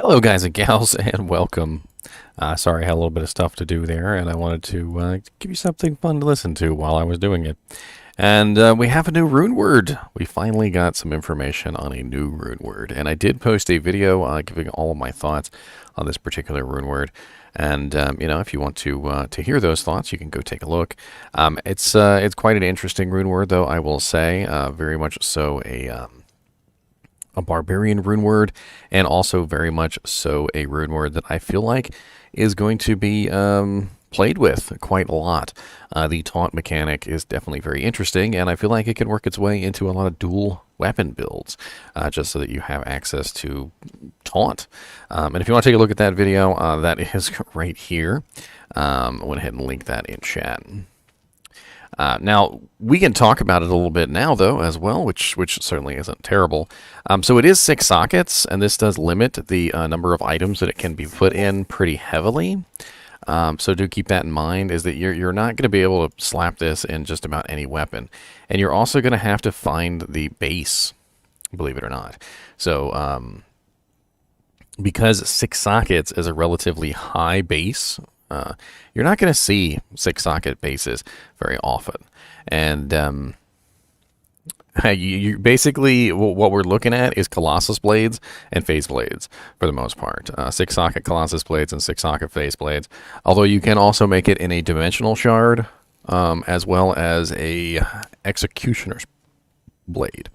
Hello, guys and gals, and welcome. Sorry, I had a little bit of stuff to do there, and I wanted to give you something fun to listen to while I was doing it. And we have a new rune word. We finally got some information on a new rune word, and I did post a video giving all of my thoughts on this particular rune word. And if you want to hear those thoughts, you can go take a look. It's quite an interesting rune word, though, I will say. Very much so a barbarian rune word, and also very much so a rune word that I feel like is going to be played with quite a lot. The taunt mechanic is definitely very interesting, and I feel like it can work its way into a lot of dual weapon builds, just so that you have access to taunt. And if you want to take a look at that video, that is right here. I went ahead and link that in chat. Now, we can talk about it a little bit now, though, as well, which certainly isn't terrible. So it is 6 sockets, and this does limit the number of items that it can be put in pretty heavily. So do keep that in mind, is that you're not going to be able to slap this in just about any weapon. And you're also going to have to find the base, believe it or not. So because 6 sockets is a relatively high base, you're not going to see 6 socket bases very often. And you basically, what we're looking at is Colossus blades and phase blades for the most part. 6 socket Colossus blades and 6 socket phase blades. Although you can also make it in a dimensional shard, as well as a executioner's blade.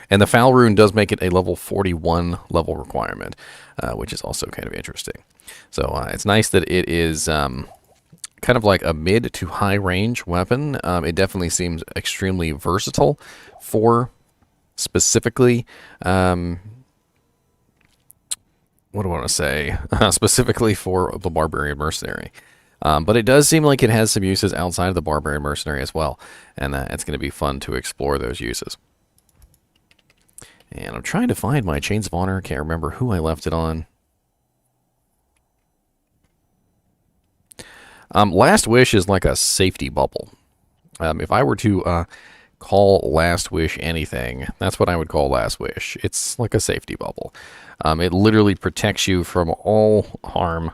And the Foul rune does make it a level 41 level requirement, which is also kind of interesting. So it's nice that it is kind of like a mid to high range weapon. It definitely seems extremely versatile for specifically, what do I want to say? Specifically for the Barbarian Mercenary. But it does seem like it has some uses outside of the Barbarian Mercenary as well. And it's going to be fun to explore those uses. And I'm trying to find my Chains of Honor. Can't remember who I left it on. Last Wish is like a safety bubble. If I were to call Last Wish anything, that's what I would call Last Wish. It's like a safety bubble. It literally protects you from all harm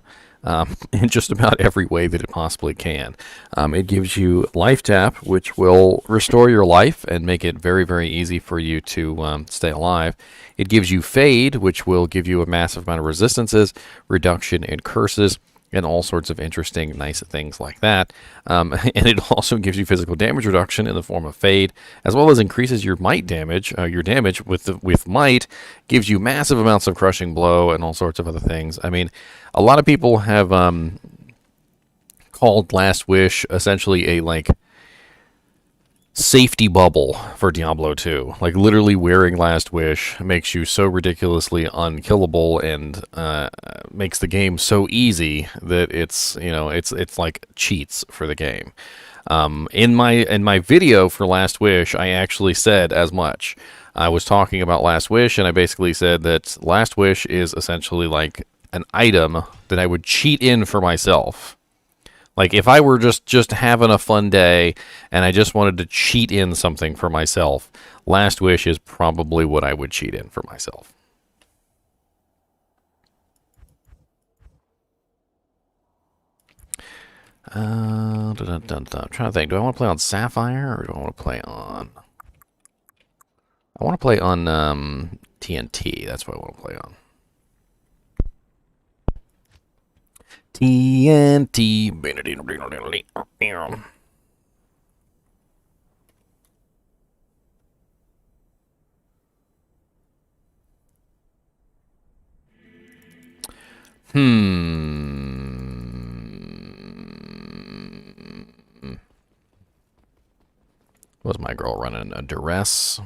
in just about every way that it possibly can. It gives you Life Tap, which will restore your life and make it very, very easy for you to stay alive. It gives you Fade, which will give you a massive amount of resistances, reduction in curses, and all sorts of interesting, nice things like that. And it also gives you physical damage reduction in the form of Fade, as well as increases your might damage. Your damage with might gives you massive amounts of crushing blow and all sorts of other things. I mean, a lot of people have called Last Wish essentially a safety bubble for Diablo 2. Like, literally wearing Last Wish makes you so ridiculously unkillable and makes the game so easy that it's like cheats for the game. In my video for Last Wish, I actually said as much. I was talking about Last Wish, and I basically said that Last Wish is essentially like an item that I would cheat in for myself. Like, if I were just having a fun day and I just wanted to cheat in something for myself, Last Wish is probably what I would cheat in for myself. I'm trying to think. Do I want to play on Sapphire or do I want to play on... I want to play on TNT. That's what I want to play on. TNT. Was my girl running a duress?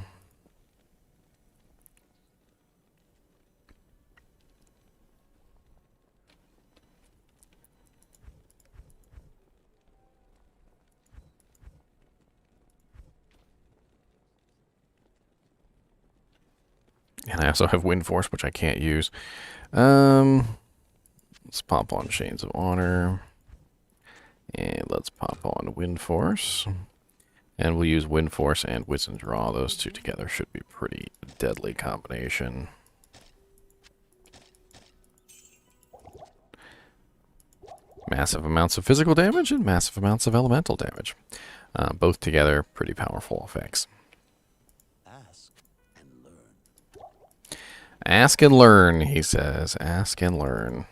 And I also have Wind Force, which I can't use. Let's pop on Chains of Honor. And let's pop on Wind Force. And we'll use Wind Force and Wisdom Draw. Those two together should be a pretty deadly combination. Massive amounts of physical damage and massive amounts of elemental damage. Both together, pretty powerful effects. Ask and learn, he says. Ask and learn.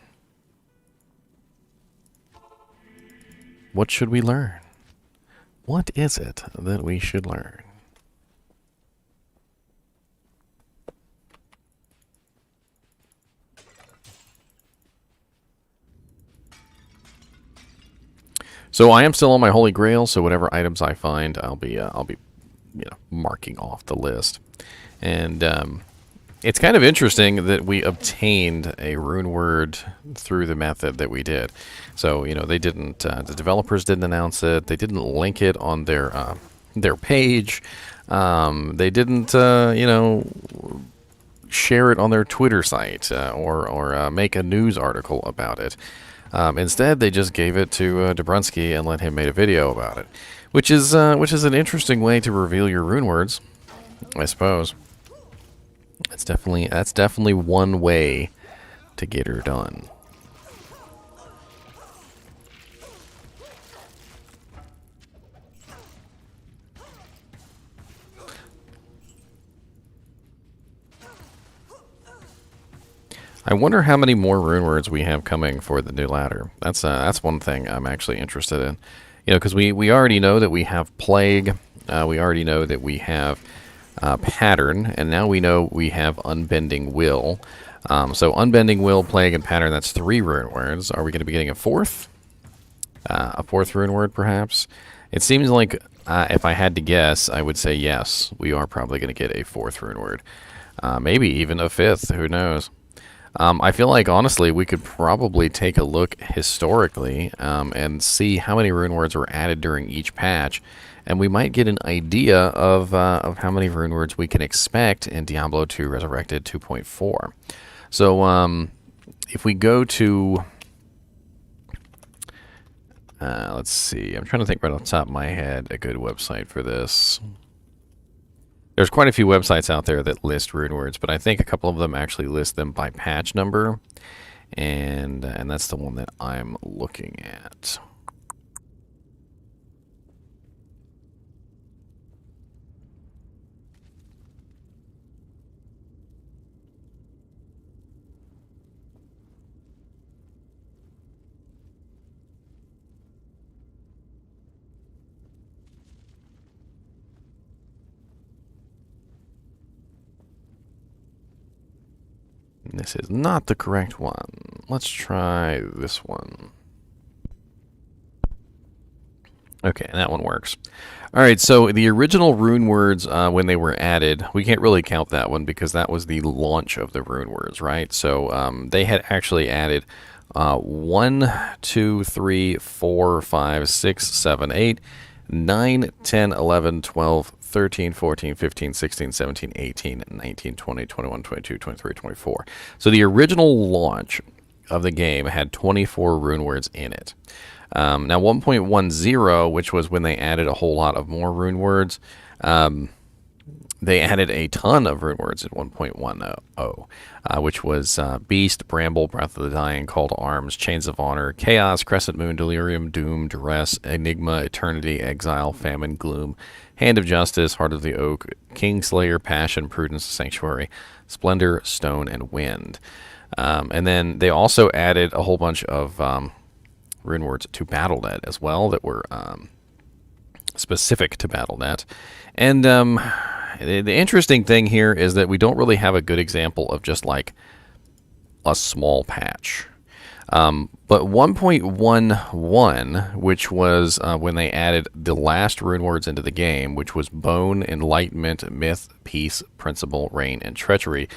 What should we learn? What is it that we should learn? So I am still on my Holy Grail, so whatever items I find, I'll be marking off the list. And it's kind of interesting that we obtained a rune word through the method that we did. So, they didn't, the developers didn't announce it. They didn't link it on their page. They didn't, share it on their Twitter site or make a news article about it. Instead, they just gave it to Dobrunsky and let him make a video about it, which is an interesting way to reveal your rune words, I suppose. That's definitely one way to get her done. I wonder how many more rune words we have coming for the new ladder. That's one thing I'm actually interested in. Because we already know that we have plague. We already know that we have pattern, and now we know we have unbending will. So unbending will, plague, and pattern. That's 3 rune words. Are we going to be getting a fourth? A fourth rune word, perhaps? It seems like if I had to guess, I would say yes. We are probably going to get a 4th rune word. Maybe even a 5th. Who knows? I feel like, honestly, we could probably take a look historically and see how many rune words were added during each patch, and we might get an idea of how many rune words we can expect in Diablo II Resurrected 2.4. So, if we go to... let's see. I'm trying to think right off the top of my head a good website for this. There's quite a few websites out there that list rune words, but I think a couple of them actually list them by patch number, and that's the one that I'm looking at. This is not the correct one. Let's try this one. Okay, that one works. All right, so the original rune words, when they were added, we can't really count that one because that was the launch of the rune words, right? So they had actually added 1, 2, 3, 4, 5, 6, 7, 8, 9, 10, 11, 12, 13, 14, 15, 16, 17, 18, 19, 20, 21, 22, 23, 24. So the original launch of the game had 24 rune words in it. Now 1.10, which was when they added a whole lot of more rune words, they added a ton of rune words in 1.10, which was Beast, Bramble, Breath of the Dying, Call to Arms, Chains of Honor, Chaos, Crescent Moon, Delirium, Doom, Duress, Enigma, Eternity, Exile, Famine, Gloom, Hand of Justice, Heart of the Oak, Kingslayer, Passion, Prudence, Sanctuary, Splendor, Stone, and Wind. And then they also added a whole bunch of rune words to BattleNet as well that were specific to BattleNet. And the interesting thing here is that we don't really have a good example of just like a small patch. But 1.11, which was when they added the last rune words into the game, which was Bone, Enlightenment, Myth, Peace, Principle, Reign, and Treachery.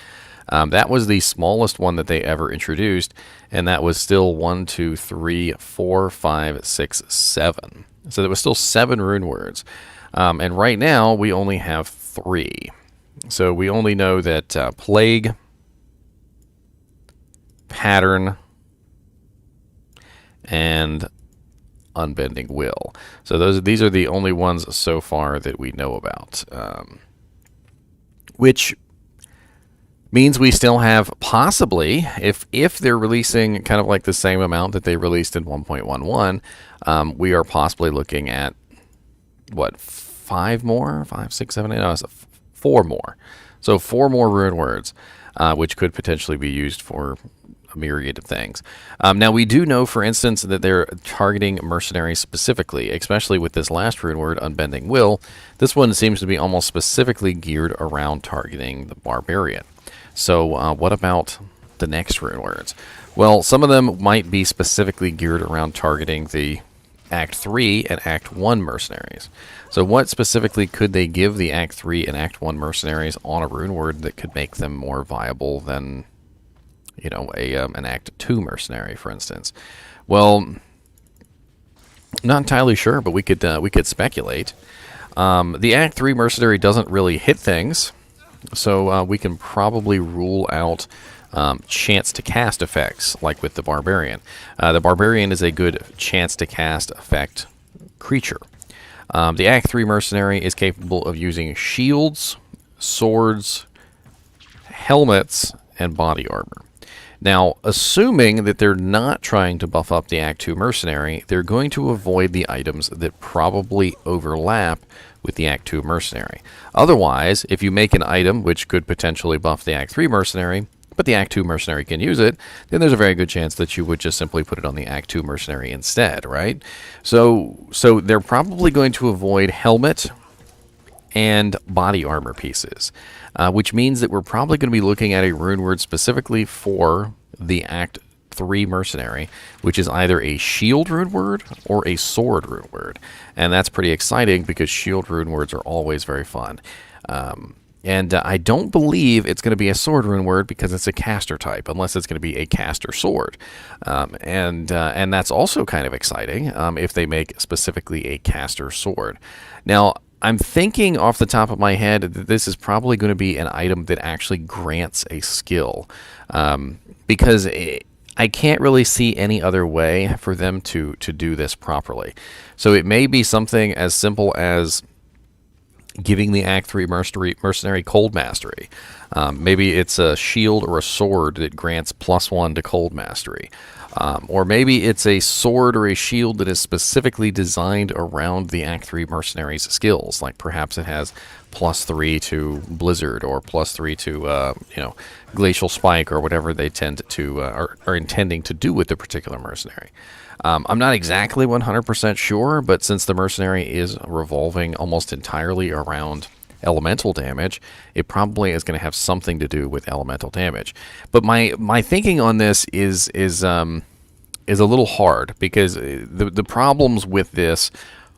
That was the smallest one that they ever introduced, and that was still 1, 2, 3, 4, 5, 6, 7. So there was still 7 rune words. And right now, we only have 3. So we only know that Plague, Pattern, and Unbending Will. So these are the only ones so far that we know about. Which Means we still have possibly, if they're releasing kind of like the same amount that they released in 1.11, we are possibly looking at, what, 5 more? 5, 6, 7, 8, no, 4 more. So 4 more rune words, which could potentially be used for a myriad of things. Now, we do know, for instance, that they're targeting mercenaries specifically, especially with this last rune word, Unbending Will. This one seems to be almost specifically geared around targeting the barbarian. So what about the next rune words? Well, some of them might be specifically geared around targeting the Act 3 and Act 1 mercenaries. So what specifically could they give the Act 3 and Act 1 mercenaries on a rune word that could make them more viable than, you know, an Act 2 mercenary, for instance? Well, not entirely sure, but we could speculate. The Act 3 mercenary doesn't really hit things, so we can probably rule out chance to cast effects, like with the Barbarian. The Barbarian is a good chance to cast effect creature. The Act 3 Mercenary is capable of using shields, swords, helmets, and body armor. Now, assuming that they're not trying to buff up the Act 2 Mercenary, they're going to avoid the items that probably overlap with the Act 2 Mercenary. Otherwise, if you make an item which could potentially buff the Act 3 Mercenary, but the Act 2 Mercenary can use it, then there's a very good chance that you would just simply put it on the Act 2 Mercenary instead, right? So they're probably going to avoid helmet and body armor pieces, which means that we're probably going to be looking at a rune word specifically for the Act 3 Mercenary, which is either a shield rune word or a sword rune word. And that's pretty exciting because shield rune words are always very fun. And I don't believe it's going to be a sword rune word because it's a caster type, unless it's going to be a caster sword. And that's also kind of exciting if they make specifically a caster sword. Now, I'm thinking off the top of my head that this is probably going to be an item that actually grants a skill, because I can't really see any other way for them to do this properly. So it may be something as simple as giving the Act 3 mercenary cold mastery. Maybe it's a shield or a sword that grants +1 to cold mastery. Or maybe it's a sword or a shield that is specifically designed around the Act 3 mercenary's skills. Like perhaps it has +3 to blizzard or +3 to glacial spike or whatever they tend to are intending to do with the particular mercenary. I'm not exactly 100% sure, but since the mercenary is revolving almost entirely around elemental damage, it probably is going to have something to do with elemental damage. But my thinking on this is a little hard, because the problems with this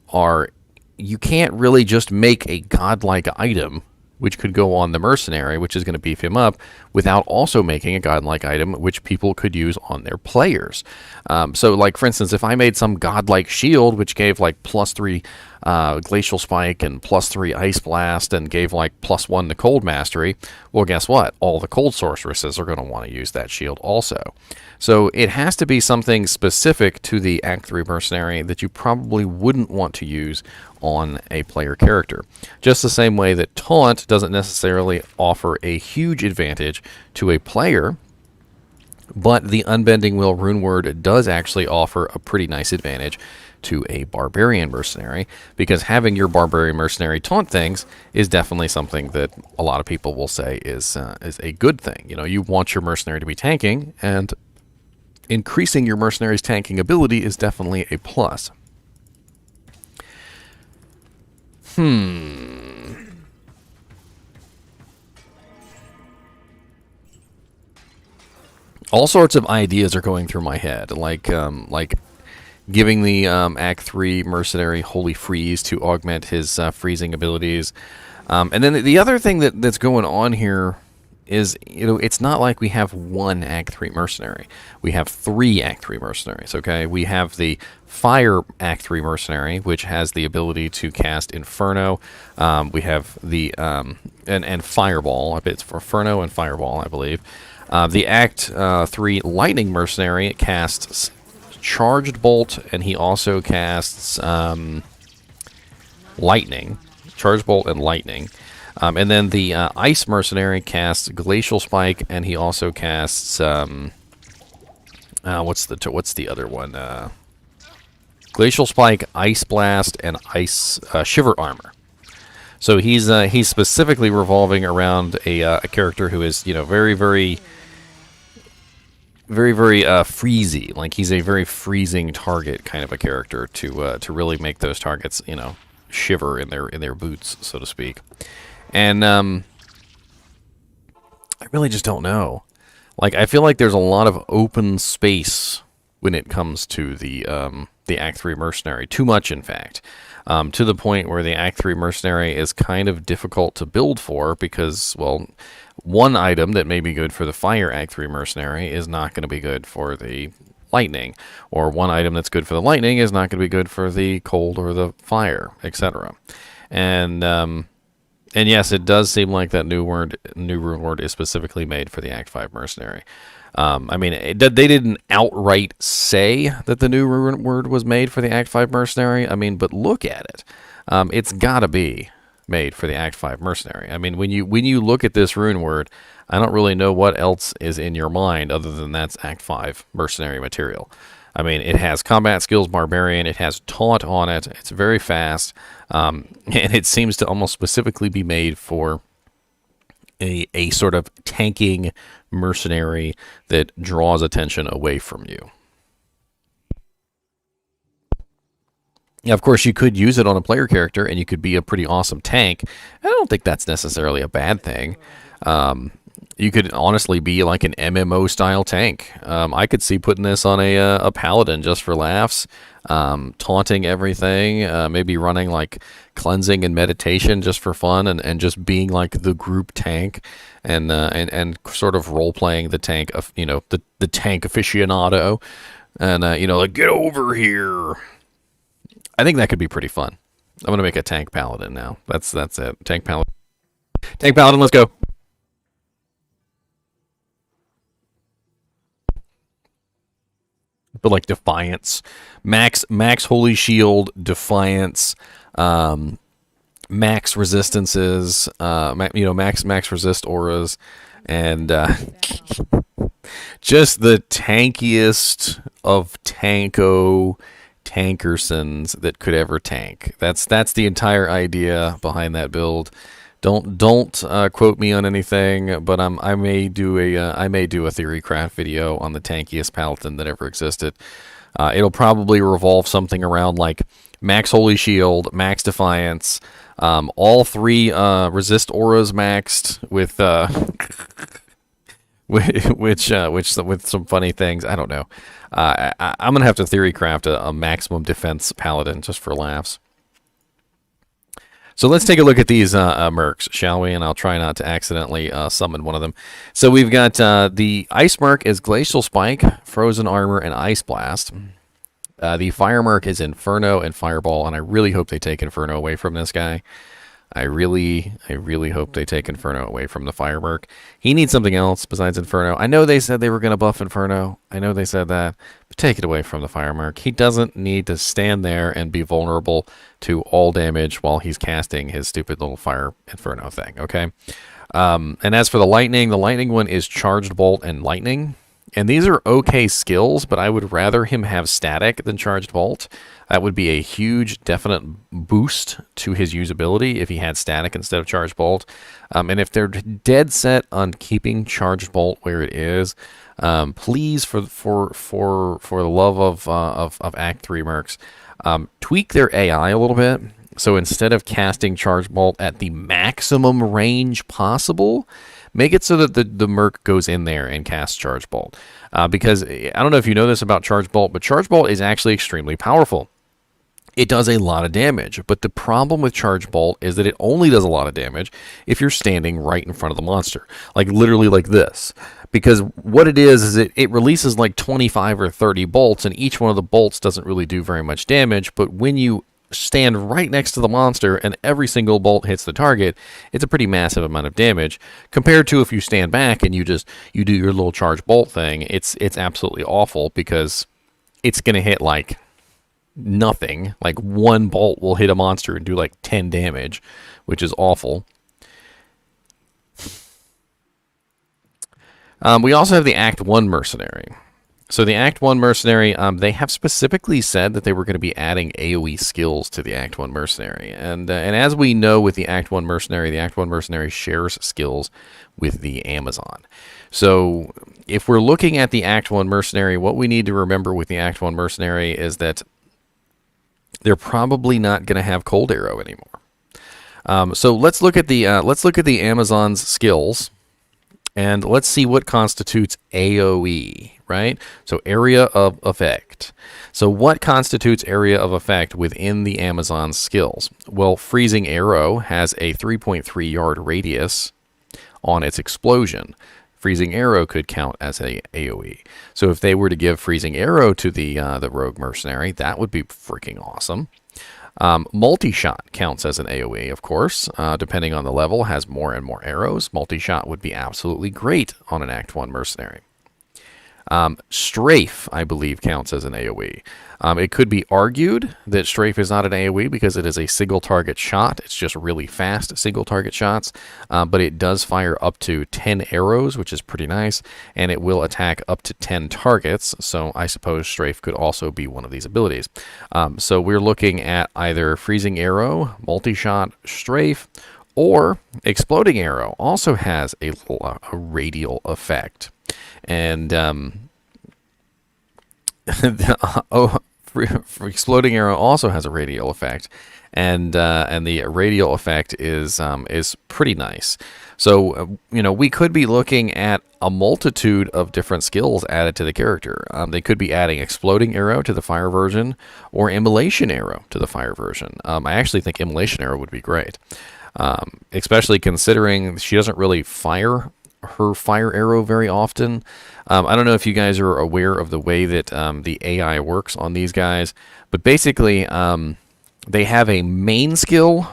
are you can't really just make a godlike item which could go on the mercenary, which is going to beef him up, without also making a godlike item which people could use on their players. So, like, for instance, if I made some godlike shield which gave, like, +3 glacial spike and +3 ice blast and gave, like, +1 to cold mastery, well, guess what? All the cold sorceresses are going to want to use that shield also. So it has to be something specific to the Act 3 mercenary that you probably wouldn't want to use on a player character. Just the same way that taunt doesn't necessarily offer a huge advantage to a player, but the Unbending Will rune word does actually offer a pretty nice advantage to a barbarian mercenary, because having your barbarian mercenary taunt things is definitely something that a lot of people will say is a good thing. You know, you want your mercenary to be tanking, and increasing your mercenary's tanking ability is definitely a plus. All sorts of ideas are going through my head, like giving the Act 3 mercenary Holy Freeze to augment his freezing abilities. And then the other thing that's going on here is, it's not like we have one Act 3 mercenary. We have 3 Act 3 mercenaries, okay? We have the Fire Act 3 mercenary, which has the ability to cast Inferno. We have the, and Fireball. It's for Inferno and Fireball, I believe. The Act 3 Lightning mercenary casts Charged Bolt, and he also casts Lightning. Charged Bolt and Lightning. And then the Ice Mercenary casts Glacial Spike, and he also casts what's the other one? Glacial Spike, Ice Blast, and Ice Shiver Armor. So he's specifically revolving around a character who is very freezy. Like he's a very freezing target kind of a character to really make those targets shiver in their boots, so to speak. And I really just don't know. Like I feel like there's a lot of open space when it comes to the Act 3 Mercenary. Too much, in fact. To the point where the Act 3 Mercenary is kind of difficult to build for because, well, one item that may be good for the Fire Act 3 Mercenary is not going to be good for the Lightning. Or one item that's good for the Lightning is not going to be good for the Cold or the Fire, etc. And yes, it does seem like that new rune word is specifically made for the Act 5 Mercenary. I mean, they didn't outright say that the new rune word was made for the Act 5 Mercenary. I mean, but look at it. It's gotta be made for the Act 5 Mercenary. I mean, when you look at this rune word, I don't really know what else is in your mind other than that's Act 5 Mercenary material. I mean, it has combat skills Barbarian, it has taunt on it, it's very fast, and it seems to almost specifically be made for a sort of tanking mercenary that draws attention away from you. Now, of course, you could use it on a player character, and you could be a pretty awesome tank. I don't think that's necessarily a bad thing. You could honestly be like an MMO-style tank. I could see putting this on a paladin just for laughs, taunting everything, maybe running like cleansing and meditation just for fun, and just being like the group tank, and sort of role-playing the tank, of the tank aficionado, and like, get over here. I think that could be pretty fun. I'm gonna make a tank paladin now. That's it. Tank paladin. Tank paladin. Let's go. But like Defiance, max Holy Shield, Defiance, max resistances, max resist auras, and just the tankiest of tankersons that could ever tank. That's the entire idea behind that build. Don't quote me on anything, but I may do a theory craft video on the tankiest paladin that ever existed. It'll probably revolve something around like max Holy Shield, max Defiance, all three resist auras maxed with with some funny things. I don't know. I'm gonna have to theory craft a maximum defense paladin just for laughs. So let's take a look at these mercs, shall we? And I'll try not to accidentally summon one of them. So we've got the Ice Merc is Glacial Spike, Frozen Armor, and Ice Blast. The Fire Merc is Inferno and Fireball, and I really hope they take Inferno away from this guy. I really hope they take Inferno away from the Fire Merc. He needs something else besides Inferno. I know they said they were going to buff Inferno. I know they said that. But take it away from the Fire Merc. He doesn't need to stand there and be vulnerable to all damage while he's casting his stupid little Fire Inferno thing, okay? And as for the Lightning one is Charged Bolt and Lightning. And these are okay skills, but I would rather him have Static than Charged Bolt. That would be a huge, definite boost to his usability if he had Static instead of Charged Bolt. And if they're dead set on keeping Charged Bolt where it is, please, for the love of Act 3 mercs, tweak their AI a little bit. So instead of casting Charged Bolt at the maximum range possible, make it so that the merc goes in there and casts Charge Bolt. Because I don't know if you know this about Charge Bolt, but Charge Bolt is actually extremely powerful. It does a lot of damage, but the problem with Charge Bolt is that it only does a lot of damage if you're standing right in front of the monster. Like literally like this. Because what it is it releases like 25 or 30 bolts, and each one of the bolts doesn't really do very much damage, but when you stand right next to the monster and every single bolt hits the target, it's a pretty massive amount of damage compared to if you stand back and you do your little Charge Bolt thing. It's absolutely awful because it's going to hit like nothing. Like one bolt will hit a monster and do like 10 damage, which is awful. We also have the Act 1 Mercenary. So the Act 1 Mercenary, they have specifically said that they were going to be adding AoE skills to the Act 1 Mercenary. And as we know with the Act 1 Mercenary shares skills with the Amazon. So if we're looking at the Act 1 Mercenary, what we need to remember with the Act 1 Mercenary is that they're probably not going to have Cold Arrow anymore. So let's look at the Amazon's skills. And let's see what constitutes AoE, right? So area of effect. So what constitutes area of effect within the Amazon skills? Well, Freezing Arrow has a 3.3 yard radius on its explosion. Freezing Arrow could count as a AoE. So if they were to give Freezing Arrow to the Rogue Mercenary, that would be freaking awesome. Multi-shot counts as an AoE, of course. Depending on the level, has more and more arrows. Multi-shot would be absolutely great on an Act 1 Mercenary. Strafe, I believe, counts as an AoE. It could be argued that Strafe is not an AoE because it is a single target shot. It's just really fast single target shots, but it does fire up to 10 arrows, which is pretty nice, and it will attack up to 10 targets, so I suppose Strafe could also be one of these abilities. So we're looking at either Freezing Arrow, Multi-Shot, Strafe, or Exploding Arrow also has a radial effect. And Exploding Arrow also has a radial effect, and the radial effect is pretty nice. So we could be looking at a multitude of different skills added to the character. They could be adding Exploding Arrow to the fire version, or Immolation Arrow to the fire version. I actually think Immolation Arrow would be great, especially considering she doesn't really fire her fire arrow very often. I don't know if you guys are aware of the way that the AI works on these guys, but basically they have a main skill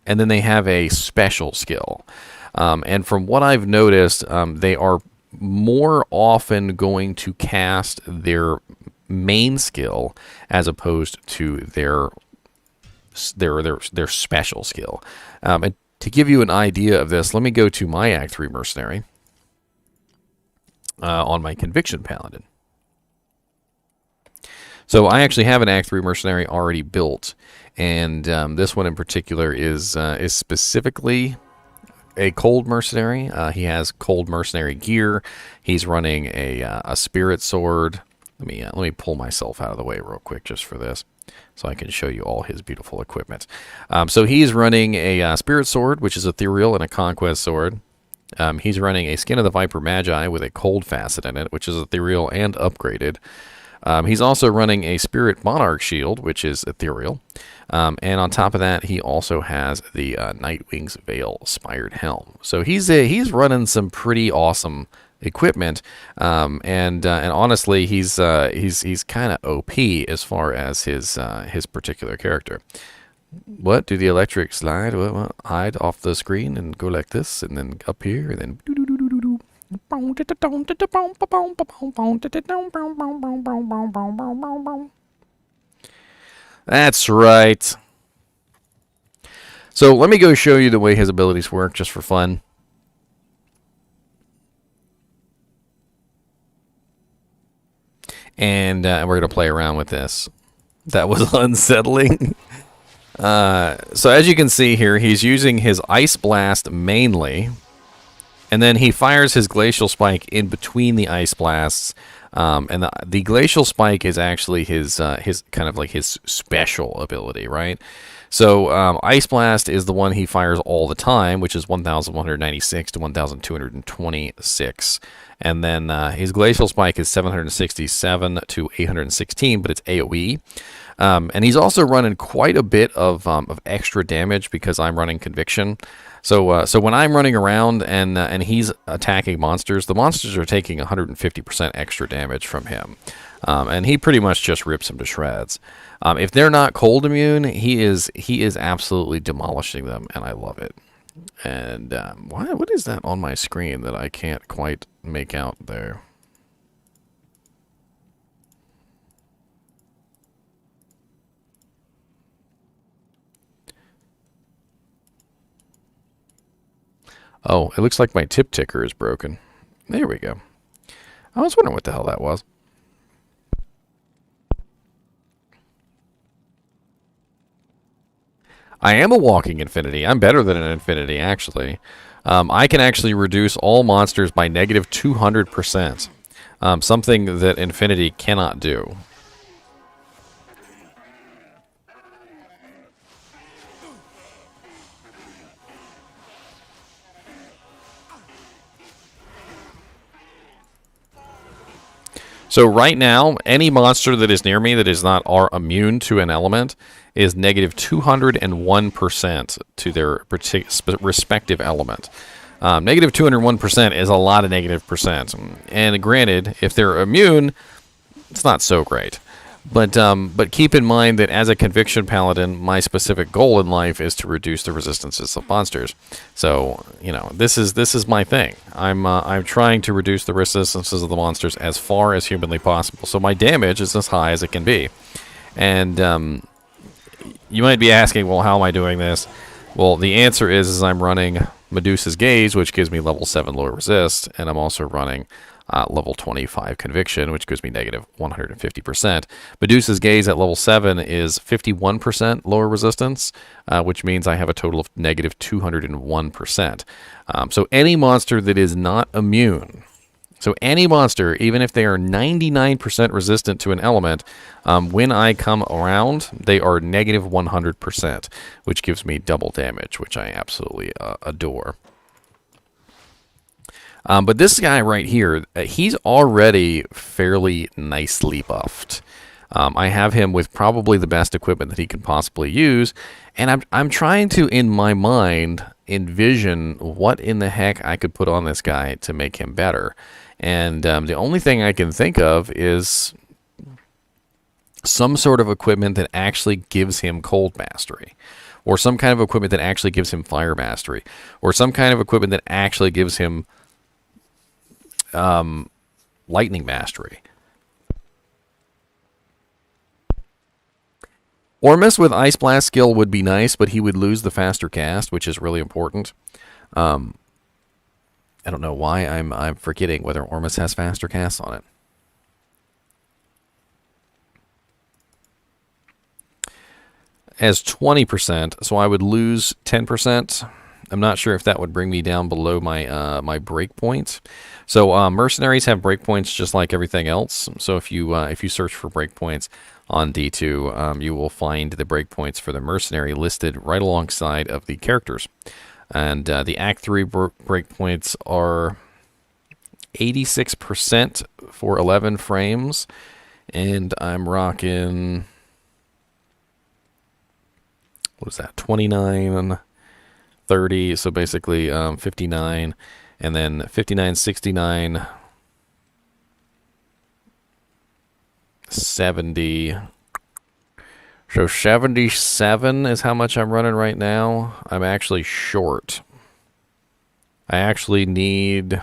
and then they have a special skill. And from what I've noticed, they are more often going to cast their main skill as opposed to their special skill. And to give you an idea of this, let me go to my Act 3 Mercenary on my Conviction Paladin. So I actually have an Act 3 Mercenary already built, and this one in particular is specifically a Cold Mercenary. He has Cold Mercenary gear. He's running a Spirit Sword. Let me pull myself out of the way real quick just for this, so I can show you all his beautiful equipment. So he's running a Spirit Sword, which is ethereal, and a Conquest Sword. He's running a Skin of the Viper Magi with a Cold Facet in it, which is ethereal and upgraded. He's also running a Spirit Monarch Shield, which is ethereal. And on top of that, he also has the Nightwing's Veil Spired Helm. So he's running some pretty awesome equipment, and honestly, he's kind of OP as far as his particular character. What? Do the electric slide? What? Hide off the screen and go like this, and then up here, and then. That's right. So let me go show you the way his abilities work, just for fun. And we're going to play around with this. That was unsettling. So as you can see here, he's using his Ice Blast mainly, and then he fires his Glacial Spike in between the Ice Blasts. And the Glacial Spike is actually his kind of like his special ability, right? So Ice Blast is the one he fires all the time, which is 1,196 to 1,226. And then his Glacial Spike is 767 to 816, but it's AoE. And he's also running quite a bit of extra damage because I'm running Conviction. So when I'm running around and he's attacking monsters, the monsters are taking 150% extra damage from him. And he pretty much just rips them to shreds. If they're not cold immune, he is absolutely demolishing them, and I love it. And what is that on my screen that I can't quite make out there? Oh, it looks like my tip ticker is broken. There we go. I was wondering what the hell that was. I am a walking infinity. I'm better than an infinity, actually. I can actually reduce all monsters by negative 200%. Something that infinity cannot do. So right now, any monster that is near me that is not immune to an element is negative 201% to their respective element. Negative 201% is a lot of negative percent. And granted, if they're immune, it's not so great. But keep in mind that as a conviction paladin, my specific goal in life is to reduce the resistances of monsters. So, you know, this is my thing. I'm trying to reduce the resistances of the monsters as far as humanly possible. So my damage is as high as it can be. And you might be asking, well, how am I doing this? Well, the answer is I'm running Medusa's Gaze, which gives me level 7 lower resist, and I'm also running level 25 conviction, which gives me negative 150%. Medusa's Gaze at level 7 is 51% lower resistance, which means I have a total of negative 201%. So any monster that is not immune, so any monster, even if they are 99% resistant to an element, when I come around, they are negative 100%, which gives me double damage, which I absolutely adore. But this guy right here, he's already fairly nicely buffed. I have him with probably the best equipment that he could possibly use, and I'm trying to, in my mind, envision what in the heck I could put on this guy to make him better. And the only thing I can think of is some sort of equipment that actually gives him cold mastery, or some kind of equipment that actually gives him fire mastery, or some kind of equipment that actually gives him lightning mastery. Ormus with Ice Blast skill would be nice, but he would lose the faster cast, which is really important. I don't know why I'm forgetting whether Ormus has faster casts on it. As 20%, so I would lose 10%. I'm not sure if that would bring me down below my my breakpoint. So mercenaries have breakpoints just like everything else. So if you search for breakpoints on D2, you will find the breakpoints for the mercenary listed right alongside of the characters. And the Act 3 breakpoints are 86% for 11 frames, and I'm rocking, what is that, 29, 30, so basically 59, and then 59, 69, 70. So 77 is how much I'm running right now. I'm actually short. I actually need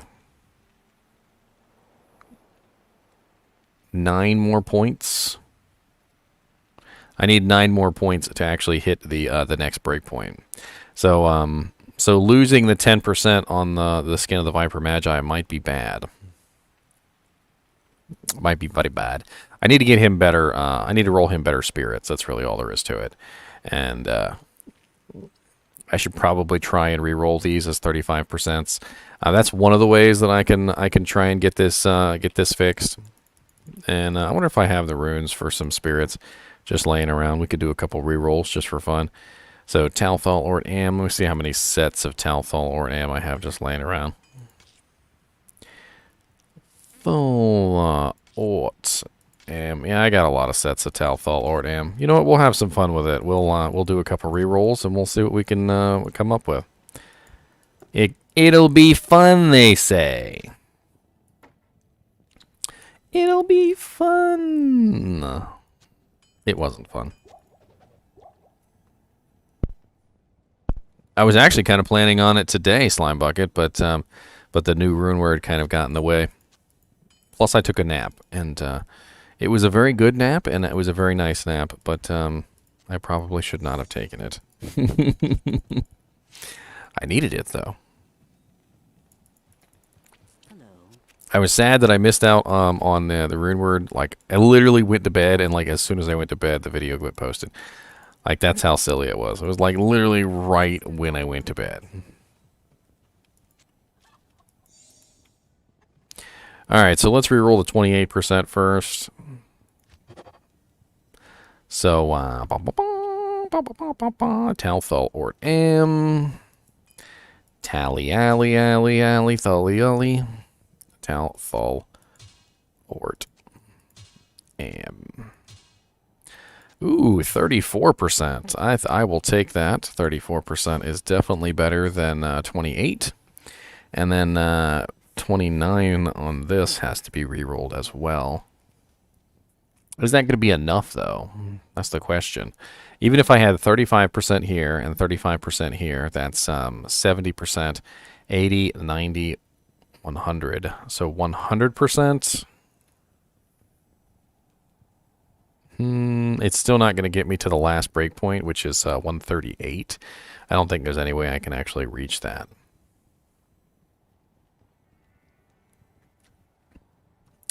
9 more points. I need 9 more points to actually hit the next breakpoint. So so losing the 10% on the Skin of the Viper Magi might be bad. Might be very bad. I need to get him better. I need to roll him better spirits. That's really all there is to it. And I should probably try and re-roll these as 35%. That's one of the ways that I can try and get this fixed. And I wonder if I have the runes for some spirits just laying around. We could do a couple re-rolls just for fun. So Talthal Ort Am. Let me see how many sets of Talthal Ort Am I have just laying around. Full Ort Am. Yeah, I got a lot of sets of Talthal Ort Am. You know what? We'll have some fun with it. We'll do a couple re-rolls and we'll see what we can come up with. It'll be fun, they say. It'll be fun. It wasn't fun. I was actually kind of planning on it today, Slime Bucket, but the new Runeword kind of got in the way. Plus, I took a nap, and it was a very good nap, and it was a very nice nap, but I probably should not have taken it. I needed it, though. Hello. I was sad that I missed out on the Runeword. Like, I literally went to bed, and like as soon as I went to bed, the video got posted. Like, that's how silly it was. It was like literally right when I went to bed. All right, so let's re-roll the 28% first. So, Talthal Ort M. Tally Alley Alley Alley Thully Ully. Talthal Ort M. Ooh, 34%. I will take that. 34% is definitely better than 28. And then 29 on this has to be re-rolled as well. Is that going to be enough, though? That's the question. Even if I had 35% here and 35% here, that's 70%, 80, 90, 100. So 100%. It's still not going to get me to the last breakpoint, which is 138. I don't think there's any way I can actually reach that.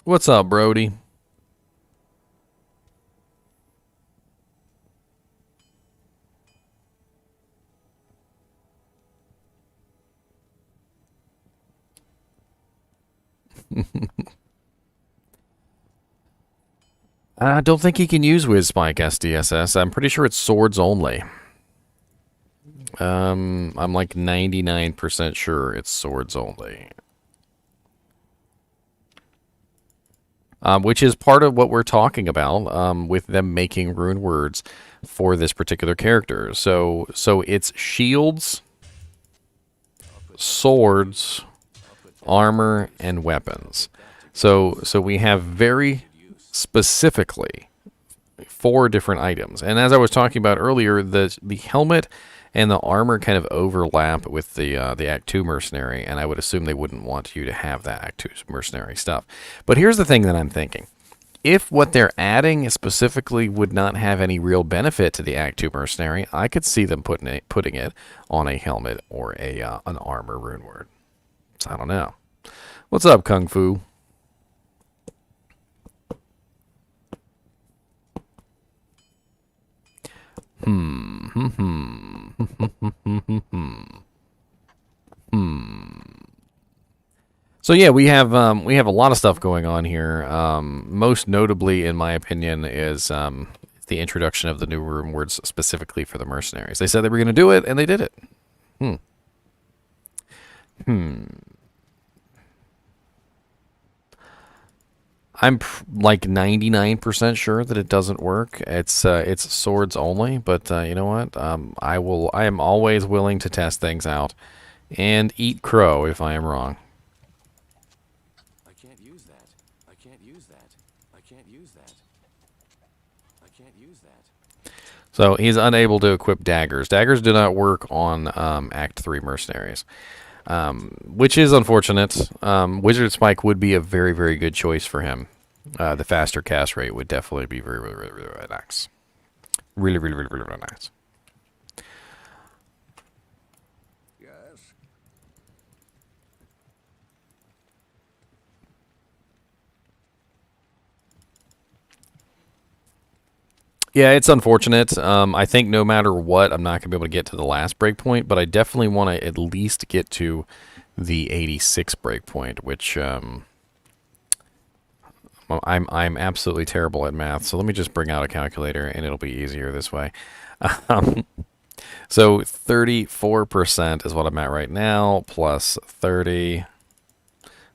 What's up, Brody? I don't think he can use Wiz Spike SDSS. I'm pretty sure it's swords only. I'm like 99% sure it's swords only. Which is part of what we're talking about with them making rune words for this particular character. So it's shields, swords, armor, and weapons. So we have very specifically 4 different items. And as I was talking about earlier, the helmet and the armor kind of overlap with the Act 2 Mercenary, and I would assume they wouldn't want you to have that Act 2 Mercenary stuff. But here's the thing that I'm thinking. If what they're adding specifically would not have any real benefit to the Act 2 Mercenary, I could see them putting it on a helmet or an armor rune word. So I don't know. What's up, Kung Fu? So yeah, we have a lot of stuff going on here. Most notably, in my opinion, is the introduction of the new rune words specifically for the mercenaries. They said they were going to do it, and they did it. I'm like 99% sure that it doesn't work. It's swords only, but you know what? I am always willing to test things out and eat crow if I am wrong. I can't use that. I can't use that. I can't use that. I can't use that. So he's unable to equip daggers. Daggers do not work on Act 3 mercenaries. Which is unfortunate. Wizard Spike would be a very, very good choice for him. The faster cast rate would definitely be very, really, really, really nice. Really, really, really, really, really nice. Yes. Yeah, it's unfortunate. I think no matter what, I'm not going to be able to get to the last breakpoint, but I definitely want to at least get to the 86 breakpoint, which I'm absolutely terrible at math. So let me just bring out a calculator, and it'll be easier this way. So 34% is what I'm at right now, plus 30.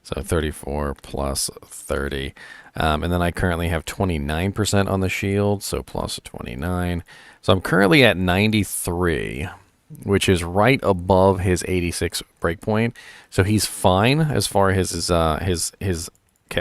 So 34 plus 30. And then I currently have 29% on the shield, so plus 29. So I'm currently at 93, which is right above his 86 breakpoint. So he's fine as far as his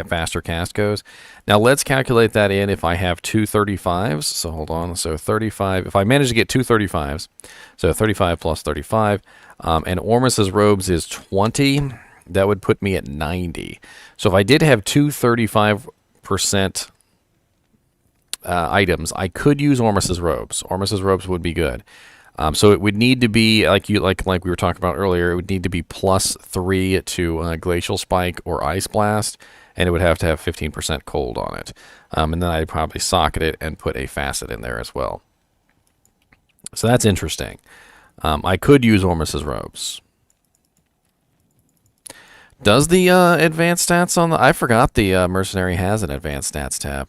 faster cast goes. Now let's calculate that in if I have two 35s. So hold on. So 35. If I manage to get two 35s, so 35 plus 35, and Ormus's robes is 20. That would put me at 90. So if I did have two 35% items, I could use Ormus's robes. Ormus's robes would be good. So it would need to be like we were talking about earlier. It would need to be +3 to Glacial Spike or Ice Blast, and it would have to have 15% cold on it. And then I'd probably socket it and put a facet in there as well. So that's interesting. I could use Ormus's robes. Does the advanced stats on the... I forgot the Mercenary has an advanced stats tab.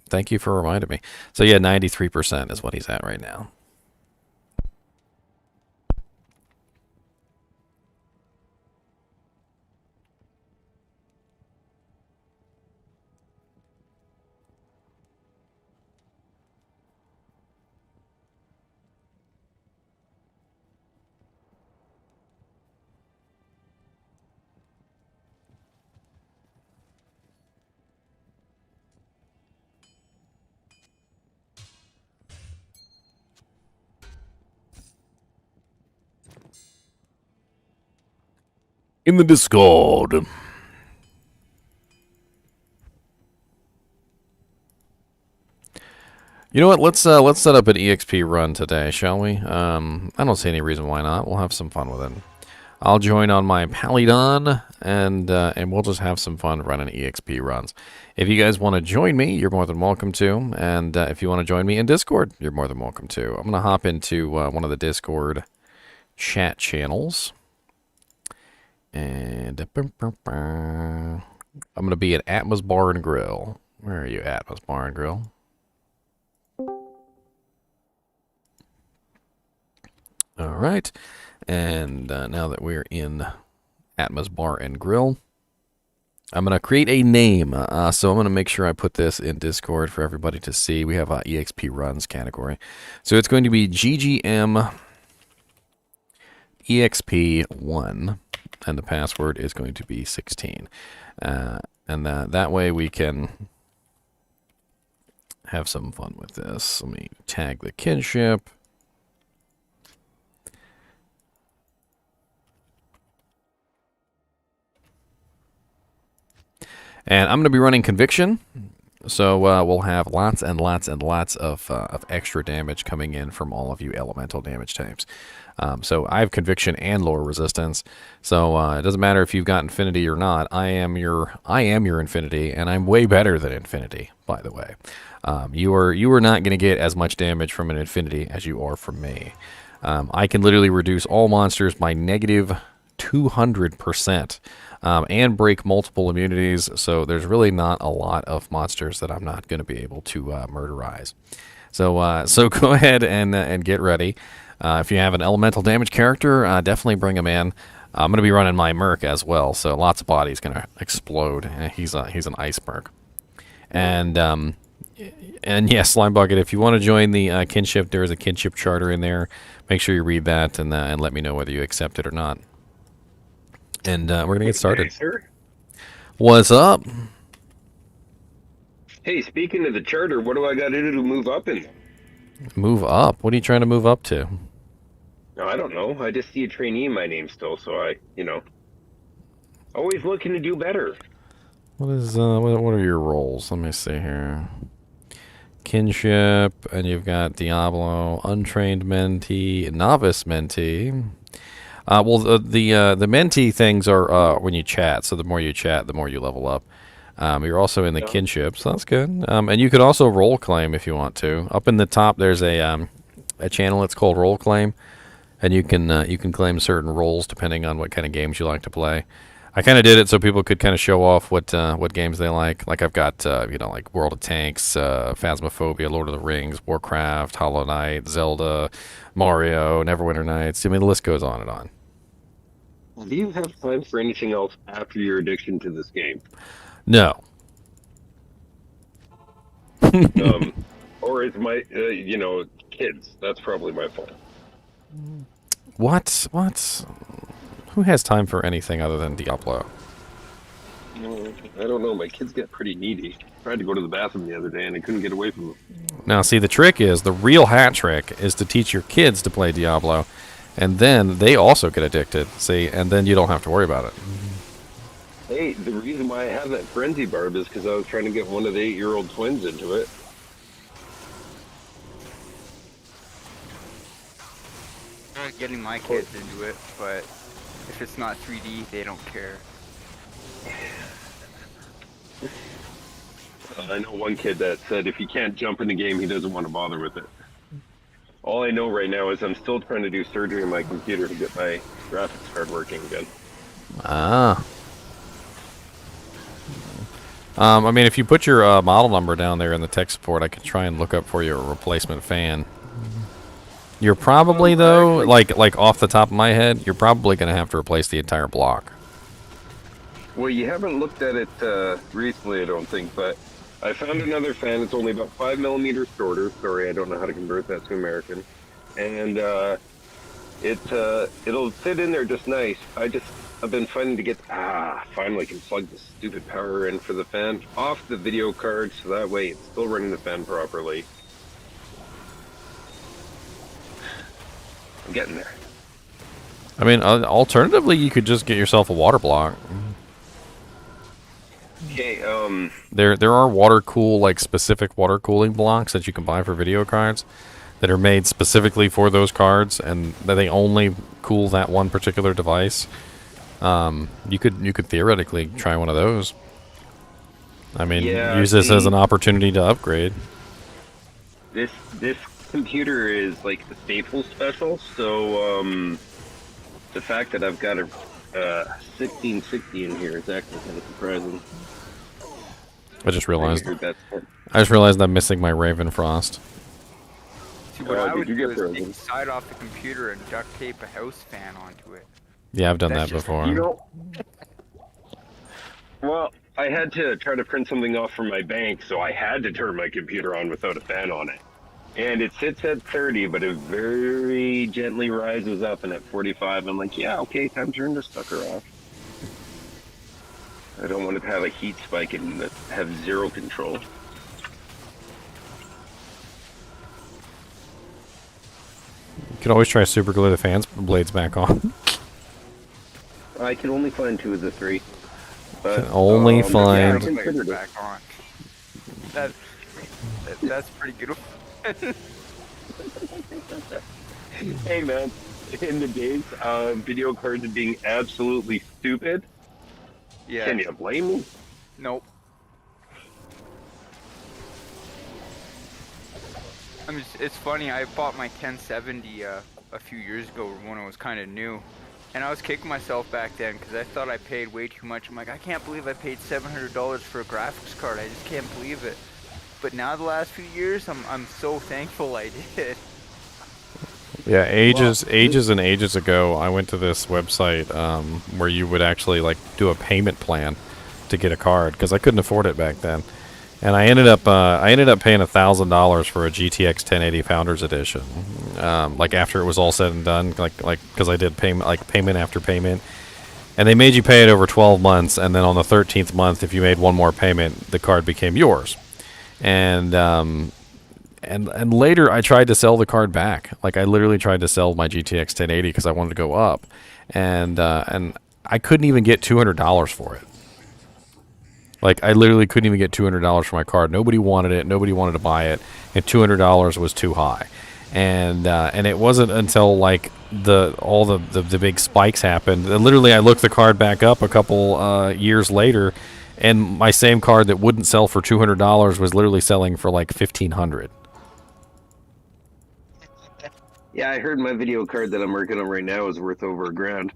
Thank you for reminding me. So yeah, 93% is what he's at right now. In the Discord. You know what? Let's set up an EXP run today, shall we? I don't see any reason why not. We'll have some fun with it. I'll join on my Palidon, and we'll just have some fun running EXP runs. If you guys want to join me, you're more than welcome to. And if you want to join me in Discord, you're more than welcome to. I'm going to hop into one of the Discord chat channels. And I'm going to be at Atmos Bar and Grill. Where are you, Atmos Bar and Grill? All right. And now that we're in Atmos Bar and Grill, I'm going to create a name. So I'm going to make sure I put this in Discord for everybody to see. We have a EXP runs category. So it's going to be GGM EXP1. And the password is going to be 16. And that way we can have some fun with this. Let me tag the kinship. And I'm going to be running Conviction. So we'll have lots and lots and lots of extra damage coming in from all of you elemental damage types. So I have Conviction and Lower Resistance. So it doesn't matter if you've got Infinity or not. I am your Infinity, and I'm way better than Infinity, by the way. You are not going to get as much damage from an Infinity as you are from me. I can literally reduce all monsters by negative 200%. And break multiple immunities, so there's really not a lot of monsters that I'm not going to be able to murderize. So go ahead and get ready. If you have an elemental damage character, definitely bring him in. I'm going to be running my Merc as well, so lots of bodies going to explode. He's an ice Merc. And yeah, Slime Bucket, if you want to join the kinship, there is a kinship charter in there. Make sure you read that and let me know whether you accept it or not. And we're going to get started. Hey, sir. What's up? Hey, speaking of the charter, what do I got to do to move up in? Move up? What are you trying to move up to? No, I don't know. I just see a trainee in my name still, so always looking to do better. What are your roles? Let me see here. Kinship, and you've got Diablo, Untrained Mentee, Novice Mentee. Well, the mentee things are when you chat. So the more you chat, the more you level up. You're also in the kinship, so that's good. And you could also role claim if you want to. Up in the top, there's a channel. It's called Role Claim, and you can claim certain roles depending on what kind of games you like to play. I kind of did it so people could kind of show off what games they like. Like I've got like World of Tanks, Phasmophobia, Lord of the Rings, Warcraft, Hollow Knight, Zelda, Mario, Neverwinter Nights. I mean, the list goes on and on. Do you have time for anything else after your addiction to this game? No. Or is my, kids? That's probably my fault. What? Who has time for anything other than Diablo? I don't know. My kids get pretty needy. I tried to go to the bathroom the other day and I couldn't get away from them. Now, see, the real hat trick is to teach your kids to play Diablo, and then they also get addicted, see, and then you don't have to worry about it. Hey, the reason why I have that frenzy barb is because I was trying to get one of the 8-year-old twins into it. getting my kids into it, but if it's not 3D, they don't care. I know one kid that said if he can't jump in the game, he doesn't want to bother with it. All I know right now is I'm still trying to do surgery on my computer to get my graphics card working again. Ah. I mean, if you put your model number down there in the tech support, I could try and look up for you a replacement fan. You're probably, though, like off the top of my head, you're probably going to have to replace the entire block. Well, you haven't looked at it recently, I don't think, but I found another fan. It's only about 5 millimeters shorter. Sorry, I don't know how to convert that to American. And it'll fit in there just nice. I've been fighting to get finally can plug the stupid power in for the fan off the video card, so that way it's still running the fan properly. I'm getting there. I mean, alternatively, you could just get yourself a water block. Okay, There are water cool, like specific water cooling blocks that you can buy for video cards that are made specifically for those cards, and that they only cool that one particular device. You could theoretically try one of those. I mean, use this as an opportunity to upgrade. This computer is like the Staples special, so the fact that I've got a 1660 in here is actually kind of surprising. I just realized I'm missing my Ravenfrost. See, what I would did you do get is take frozen? the side off the computer and duct tape a house fan onto it. Yeah, I've done That's that just- before. You know, well, I had to try to print something off from my bank, so I had to turn my computer on without a fan on it. And it sits at 30, but it very gently rises up, and at 45, I'm like, yeah, okay, time to turn the sucker off. I don't want it to have a heat spike and have zero control. You can always try super glue the fans blades back on. I can only find 2 of the 3. But, Can only yeah, find- I considered it. Back on. That's pretty good. Hey man, in the days of video cards being absolutely stupid, Yeah. can you blame me? Nope. I mean, it's funny. I bought my 1070 a few years ago when it was kind of new, and I was kicking myself back then because I thought I paid way too much. I'm like, I can't believe I paid $700 for a graphics card. I just can't believe it. But now the last few years, I'm so thankful I did. Yeah, ages and ages ago, I went to this website where you would actually like do a payment plan to get a card because I couldn't afford it back then, and I ended up paying $1,000 for a GTX 1080 Founders Edition. Like after it was all said and done, like because I did payment after payment, and they made you pay it over 12 months, and then on the 13th month, if you made one more payment, the card became yours. And later I tried to sell the card back. Like I literally tried to sell my GTX 1080 because I wanted to go up, and I couldn't even get $200 for it. Like I literally couldn't even get $200 for my card. Nobody wanted it. Nobody wanted to buy it, and $200 was too high. And it wasn't until like all the big spikes happened. And literally, I looked the card back up a couple years later. And my same card that wouldn't sell for $200 was literally selling for like $1,500. Yeah, I heard my video card that I'm working on right now is worth over $1,000.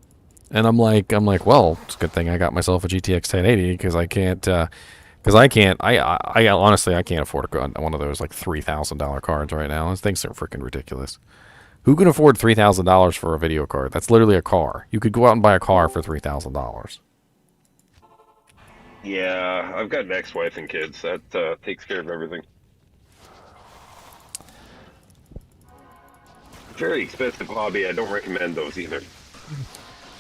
And I'm like, well, it's a good thing I got myself a GTX 1080 because I honestly I can't afford one of those like $3,000 cards right now. Those things are freaking ridiculous. Who can afford $3,000 for a video card? That's literally a car. You could go out and buy a car for $3,000. Yeah, I've got an ex-wife and kids. That takes care of everything. Very expensive hobby. I don't recommend those either.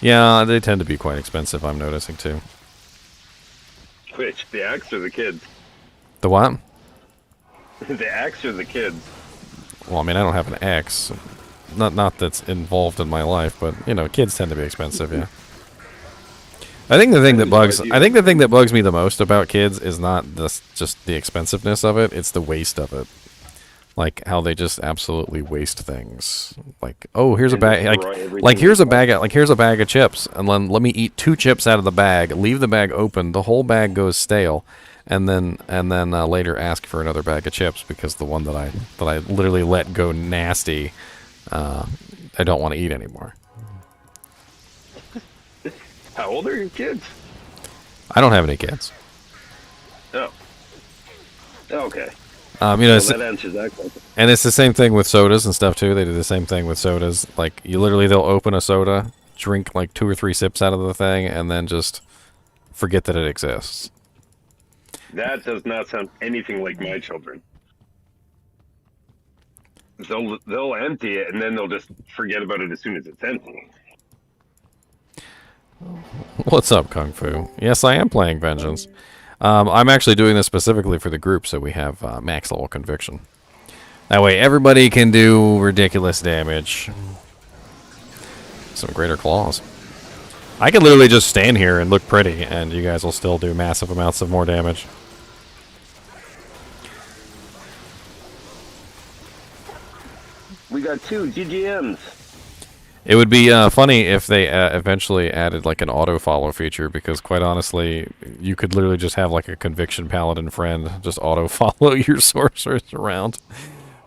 Yeah, they tend to be quite expensive, I'm noticing too. Which, the axe or the kids? The what? The axe or the kids? Well, I mean, I don't have an ex. Not that's involved in my life, but, you know, kids tend to be expensive, yeah. I think the thing that bugs me the most about kids is not just the expensiveness of it, it's the waste of it. Like how they just absolutely waste things. Like, oh, here's a And bag. destroy Like everything here's a they bag. Like here's a bag of chips, and then let me eat 2 chips out of the bag. Leave the bag open. The whole bag goes stale, and then later ask for another bag of chips because the one that I literally let go nasty, I don't want to eat anymore. How old are your kids? I don't have any kids. Oh. Okay. You know, Well, that answers that question. and it's the same thing with sodas and stuff too. They do the same thing with sodas. Like they'll open a soda, drink like 2 or 3 sips out of the thing, and then just forget that it exists. That does not sound anything like my children. They'll empty it and then they'll just forget about it as soon as it's empty. What's up, Kung Fu? Yes, I am playing Vengeance. I'm actually doing this specifically for the group, so we have max level conviction. That way, everybody can do ridiculous damage. Some greater claws. I could literally just stand here and look pretty, and you guys will still do massive amounts of more damage. We got 2 GGMs. It would be funny if they eventually added like an auto-follow feature, because quite honestly, you could literally just have like a conviction paladin friend just auto-follow your sorcerers around.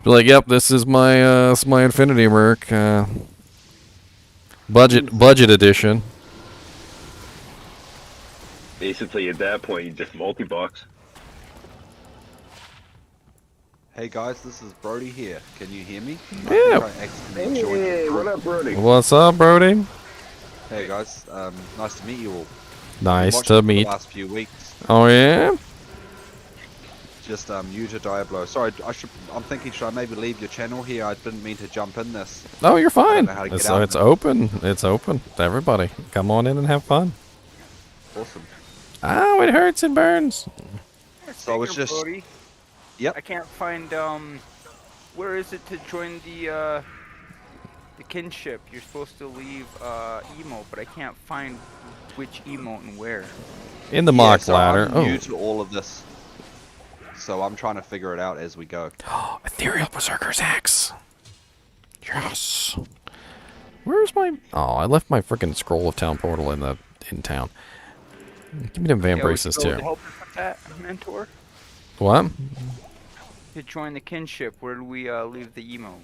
Be like, yep, this is my Infinity Merc. Budget edition. Basically, at that point, you just multi-box. Hey guys, this is Brody here. Can you hear me? Yeah. I accidentally joined the Hey, group. what up, Brody? What's up, Brody? Hey guys, nice to meet you all. Nice Watched to it for meet. the last few weeks. Oh yeah. Just new to Diablo. Sorry, I'm thinking should I maybe leave your channel here? I didn't mean to jump in this. Oh, you're I don't fine. know how to get It's out it's of it. open. It's open to everybody. Come on in and have fun. Awesome. Oh, it hurts and burns. So I was just- Brody. Yep. I can't find where is it to join the kinship? You're supposed to leave emote, but I can't find which emote and where. In the Yeah, mock so ladder. I'm Oh, new to all of this, so I'm trying to figure it out as we go. Ethereal Berserker's Axe. Yes. Where's my? Oh, I left my freaking scroll of town portal in town. Give me them van braces would you too. help us with that, mentor? What? To join the kinship, where do we leave the emote?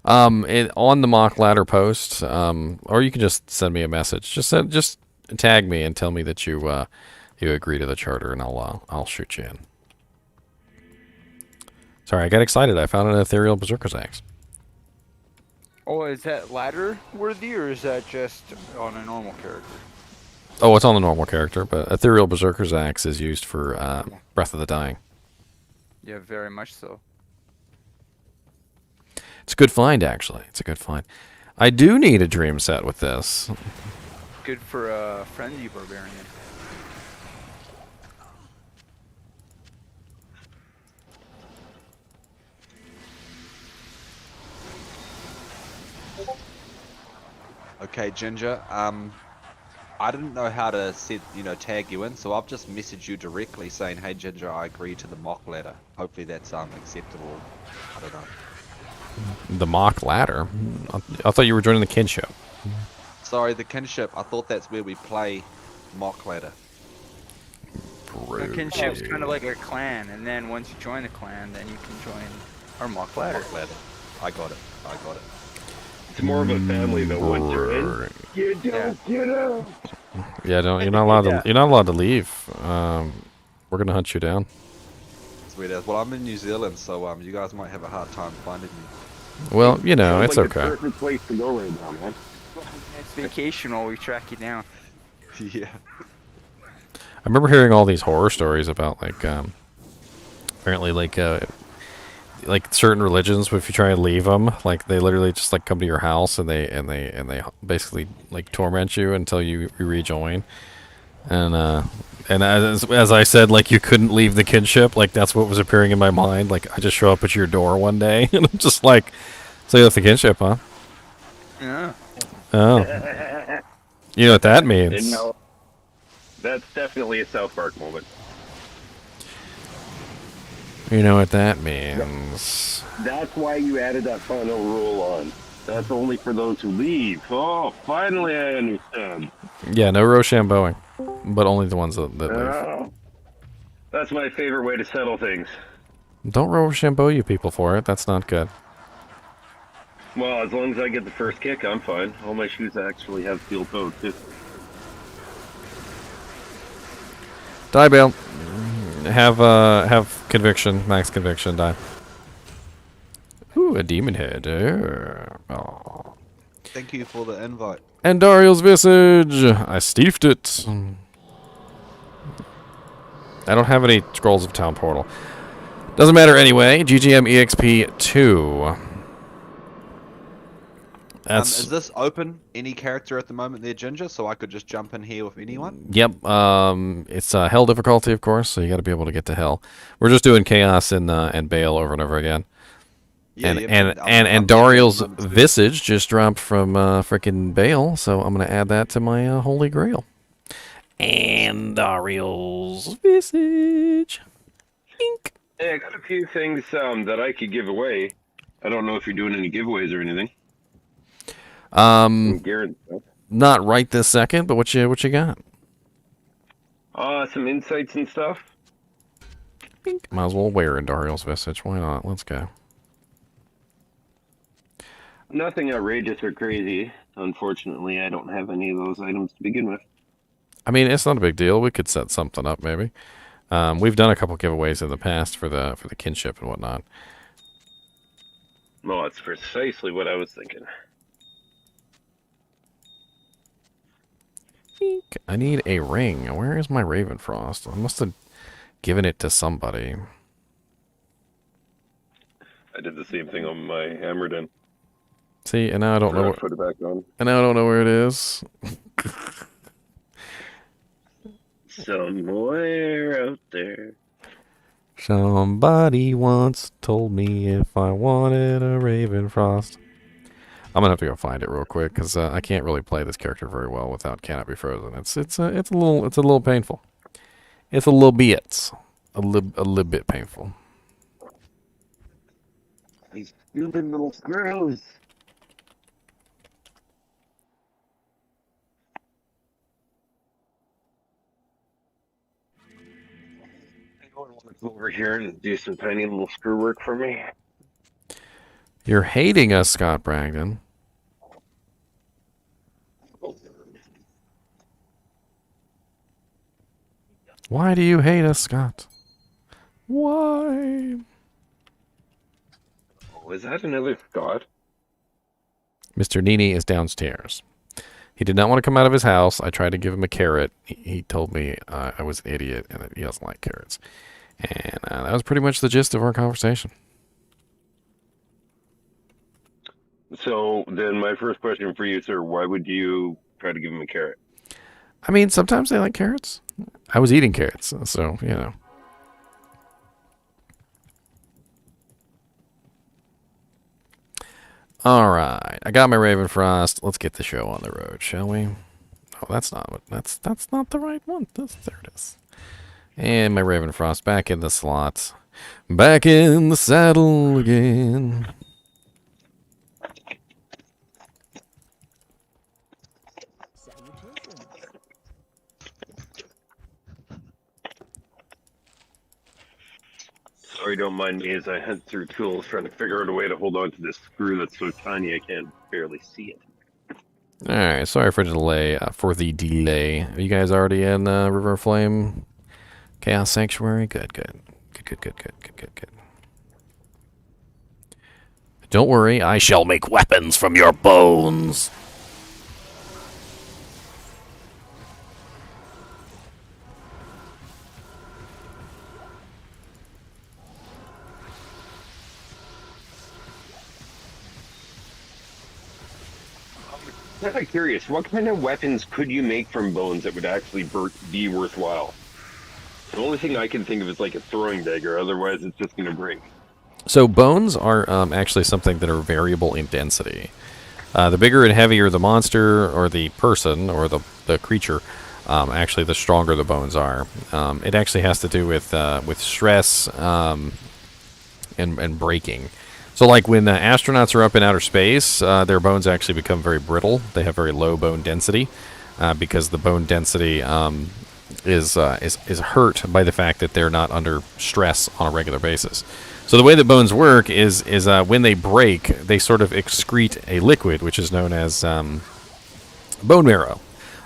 On the mock ladder post, or you can just send me a message. Just tag me and tell me that you agree to the charter, and I'll shoot you in. Sorry, I got excited. I found an Ethereal Berserker's Axe. Oh, is that ladder worthy, or is that just on a normal character? Oh, it's on the normal character, but Ethereal Berserker's Axe is used for Breath of the Dying. Yeah, very much so. It's a good find, actually. It's a good find. I do need a dream set with this. Good for a frenzy barbarian. Okay, Ginger. I didn't know how to tag you in, so I've just messaged you directly saying, "Hey, Ginger, I agree to the mock ladder." Hopefully that's acceptable. I don't know. The mock ladder? I thought you were joining the kinship. Sorry, the kinship. I thought that's where we play mock ladder. The kinship's kind of like a clan, and then once you join the clan, then you can join our mock ladder. Mock ladder. I got it. It's more of a family though. Once you're in, you don't get out. Yeah, you're not allowed to. You're not allowed to leave. We're gonna hunt you down. Sweet as. Well, I'm in New Zealand, so you guys might have a hard time finding me. Well, you know, Sounds it's like okay. A perfect place to go right now, man. It's vacation while we track you down. Yeah. I remember hearing all these horror stories about apparently like certain religions, if you try and leave them, like they literally just like come to your house and they basically like torment you until you rejoin. And as I said, like you couldn't leave the kinship, like that's what was appearing in my mind. Like I just show up at your door one day and I'm just like, so you left the kinship, huh? Yeah. Oh, you know what that And means? no, that's definitely a South Park moment. You know what that means. That's why you added that final rule on. That's only for those who leave. Oh, finally I understand. Yeah, no Rochambeauing, but only the ones that leave. Oh, that's my favorite way to settle things. Don't Rochambeau you people for it. That's not good. Well, as long as I get the first kick, I'm fine. All my shoes actually have steel toe, too. Die, Bale. Have conviction, max conviction, die. Ooh, a demon head. Oh. Thank you for the invite. And Dariel's visage. I steefed it. I don't have any scrolls of town portal. Doesn't matter anyway. GGM EXP 2. That's Is this open? Any character at the moment there, Ginger? So I could just jump in here with anyone? Yep. It's hell difficulty, of course, so you got to be able to get to hell. We're just doing chaos and Bale over and over again. Yeah, And Dariel's visage just dropped from frickin' Bale, so I'm gonna add that to my holy grail. And Dariel's visage. Ink. Hey, I got a few things that I could give away. I don't know if you're doing any giveaways or anything. Garrett stuff. Not right this second, but what you got? Some insights and stuff. Ink. Might as well wear in Dariel's visage. Why not? Let's go. Nothing outrageous or crazy. Unfortunately, I don't have any of those items to begin with. I mean, it's not a big deal. We could set something up, maybe. We've done a couple giveaways in the past for the kinship and whatnot. Well, that's precisely what I was thinking. I need a ring. Where is my Ravenfrost? I must have given it to somebody. I did the same thing on my Hammerden. See, and now I don't know where, put it back on. and now I don't know where it is. Somewhere out there. Somebody once told me if I wanted a Ravenfrost. I'm gonna have to go find it real quick because I can't really play this character very well without Can It Be Frozen. It's a little painful. It's a little bit painful. These stupid little squirrels. Anyone want to go over here and do some tiny little screw work for me? You're hating us, Scott Bragdon. Why do you hate us, Scott? Why? Oh, is that another Scott? Mr. NiNi is downstairs. He did not want to come out of his house. I tried to give him a carrot. He told me I was an idiot and that he doesn't like carrots. And that was pretty much the gist of our conversation. So then my first question for you, sir, why would you try to give him a carrot? I mean, sometimes they like carrots. I was eating carrots, so, you know. Alright, I got my Ravenfrost. Let's get the show on the road, shall we? Oh, that's not the right one. There it is. And my Ravenfrost back in the slot. Back in the saddle again. Sorry, don't mind me as I head through tools trying to figure out a way to hold on to this screw that's so tiny I can't barely see it. Alright, sorry for the delay. Are you guys already in River Flame Chaos Sanctuary? Good. Don't worry, I shall make weapons from your bones. I'm kind of curious, what kind of weapons could you make from bones that would actually be worthwhile? The only thing I can think of is like a throwing dagger, otherwise it's just going to break. So bones are actually something that are variable in density. The bigger and heavier the monster or the person or the creature, actually the stronger the bones are. It actually has to do with stress, and breaking. So like when astronauts are up in outer space, their bones actually become very brittle. They have very low bone density because the bone density is hurt by the fact that they're not under stress on a regular basis. So the way that bones work is when they break, they sort of excrete a liquid, which is known as bone marrow.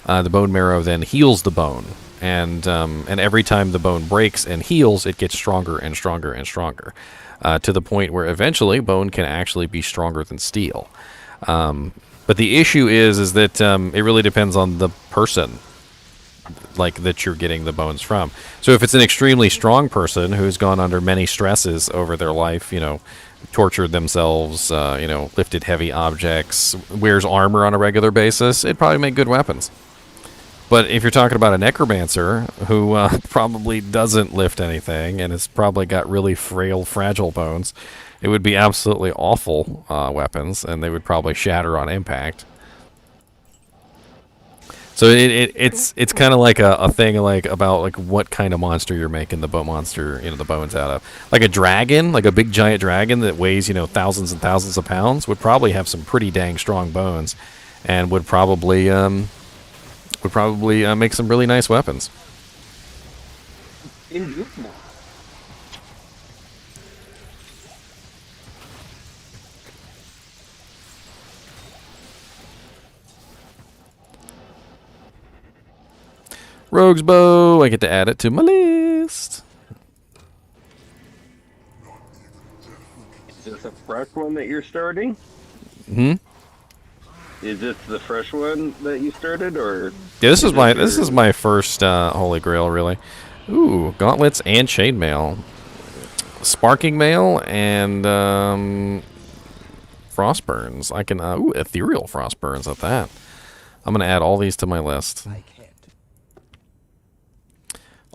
The bone marrow then heals the bone, and every time the bone breaks and heals, it gets stronger and stronger and stronger, to the point where eventually bone can actually be stronger than steel. But the issue is that it really depends on the person, like, that you're getting the bones from. So if it's an extremely strong person who's gone under many stresses over their life, tortured themselves, lifted heavy objects, wears armor on a regular basis, it'd probably make good weapons. But if you're talking about a necromancer who probably doesn't lift anything and has probably got really frail, fragile bones, it would be absolutely awful weapons, and they would probably shatter on impact. So it's kind of like a thing like about like what kind of monster you're making the the bones out of. Like a dragon, like a big giant dragon that weighs thousands and thousands of pounds would probably have some pretty dang strong bones, and would probably make some really nice weapons. Indeed. Rogue's bow, I get to add it to my list. Is this a fresh one that you're starting? Hmm. Is this the fresh one that you started, or? Yeah, this is my first Holy Grail, really. Ooh, gauntlets and chainmail, sparking mail, and frostburns. I can ethereal frostburns at that. I'm gonna add all these to my list.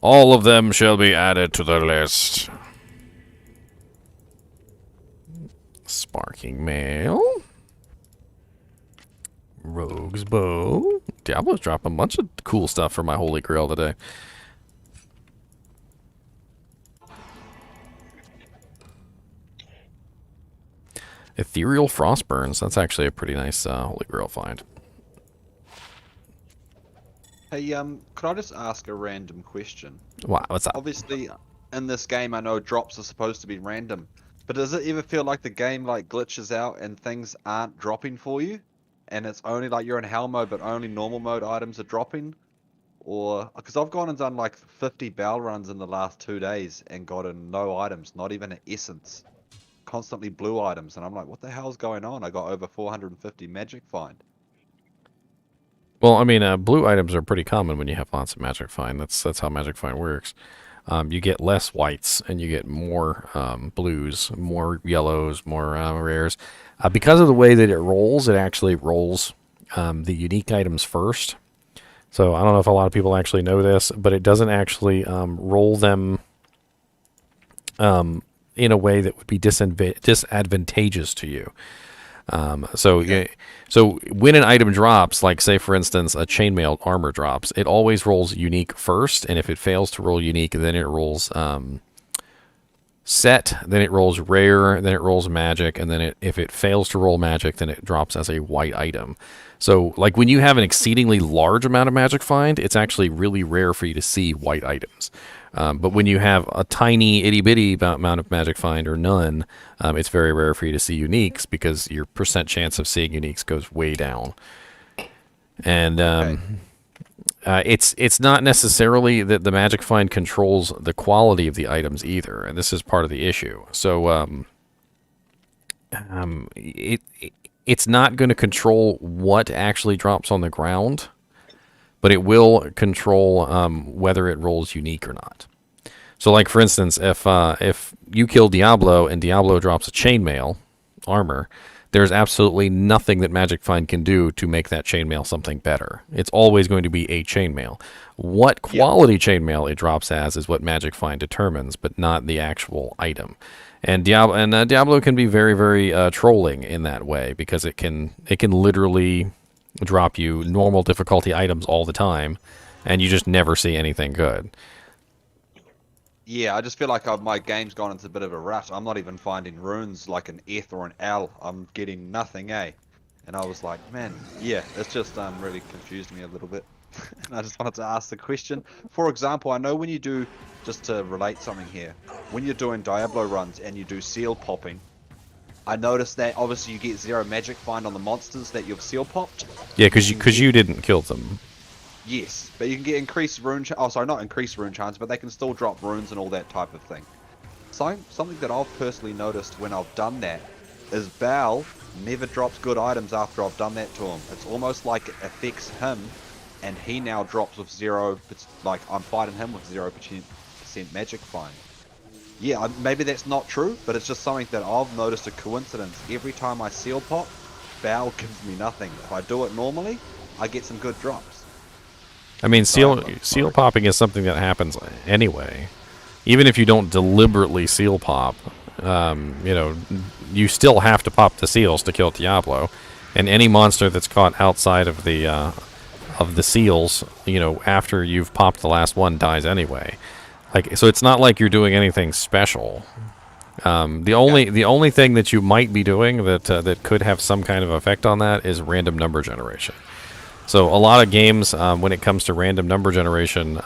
All of them shall be added to the list. Sparking mail. Rogue's bow. Diablo's dropping a bunch of cool stuff for my Holy Grail today. Ethereal frostburns. That's actually a pretty nice Holy Grail find. Hey, could I just ask a random question? Wow, what's up? Obviously, in this game, I know drops are supposed to be random, but does it ever feel like the game glitches out and things aren't dropping for you, and it's only like you're in hell mode, but only normal mode items are dropping? Or because I've gone and done like 50 bell runs in the last 2 days and gotten no items, not even an essence, constantly blue items, and I'm like, what the hell's going on? I got over 450 magic find. Well, I mean, blue items are pretty common when you have lots of magic find. That's how magic find works. You get less whites and you get more blues, more yellows, more rares. Because of the way that it actually rolls the unique items first. So I don't know if a lot of people actually know this, but it doesn't actually roll them in a way that would be disadvantageous to you. So when an item drops, like say for instance a chainmail armor drops, it always rolls unique first, and if it fails to roll unique, then it rolls set, then it rolls rare, then it rolls magic, and then if it fails to roll magic, then it drops as a white item. So like when you have an exceedingly large amount of magic find, it's actually really rare for you to see white items. But when you have a tiny itty-bitty amount of magic find or none, it's very rare for you to see uniques because your percent chance of seeing uniques goes way down. And it's not necessarily that the magic find controls the quality of the items either, and this is part of the issue. So it's not going to control what actually drops on the ground, but it will control whether it rolls unique or not. So, like for instance, if you kill Diablo and Diablo drops a chainmail armor, there's absolutely nothing that Magic Find can do to make that chainmail something better. It's always going to be a chainmail. What quality chainmail it drops as is what Magic Find determines, but not the actual item. And Diablo can be very, very trolling in that way because it can literally drop you normal difficulty items all the time, and you just never see anything good. Yeah, I just feel like my game's gone into a bit of a rut. I'm not even finding runes like an F or an L. I'm getting nothing, eh? And I was like, man, yeah, it's just really confused me a little bit. And I just wanted to ask the question. For example, I know when you do, just to relate something here, when you're doing Diablo runs and you do seal popping, I noticed that obviously you get 0 magic find on the monsters that you've seal popped. Yeah, because you didn't kill them. Yes, but you can get increased rune. Oh, sorry, not increased rune chance, but they can still drop runes and all that type of thing. Something that I've personally noticed when I've done that is Bal never drops good items after I've done that to him. It's almost like it affects him, and he now drops with 0. Like I'm fighting him with 0% magic find. Yeah, maybe that's not true, but it's just something that I've noticed a coincidence. Every time I seal pop, Bal gives me nothing. If I do it normally, I get some good drops. I mean, seal popping is something that happens anyway. Even if you don't deliberately seal pop, you know, you still have to pop the seals to kill Diablo. And any monster that's caught outside of the seals, you know, after you've popped the last one, dies anyway. Like, so it's not like you're doing anything special. The only thing that you might be doing that could have some kind of effect on that is random number generation. So a lot of games, when it comes to random number generation,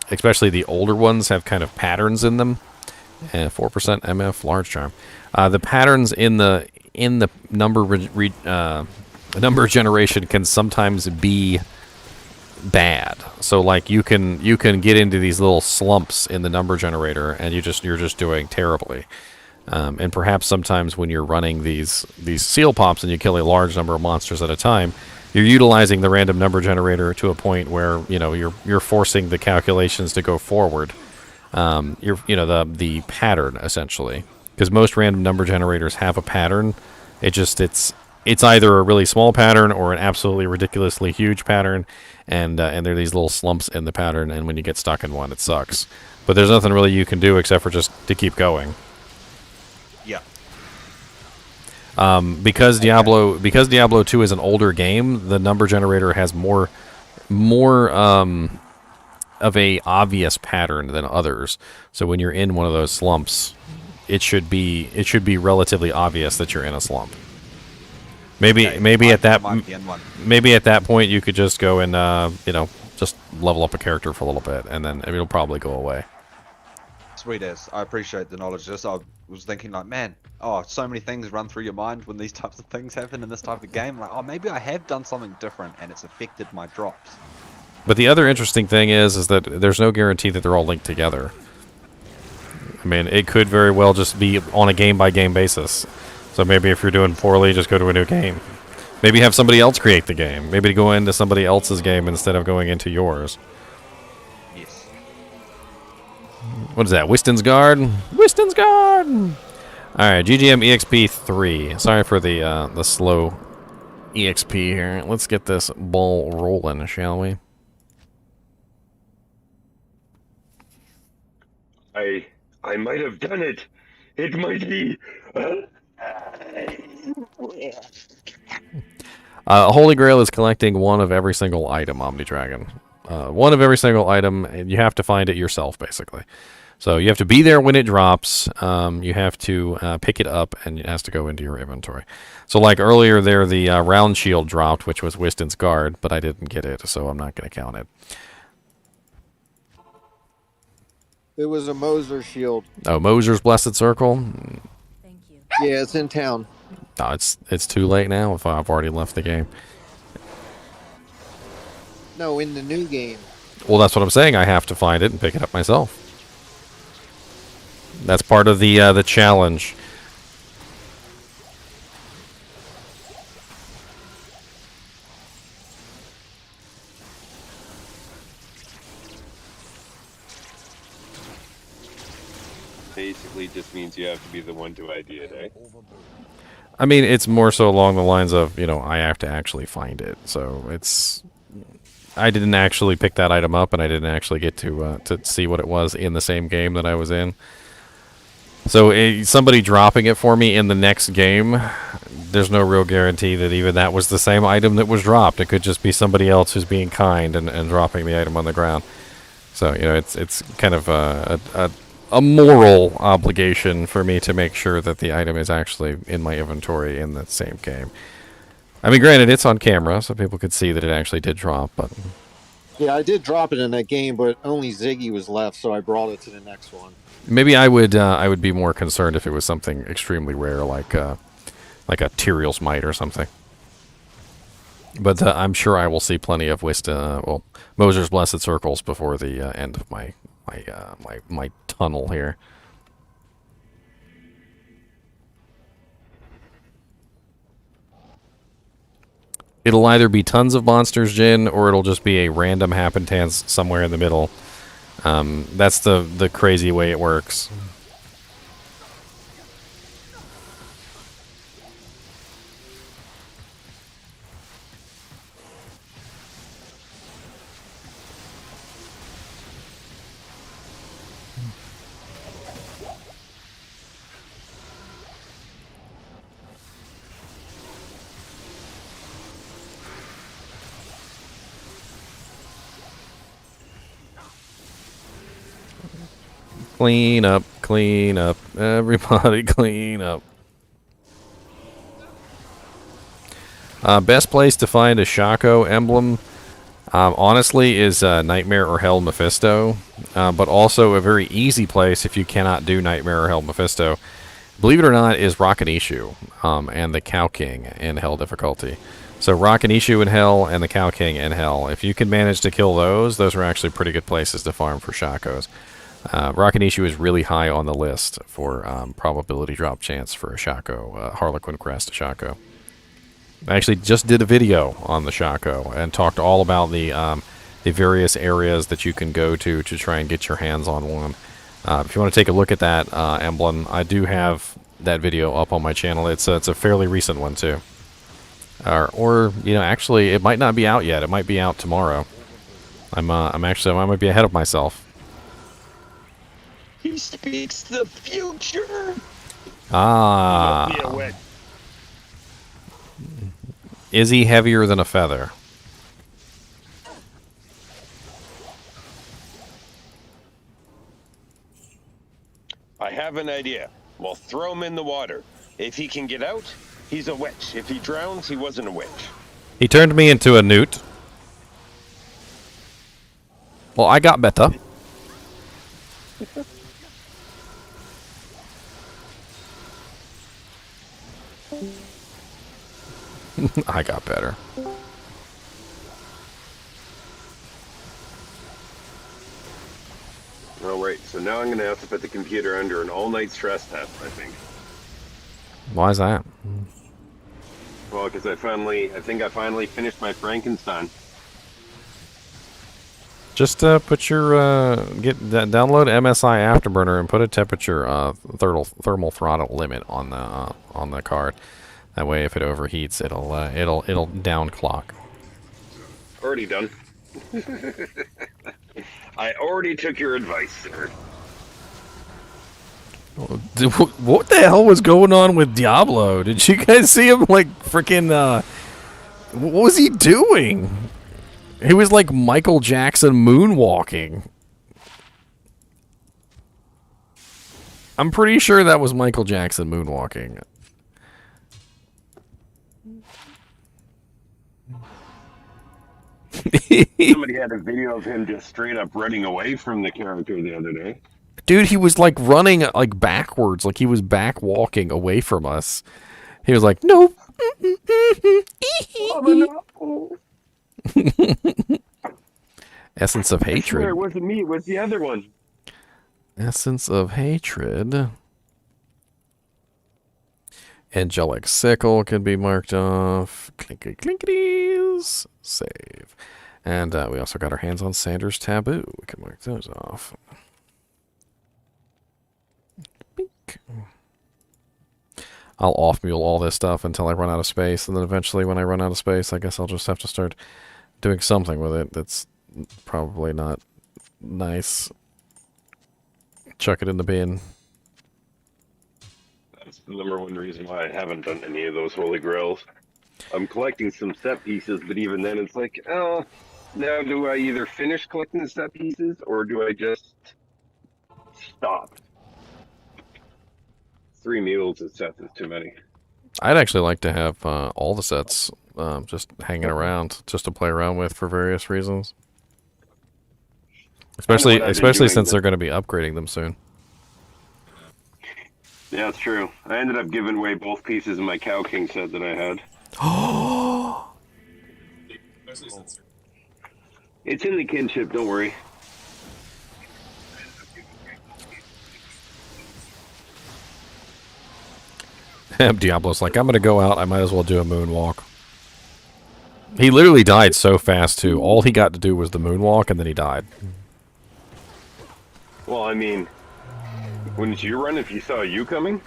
especially the older ones, have kind of patterns in them. 4% MF large charm. The patterns in the number generation can sometimes be bad. So like you can get into these little slumps in the number generator, and you're just doing terribly. And perhaps sometimes when you're running these seal pops and you kill a large number of monsters at a time, you're utilizing the random number generator to a point where, you know, you're forcing the calculations to go forward. The pattern essentially, because most random number generators have a pattern. It's either a really small pattern or an absolutely ridiculously huge pattern, and there are these little slumps in the pattern, and when you get stuck in one, it sucks. But there's nothing really you can do except for just to keep going. Yeah. Because Diablo 2 is an older game, the number generator has more of a obvious pattern than others. So when you're in one of those slumps, it should be relatively obvious that you're in a slump. Maybe at that point you could just go and just level up a character for a little bit, and then it'll probably go away. Sweet as. I appreciate the knowledge. Just I was thinking like, man, so many things run through your mind when these types of things happen in this type of game. Like, maybe I have done something different and it's affected my drops. But the other interesting thing is that there's no guarantee that they're all linked together. I mean, it could very well just be on a game-by-game basis. So maybe if you're doing poorly, just go to a new game. Maybe have somebody else create the game. Maybe go into somebody else's game instead of going into yours. Yes. What is that? Wiston's Guard? Wiston's Guard! Alright, GGM EXP 3. Sorry for the slow EXP here. Let's get this ball rolling, shall we? I might have done it. It might be. Holy Grail is collecting one of every single item, Omnidragon. One of every single item, and you have to find it yourself, basically. So you have to be there when it drops. You have to pick it up, and it has to go into your inventory. So like earlier there, the round shield dropped, which was Wiston's Guard, but I didn't get it, so I'm not going to count it. It was a Moser shield. Oh, Moser's Blessed Circle? Thank you. Yeah, it's in town. No, it's too late now if I've already left the game. No, in the new game. Well, that's what I'm saying. I have to find it and pick it up myself. That's part of the challenge. Basically just means you have to be the one to ID it, eh? I mean, it's more so along the lines of, I have to actually find it. So I didn't actually pick that item up, and I didn't actually get to see what it was in the same game that I was in. So somebody dropping it for me in the next game, there's no real guarantee that even that was the same item that was dropped. It could just be somebody else who's being kind and dropping the item on the ground. So, you know, it's kind of a moral obligation for me to make sure that the item is actually in my inventory in the same game. I mean, granted, it's on camera, so people could see that it actually did drop, but... Yeah, I did drop it in that game, but only Ziggy was left, so I brought it to the next one. Maybe I would be more concerned if it was something extremely rare, like a Tyrael's Might or something. But I'm sure I will see plenty of Moser's Blessed Circles before the end of my tunnel here. It'll either be tons of monsters, Jin, or it'll just be a random happenstance somewhere in the middle. That's the crazy way it works. Clean up, everybody clean up. Best place to find a Shaco emblem, honestly, is Nightmare or Hell Mephisto, but also a very easy place if you cannot do Nightmare or Hell Mephisto, believe it or not, is Rockanishu and the Cow King in Hell difficulty. So Rockanishu in Hell and the Cow King in Hell. If you can manage to kill those are actually pretty good places to farm for Shacos. Rockanishu is really high on the list for probability drop chance for a Shaco, Harlequin Crest Shaco. I actually just did a video on the Shaco and talked all about the various areas that you can go to try and get your hands on one. If you want to take a look at that emblem, I do have that video up on my channel. It's a fairly recent one too. Or you know, actually, it might not be out yet. It might be out tomorrow. I might be ahead of myself. He speaks the future. Ah. Don't be a witch. Is he heavier than a feather? I have an idea. We'll throw him in the water. If he can get out, he's a witch. If he drowns, he wasn't a witch. He turned me into a newt. Well, I got better. I got better. All right, so now I'm going to have to put the computer under an all-night stress test, I think. Why is that? Well, because I think I finally finished my Frankenstein. Just put your download MSI Afterburner and put a temperature thermal throttle limit on the card. That way, if it overheats, it'll down clock. Already done. I already took your advice, sir. What the hell was going on with Diablo? Did you guys see him like freaking? What was he doing? He was like Michael Jackson moonwalking. I'm pretty sure that was Michael Jackson moonwalking. Somebody had a video of him just straight up running away from the character the other day. Dude, he was like running like backwards, like he was back walking away from us. He was like, "Nope." Essence of I swear hatred. it wasn't me, it was the other one. Essence of hatred. Angelic sickle can be marked off. Clinkety clinkities. Save. And we also got our hands on Sanders Taboo. We can mark those off. Bink. I'll off-mule all this stuff until I run out of space, and then eventually when I run out of space, I guess I'll just have to start doing something with it that's probably not nice. Chuck it in the bin. That's the number one reason why I haven't done any of those Holy Grails. I'm collecting some set pieces, but even then it's like, oh, Now, do I either finish collecting the set pieces or do I just stop? 3 mules of sets is too many. I'd actually like to have all the sets just hanging around, just to play around with for various reasons. Especially since they're going to be upgrading them soon. Yeah, that's true. I ended up giving away both pieces of my Cow King set that I had. It's in the kinship, don't worry. Diablo's like, I'm going to go out. I might as well do a moonwalk. He literally died so fast, too. All he got to do was the moonwalk, and then he died. Well, I mean, wouldn't you run if you saw you coming?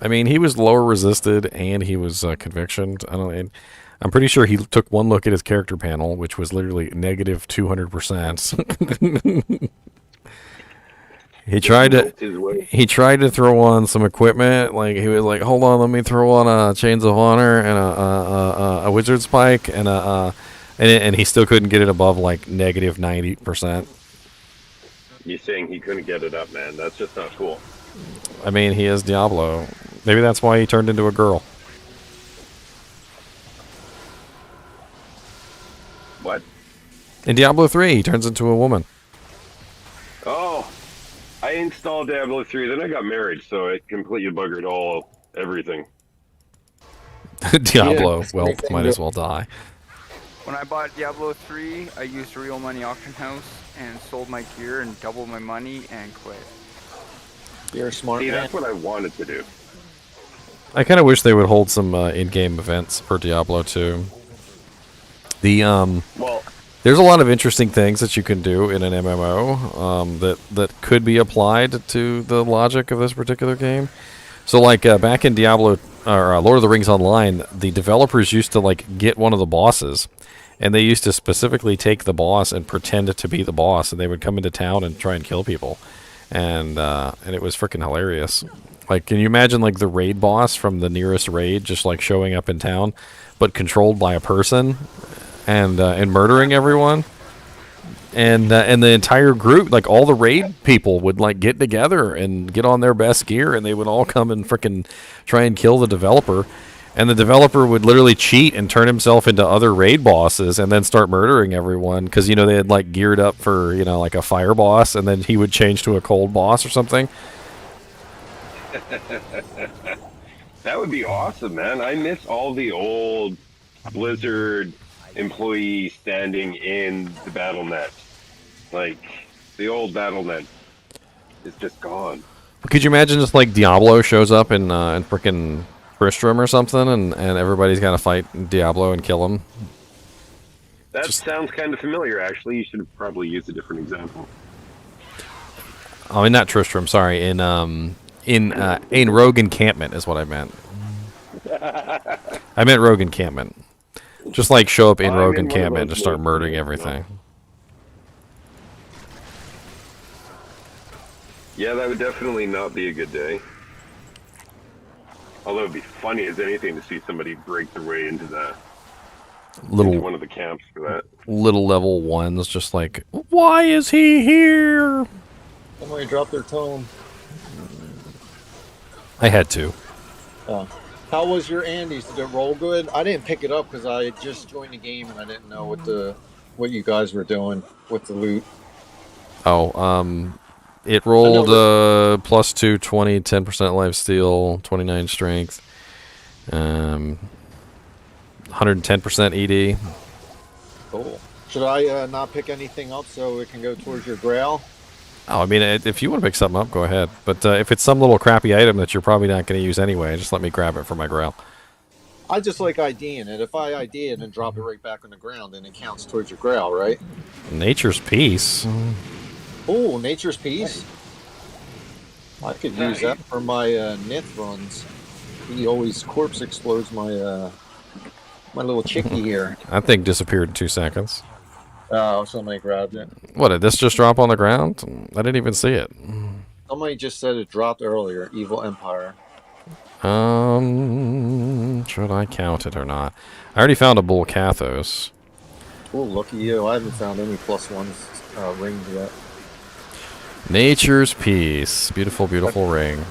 I mean, he was lower resisted, and he was convictioned. I'm pretty sure he took one look at his character panel, which was literally negative 200%. He tried to throw on some equipment. Like, he was like, "Hold on, let me throw on a Chains of Honor and a Wizard's Pike and he still couldn't get it above like negative 90%. You saying he couldn't get it up, man? That's just not cool. I mean, he is Diablo. Maybe that's why he turned into a girl. What? In Diablo 3, he turns into a woman. Oh, I installed Diablo 3, then I got married, so it completely buggered everything. Diablo, well, might as well die. When I bought Diablo 3, I used a real money auction house and sold my gear and doubled my money and quit. You're a smart man. That's what I wanted to do. I kind of wish they would hold some in-game events for Diablo 2. Well, There's a lot of interesting things that you can do in an MMO that could be applied to the logic of this particular game. So, like back in Diablo or Lord of the Rings Online, the developers used to like get one of the bosses, and they used to specifically take the boss and pretend to be the boss, and they would come into town and try and kill people, and it was freaking hilarious. Like, can you imagine like the raid boss from the nearest raid just like showing up in town, but controlled by a person? And murdering everyone, and the entire group, like all the raid people, would like get together and get on their best gear, and they would all come and freaking try and kill the developer, and the developer would literally cheat and turn himself into other raid bosses, and then start murdering everyone because they had like geared up for like a fire boss, and then he would change to a cold boss or something. that would be awesome, man. I miss all the old Blizzard employees standing in the BattleNet. Like, the old BattleNet is just gone. Could you imagine just like Diablo shows up in frickin' Tristram or something, and everybody's got to fight Diablo and kill him? That sounds kind of familiar, actually. You should have probably used a different example. I mean, not Tristram. Sorry, in Rogue Encampment is what I meant. I meant Rogue Encampment. Just like show up in Rogue Encampment and just start murdering everything. Yeah, that would definitely not be a good day. Although it'd be funny as anything to see somebody break their way into one of the camps for that. Little level ones, just like, why is he here? Somebody dropped their tome. I had to. Oh. How was your Andes? Did it roll good? I didn't pick it up because I just joined the game and I didn't know what you guys were doing with the loot. Oh, it rolled +2, 20, 10% lifesteal, 29 strength, 110% ED. Cool. Should I not pick anything up so it can go towards your Grail? Oh, I mean, if you want to pick something up, go ahead. But if it's some little crappy item that you're probably not going to use anyway, just let me grab it for my Grail. I just like IDing it. If I ID it and drop it right back on the ground, then it counts towards your Grail, right? Nature's Peace. Oh, Nature's Peace? I could use that for my Nith runs. He always corpse explodes my my little chickie here. That thing disappeared in 2 seconds. Oh, somebody grabbed it. What, did this just drop on the ground? I didn't even see it. Somebody just said it dropped earlier. Evil Empire. Should I count it or not? I already found a Bull Cathos. Oh, lucky you. I haven't found any +1 rings yet. Nature's Peace. Beautiful, beautiful ring.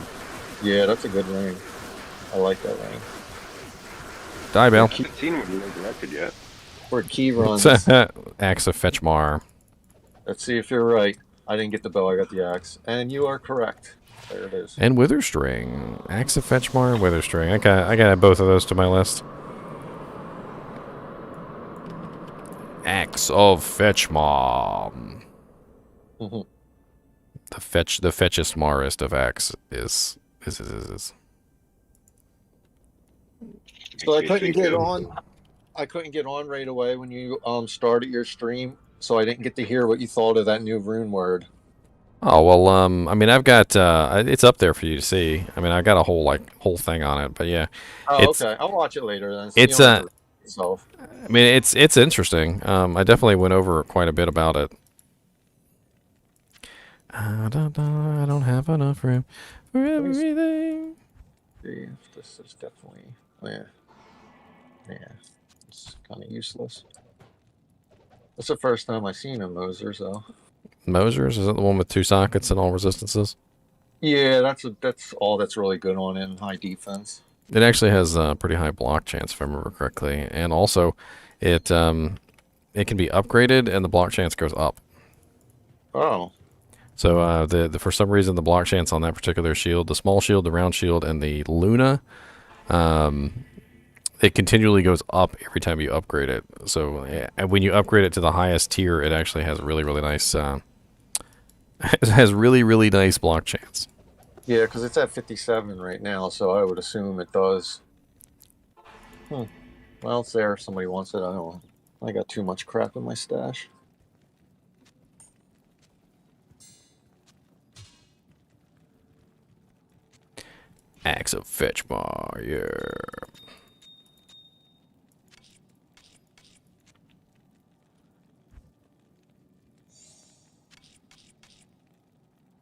Yeah, that's a good ring. I like that ring. Die, Bill. I haven't seen one resurrected yet. For key runs. Axe of Fetchmar. Let's see if you're right. I didn't get the bow, I got the axe. And you are correct. There it is. And Witherstring. Axe of Fetchmar and Witherstring. I got both of those to my list. Axe of Fetchmar. Mhm. The fetchest marest of axe is. So I couldn't get on. I couldn't get on right away when you started your stream, so I didn't get to hear what you thought of that new rune word. Oh well, I mean, I've got it's up there for you to see. I mean, I got a whole thing on it, but yeah. Oh, It's- okay. I'll watch it later then. It's, So I mean, it's interesting. I definitely went over quite a bit about it. I don't have enough room for everything. see, this is definitely yeah. It's kind of useless. That's the first time I've seen a Moser, so. Mosers, is that the one with 2 sockets and all resistances? Yeah, that's all that's really good on it in high defense. It actually has a pretty high block chance, if I remember correctly, and also it can be upgraded and the block chance goes up. Oh. So the for some reason the block chance on that particular shield, the small shield, the round shield, and the Luna, it continually goes up every time you upgrade it. So when you upgrade it to the highest tier, it actually has really nice. It has really nice block chance. Yeah, because it's at 57 right now, so I would assume it does. Well, it's there. If somebody wants it. I don't know. I got too much crap in my stash. Axe of Fetchmar, yeah.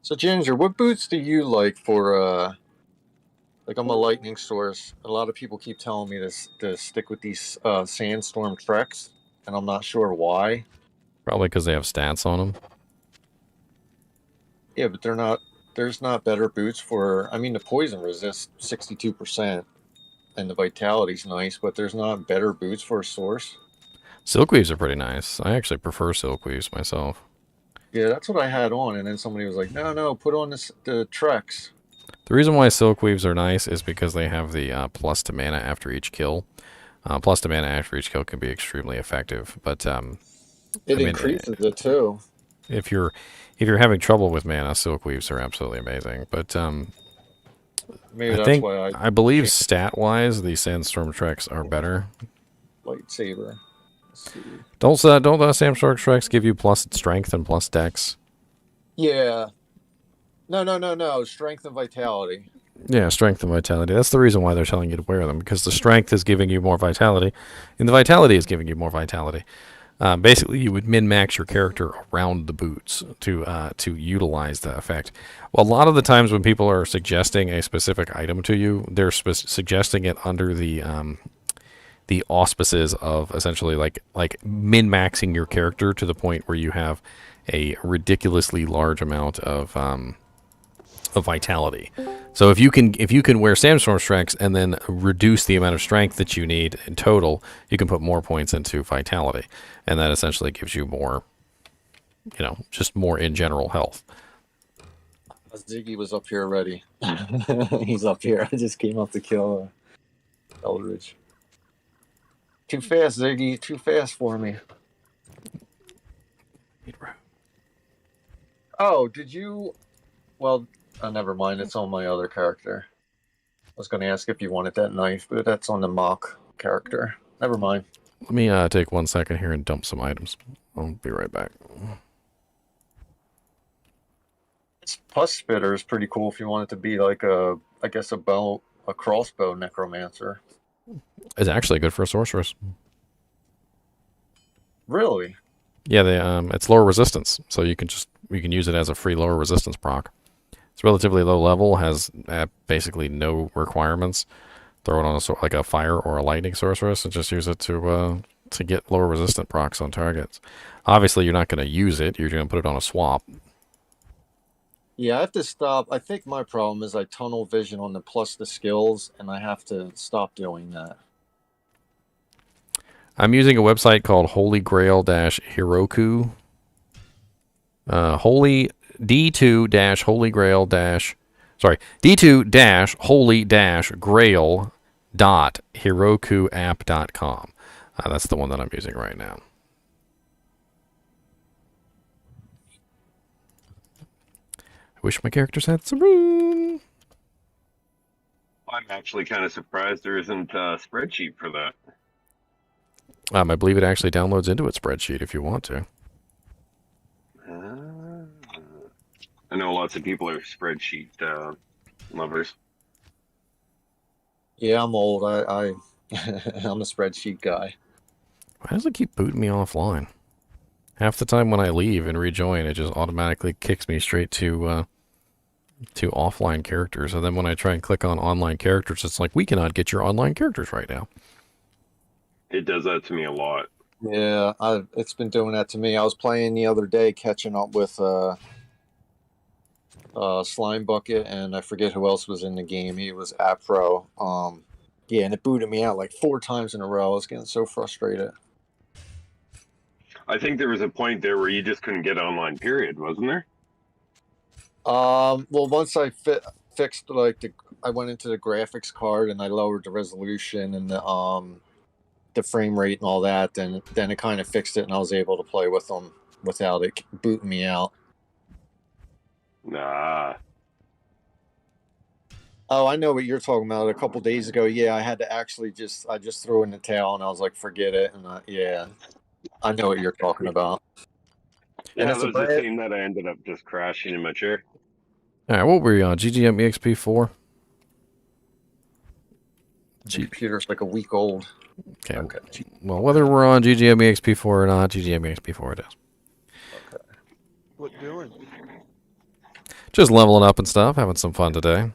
So, Ginger, what boots do you like for, like, I'm a lightning source. A lot of people keep telling me to stick with these sandstorm treks, and I'm not sure why. Probably because they have stats on them. Yeah, but there's not better boots for, I mean, the poison resist 62%, and the vitality's nice, but there's not better boots for a source. Silkweaves are pretty nice. I actually prefer silkweaves myself. Yeah, that's what I had on, and then somebody was like, no, put on the treks. The reason why silkweaves are nice is because they have the plus to mana after each kill. Plus to mana after each kill can be extremely effective, but It increases it too. if you're having trouble with mana, silkweaves are absolutely amazing. But Maybe I that's think why I believe stat-wise, the sandstorm treks are better. lightsaber. Let's see. Don't sandstorm treks give you plus strength and plus dex? Yeah. No. Strength and vitality. Yeah, strength and vitality. That's the reason why they're telling you to wear them, because the strength is giving you more vitality, and the vitality is giving you more vitality. Basically, you would min-max your character around the boots to utilize the effect. Well, a lot of the times when people are suggesting a specific item to you, they're suggesting it under the auspices of essentially like min-maxing your character to the point where you have a ridiculously large amount of vitality. So if you can wear sandstorm treks and then reduce the amount of strength that you need in total, you can put more points into vitality, and that essentially gives you more, just more in general health. Ziggy was up here already. He's up here. I just came up to kill Eldridge. Too fast, Ziggy. Too fast for me. Oh, did you? Well, never mind. It's on my other character. I was going to ask if you wanted that knife, but that's on the mock character. Never mind. Let me take 1 second here and dump some items. I'll be right back. This pus spitter is pretty cool if you want it to be like a crossbow necromancer. It's actually good for a sorceress. Really? Yeah, it's lower resistance, so you can use it as a free lower resistance proc. It's relatively low level, has basically no requirements. Throw it on like a fire or a lightning sorceress, and just use it to to get lower resistant procs on targets. Obviously, you're not going to use it. You're going to put it on a swap. Yeah, I have to stop. I think my problem is I tunnel vision on the plus the skills, and I have to stop doing that. I'm using a website called Holy Grail Heroku. Holy D2 Holy Grail D2 Holy Grail .herokuapp.com. That's the one that I'm using right now. I wish my characters had some room. I'm actually kind of surprised there isn't a spreadsheet for that. I believe it actually downloads into its spreadsheet if you want to. I know lots of people are spreadsheet lovers. Yeah, I'm old. I'm a spreadsheet guy. Why does it keep booting me offline? Half the time when I leave and rejoin, it just automatically kicks me straight to offline characters. And then when I try and click on online characters, it's like, we cannot get your online characters right now. It does that to me a lot. Yeah, it's been doing that to me. I was playing the other day, catching up with Slime Bucket, and I forget who else was in the game. He was Afro. Yeah, and it booted me out like 4 times in a row. I was getting so frustrated. I think there was a point there where you just couldn't get online, period, wasn't there? Well, once I fixed I went into the graphics card and I lowered the resolution and the frame rate and all that. Then it kind of fixed it, and I was able to play with them without it booting me out. Nah. Oh, I know what you're talking about. A couple days ago, yeah, I had to actually I just threw in the towel, and I was like, forget it. And yeah, I know what you're talking about. Yeah, And that it's was the team that I ended up just crashing in my chair. All right, what were you on? GGM EXP4? The computer's like a week old. Okay. Well, whether we're on GGM EXP4 or not, GGM EXP4 it is. Okay. What doing? Just leveling up and stuff, having some fun today.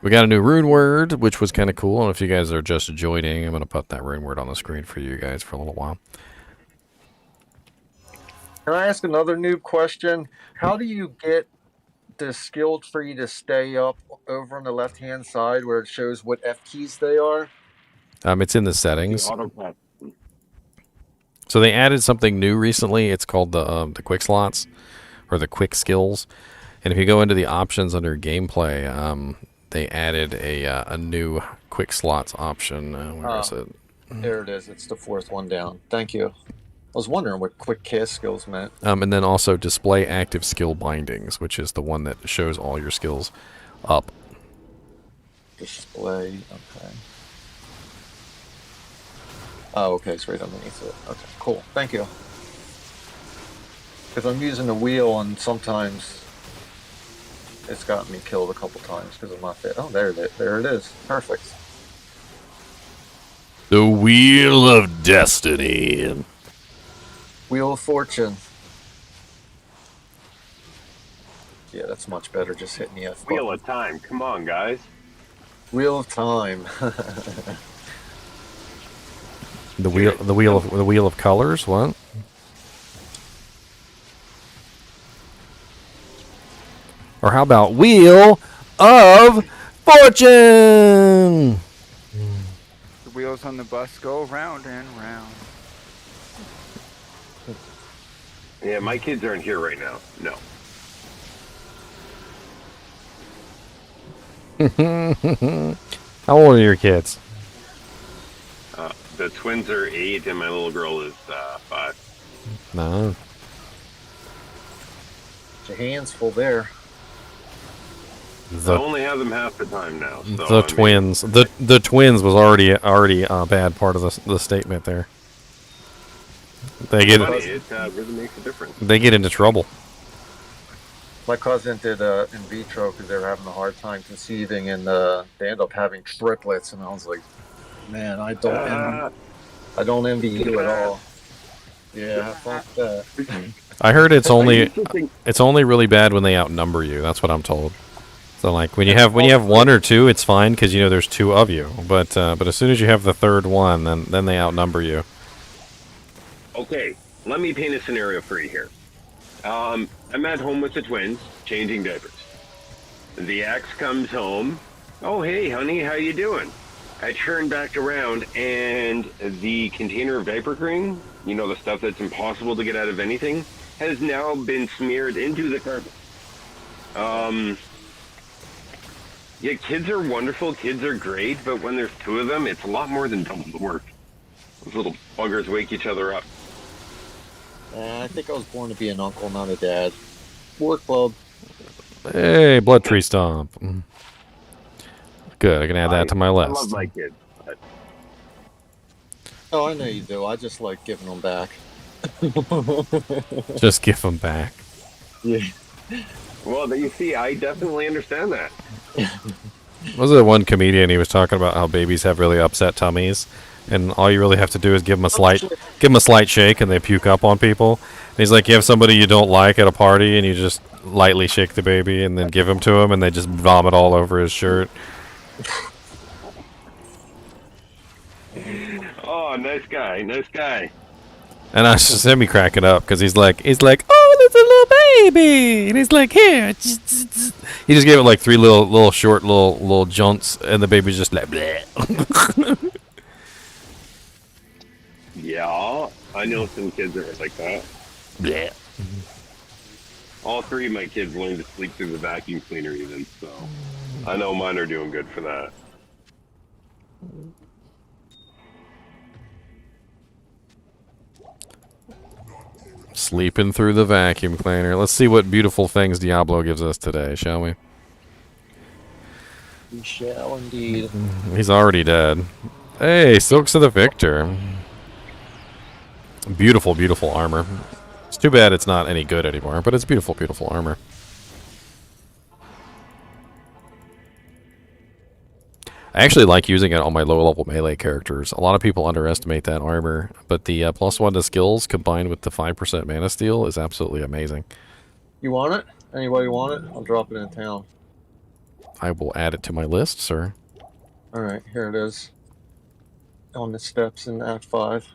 We got a new rune word, which was kind of cool. I don't know if you guys are just joining. I'm going to put that rune word on the screen for you guys for a little while. Can I ask another noob question? How do you get the skill tree to stay up over on the left-hand side where it shows what F keys they are? It's in the settings. The autopilot. So they added something new recently. It's called the quick slots, or the quick skills. And if you go into the options under gameplay, they added a new quick slots option. Where is it? There it is. It's the 4th one down. Thank you. I was wondering what quick cast skills meant. And then also display active skill bindings, which is the one that shows all your skills up. Display. Okay. Oh, okay. It's right underneath it. Okay, cool. Thank you. Because I'm using the wheel, and sometimes it's gotten me killed a couple times because of my fit. Oh, there it is. Perfect. The Wheel of Destiny. Wheel of Fortune. Yeah, that's much better. Just hitting the F button. Wheel of Time. Come on, guys. Wheel of Time. The wheel of colors. What? Or how about Wheel of Fortune? The wheels on the bus go round and round. Yeah, my kids aren't here right now. No. How old are your kids? The twins are 8 and my little girl is 5. No. Your hands full there. I only have them half the time now. So, The twins. The twins was already a bad part of the statement there. They get it really makes a difference. They get into trouble. My cousin did in vitro because they were having a hard time conceiving, and they ended up having triplets. And I was like, man, I don't envy you at all. Yeah, have fun with that. I heard it's only really bad when they outnumber you. That's what I'm told. So like when you have 1 or 2, it's fine because there's 2 of you. But as soon as you have the 3rd one, then they outnumber you. Okay, let me paint a scenario for you here. I'm at home with the twins, changing diapers. The ex comes home. Oh, hey, honey, how you doing? I turn back around, and the container of diaper cream, you know, the stuff that's impossible to get out of anything, has now been smeared into the carpet. Yeah, kids are wonderful, kids are great, but when there's two of them, it's a lot more than double the work. Those little buggers wake each other up. I think I was born to be an uncle, not a dad. Work club. Hey, blood tree stomp. Good, I can add that to my list. I love my kids. But... Oh, I know you do. I just like giving them back. Just give them back. Yeah. Well, you see, I definitely understand that. Was it one comedian? He was talking about how babies have really upset tummies, and all you really have to do is give them a slight shake, and they puke up on people. And he's like, you have somebody you don't like at a party, and you just lightly shake the baby, and then give him to him, and they just vomit all over his shirt. Oh, nice guy, nice guy. And I just him me cracking up because he's like, oh, that's a little baby, and he's like, here, he just gave it like three little short little jumps, and the baby's just like, bleh. Yeah, I know some kids that are like that. Bleh. All three of my kids learned to sleep through the vacuum cleaner even, so I know mine are doing good for that. Sleeping through the vacuum cleaner. Let's see what beautiful things Diablo gives us today, shall we? We shall indeed. He's already dead. Hey, Silks of the Victor. Beautiful, beautiful armor. It's too bad it's not any good anymore, but it's beautiful, beautiful armor. I actually like using it on my low-level melee characters. A lot of people underestimate that armor, but the +1 to skills combined with the 5% mana steal is absolutely amazing. You want it? Anybody want it? I'll drop it in town. I will add it to my list, sir. Alright, here it is. On the steps in Act 5.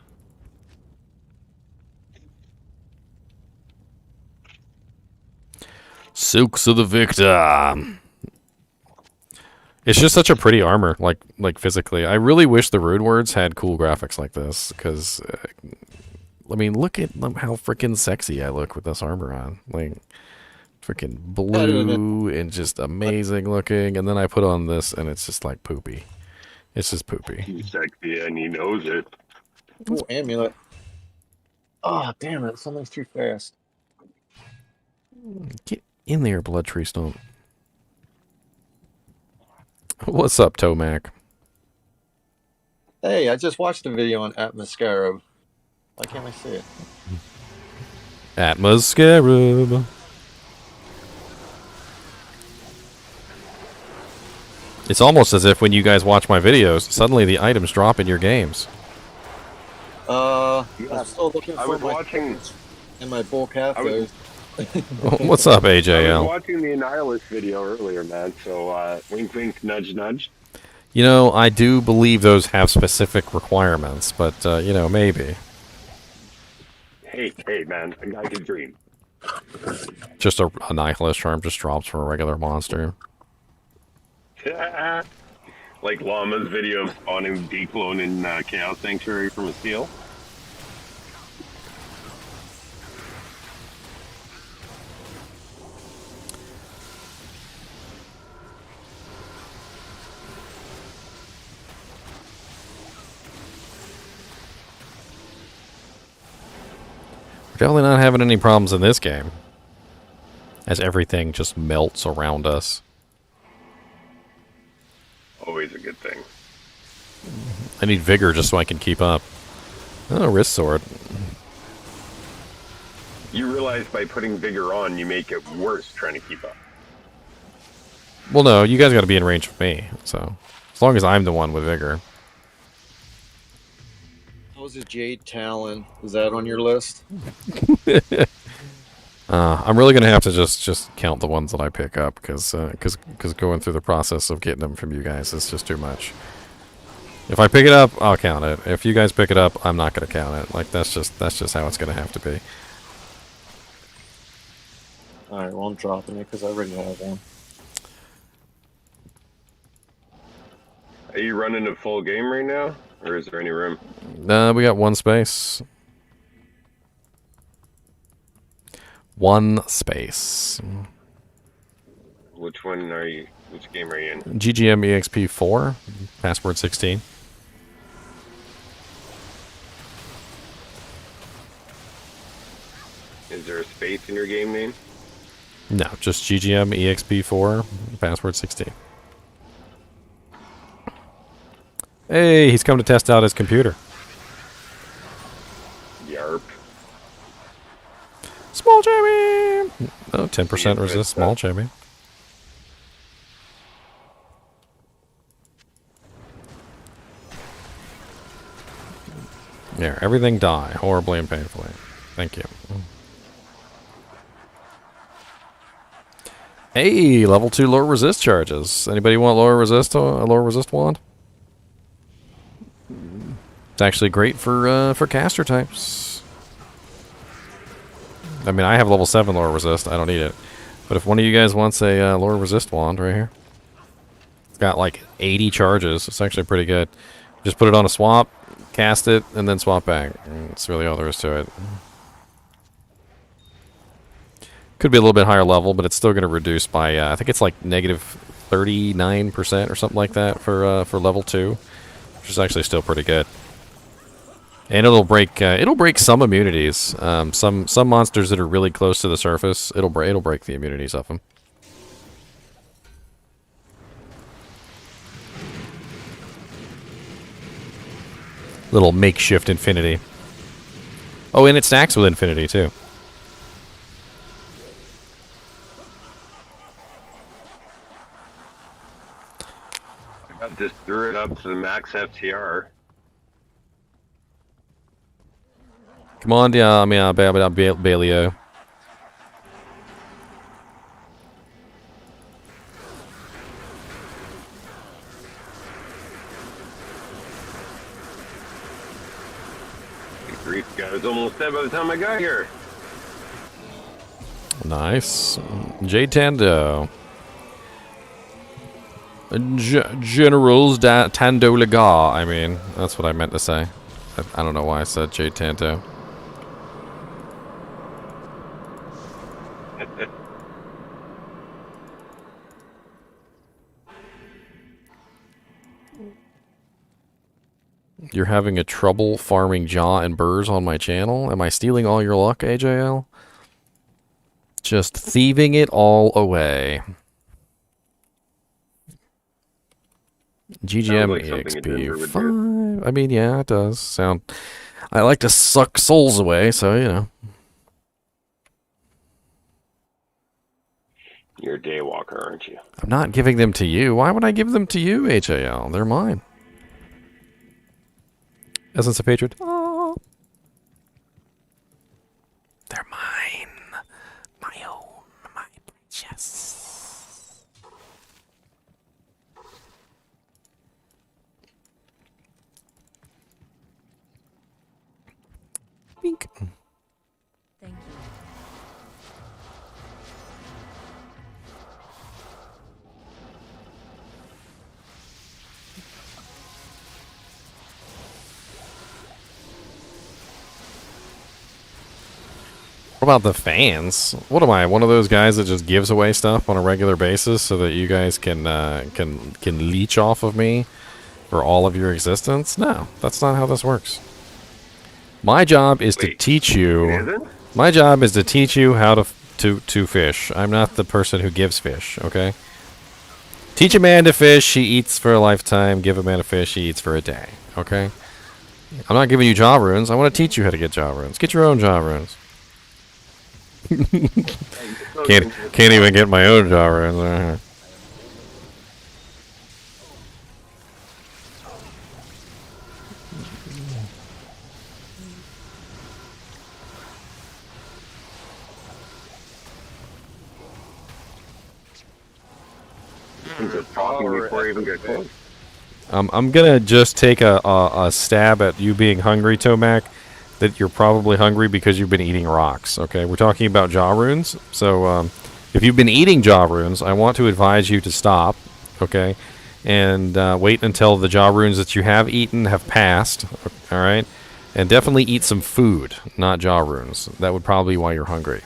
Silks of the Victor. It's just such a pretty armor, like physically. I really wish the Runewords had cool graphics like this, because, I mean, look at how freaking sexy I look with this armor on. Like, freaking blue and just amazing looking, and then I put on this, and it's just like poopy. It's just poopy. He's sexy and he knows it. Ooh, amulet. Oh, damn it. Something's too fast. Get in there, blood tree stomp. What's up, Tomac? Hey, I just watched a video on Mascot. Why can't I see it? Mascot. It's almost as if when you guys watch my videos, suddenly the items drop in your games. I'm still looking I for was my watching... and my bull calf. What's up, I was AJL? watching the Annihilus video earlier, man, so wink wink, nudge nudge. You know, I do believe those have specific requirements, but, you know, maybe. Hey, man, a guy can dream. Just a Nihilist charm just drops from a regular monster. Like Llama's video of spawning D-clone in Chaos Sanctuary from a seal. We're definitely not having any problems in this game, as everything just melts around us. Always a good thing. I need vigor just so I can keep up. Oh, wrist sword. You realize by putting vigor on, you make it worse trying to keep up. Well, no, you guys got to be in range of me, so as long as I'm the one with vigor. How's a Jade Talon? Is that on your list? I'm really gonna have to just count the ones that I pick up, because going through the process of getting them from you guys is just too much. If I pick it up, I'll count it. If you guys pick it up, I'm not gonna count it. Like that's just how it's gonna have to be. Alright, well, I'm dropping it because I already have one. Are you running a full game right now, or is there any room? We got one space. One space. Which one are you? Which game are you in? GGM EXP 4, password 16. Is there a space in your game name? No, just GGM EXP 4, password 16. Hey, he's come to test out his computer. Yarp. Small Jamie! Oh, 10% resist small Jamie. There, everything die horribly and painfully. Thank you. Hey, level 2 lower resist charges. Anybody want lower resist? A lower resist wand? It's actually great for caster types. I mean, I have level 7 lower resist. I don't need it. But if one of you guys wants a lower resist wand right here, it's got like 80 charges. It's actually pretty good. Just put it on a swap, cast it, and then swap back. That's really all there is to it. Could be a little bit higher level, but it's still going to reduce by, I think it's like negative 39% or something like that for level 2, which is actually still pretty good. And it'll break some immunities. Some monsters that are really close to the surface, it'll break the immunities of them. Little makeshift infinity. Oh, and it stacks with infinity too. I just threw it up to the max FTR. Come on, Bailey-O. Grief, guy was almost dead by the time I got here. Nice. J Tando. Generals Tando Lega. I mean, that's what I meant to say. I don't know why I said J Tando. You're having a trouble farming jaw and burrs on my channel? Am I stealing all your luck, AJL? Just thieving it all away. GGM like something a ginger would EXP 5. I mean, yeah, it does sound. I like to suck souls away, so you know. You're a daywalker, aren't you? I'm not giving them to you. Why would I give them to you, HAL? They're mine. Essence of Hatred. Oh. They're mine. My own. My precious. Bink. Thank you. What about the fans? What am I? One of those guys that just gives away stuff on a regular basis so that you guys can leech off of me for all of your existence? No, that's not how this works. My job is to teach you. Isn't? My job is to teach you how to fish. I'm not the person who gives fish. Okay. Teach a man to fish, he eats for a lifetime. Give a man a fish, he eats for a day. Okay. I'm not giving you jaw runes. I want to teach you how to get jaw runes. Get your own jaw runes. Can't even get my own jaw runes. Just talking before I even get close. I'm gonna just take a stab at you being hungry, Tomac. That you're probably hungry because you've been eating rocks. Okay, we're talking about jaw runes. So if you've been eating jaw runes, I want to advise you to stop. Okay, and wait until the jaw runes that you have eaten have passed. All right, and definitely eat some food, not jaw runes. That would probably be why you're hungry.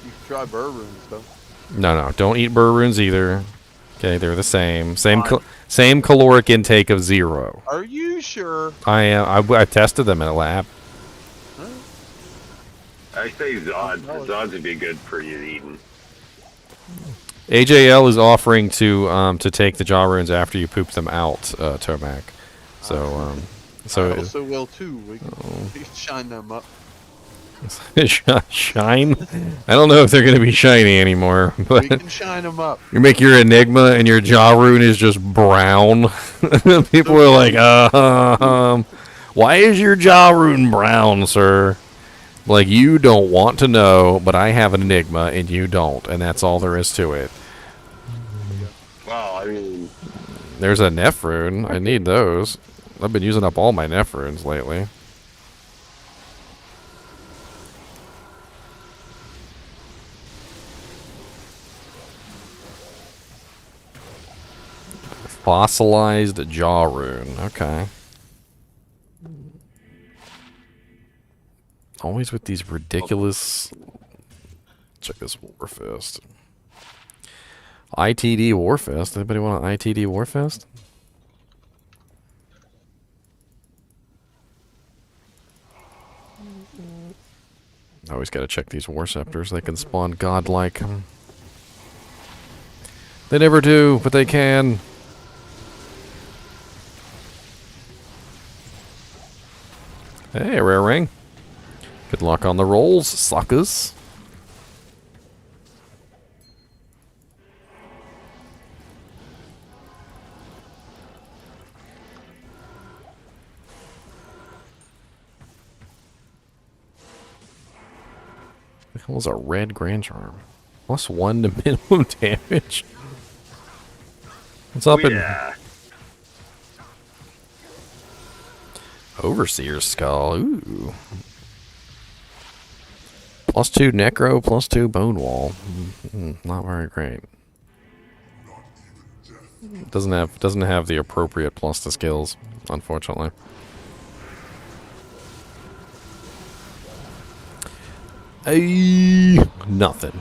You can try burr runes though. No, don't eat burr runes either. Okay, they're the same. Same Fine. same caloric intake of 0. Are you sure? I tested them in a lab. I say Zod. Zods would be good for you eating. AJL is offering to take the jaw runes after you poop them out, Tomac. So I also will too. We can shine them up. shine. I don't know if they're gonna be shiny anymore, but We can shine them up. you make your enigma and your jaw rune is just brown. People are like, why is your jaw rune brown, sir? Like, you don't want to know, but I have an enigma and you don't, and that's all there is to it. Well, I mean, There's a Neph rune. I need those. I've been using up all my Neph runes lately. Fossilized jaw rune. Okay. Always with these ridiculous... Check this Warfest. ITD Warfest. Anybody want an ITD Warfest? Always got to check these War Scepters. They can spawn godlike. They never do, but they can. Hey, rare ring. Good luck on the rolls, suckers. The hell is a red Grand Charm? +1 to minimum damage. What's up in Overseer's Skull? Ooh. +2 Necro, +2 Bone Wall. Not very great. Doesn't have the appropriate plus to skills, unfortunately. Nothing.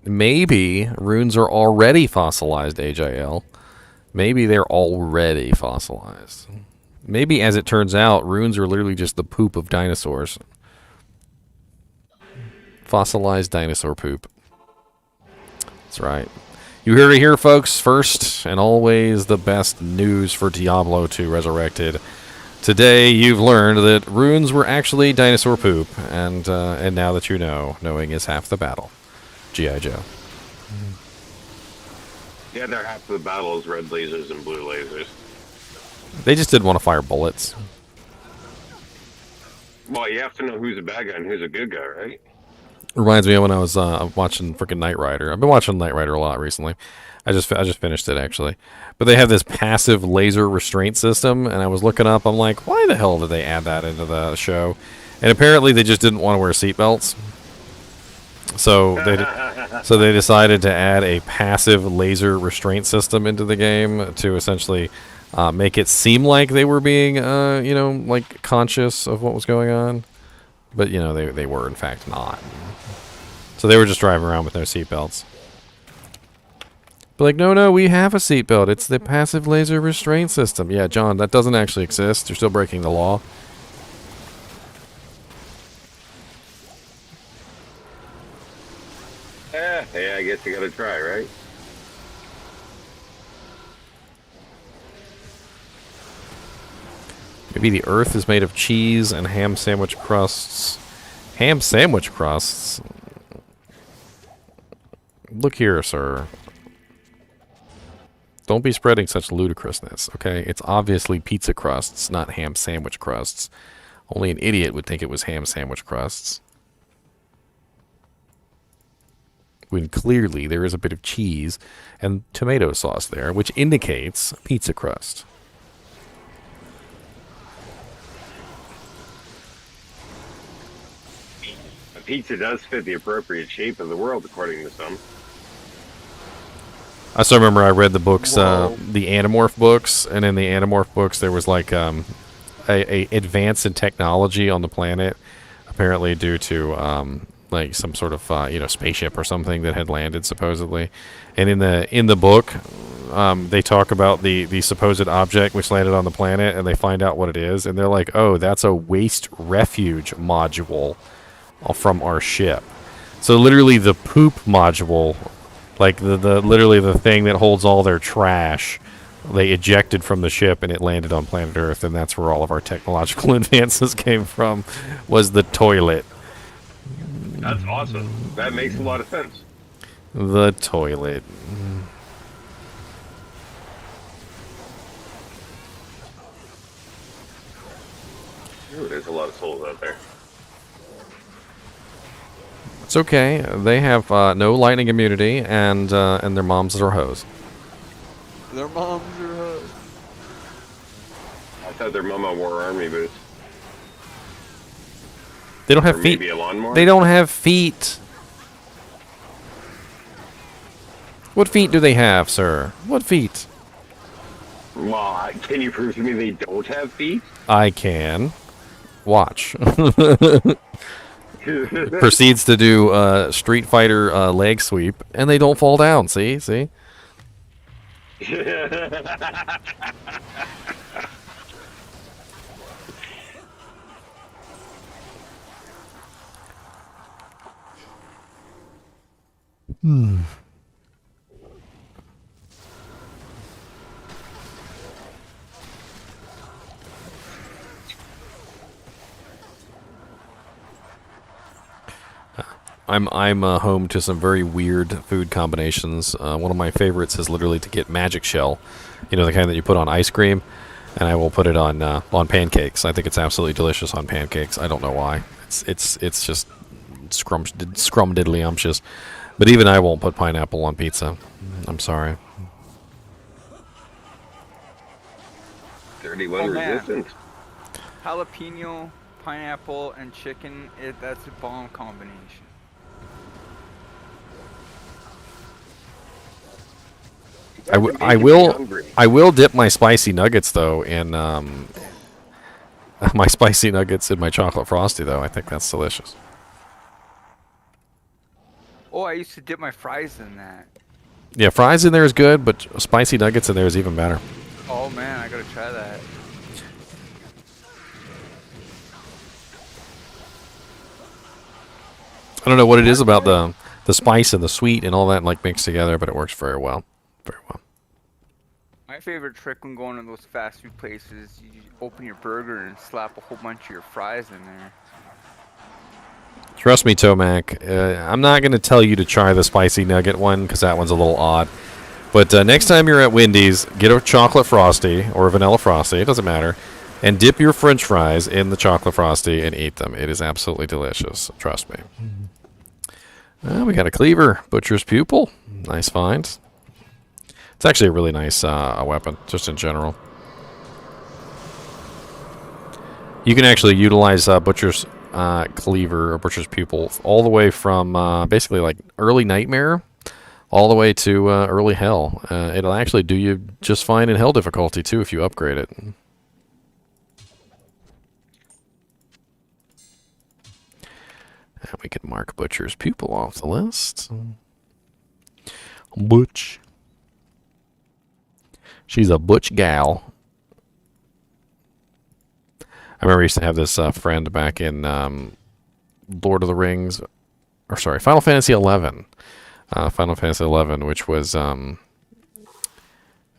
Maybe runes are already fossilized, AJL. Maybe they're already fossilized. Maybe, as it turns out, runes are literally just the poop of dinosaurs. Fossilized dinosaur poop. That's right. You heard it here, folks. First and always the best news for Diablo II Resurrected. Today, you've learned that runes were actually dinosaur poop, and now that you know, knowing is half the battle. G.I. Joe. yeah, they're half of the battle is red lasers and blue lasers. They just didn't want to fire bullets. Well, you have to know who's a bad guy and who's a good guy, right? Reminds me of when I was watching freaking Knight Rider. I've been watching Knight Rider a lot recently. I just finished it, actually. But they have this passive laser restraint system, and I was looking up. I'm like, why the hell did they add that into the show? And apparently they just didn't want to wear seatbelts. So they decided to add a passive laser restraint system into the game to essentially make it seem like they were being, like conscious of what was going on. But, they were in fact not. So they were just driving around with no seatbelts. But like, no, we have a seatbelt. It's the passive laser restraint system. Yeah, John, that doesn't actually exist. You're still breaking the law. Yeah, I guess you gotta try, right? Maybe the earth is made of cheese and ham sandwich crusts. Ham sandwich crusts? Look here, sir. Don't be spreading such ludicrousness, okay? It's obviously pizza crusts, not ham sandwich crusts. Only an idiot would think it was ham sandwich crusts. When clearly there is a bit of cheese and tomato sauce there, which indicates pizza crust. A pizza does fit the appropriate shape of the world, according to some. I still remember I read the books, Whoa. the Animorph books, and in the Animorph books there was like a advance in technology on the planet, apparently due to like some sort of spaceship or something that had landed supposedly, and in the book they talk about the supposed object which landed on the planet, and they find out what it is, and they're like, oh, that's a waste refuge module from our ship. So literally the poop module, like the literally the thing that holds all their trash, they ejected from the ship and it landed on planet Earth, and that's where all of our technological advances came from, was the toilet. That's awesome. That makes a lot of sense. The toilet. Ooh, there's a lot of souls out there. It's okay. They have no lightning immunity, and their moms are hoes. Their moms are. I thought their mama wore army boots. They don't have Or feet. maybe a lawnmower. They don't have feet. What feet do they have, sir? What feet? Well, can you prove to me they don't have feet? I can. Watch. Proceeds to do Street Fighter leg sweep, and they don't fall down. See? See? I'm home to some very weird food combinations. One of my favorites is literally to get magic shell, you know, the kind that you put on ice cream, and I will put it on pancakes. I think it's absolutely delicious on pancakes. I don't know why. It's just scrumdiddlyumptious. But even I won't put pineapple on pizza. I'm sorry. 31 Oh, man. resistance. Jalapeno, pineapple, and chicken, that's a bomb combination. I will dip my spicy nuggets though in my spicy nuggets in my chocolate frosty though. I think that's delicious. Oh, I used to dip my fries in that. Yeah, fries in there is good, but spicy nuggets in there is even better. Oh man, I gotta try that. I don't know what it is about the spice and the sweet and all that like mixed together, but it works very well. Very well. My favorite trick when going to those fast food places, you open your burger and slap a whole bunch of your fries in there. Trust me, Tomac. I'm not going to tell you to try the spicy nugget one because that one's a little odd. But next time you're at Wendy's, get a chocolate frosty or a vanilla frosty. It doesn't matter. And dip your french fries in the chocolate frosty and eat them. It is absolutely delicious. Trust me. We got a cleaver. Butcher's Pupil. Nice find. It's actually a really nice weapon, just in general. You can actually utilize Butcher's Cleaver or Butcher's Pupil all the way from basically like early Nightmare all the way to early Hell. It'll actually do you just fine in Hell difficulty too if you upgrade it. And we can mark Butcher's Pupil off the list. Butch. She's a butch gal. I remember I used to have this friend back in Lord of the Rings, or sorry, Final Fantasy 11. Final Fantasy 11, which was oh,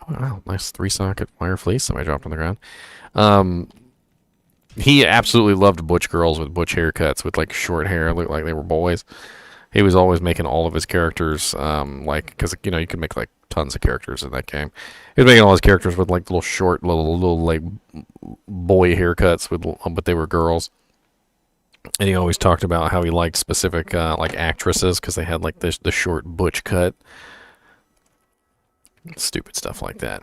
wow, nice 3-socket wire fleece. Somebody dropped on the ground. He absolutely loved butch girls with butch haircuts with like short hair, looked like they were boys. He was always making all of his characters like, because you know you could make like tons of characters in that game. He was making all his characters with like little short, little like boy haircuts but they were girls. And he always talked about how he liked specific like actresses because they had like the short butch cut. Stupid stuff like that.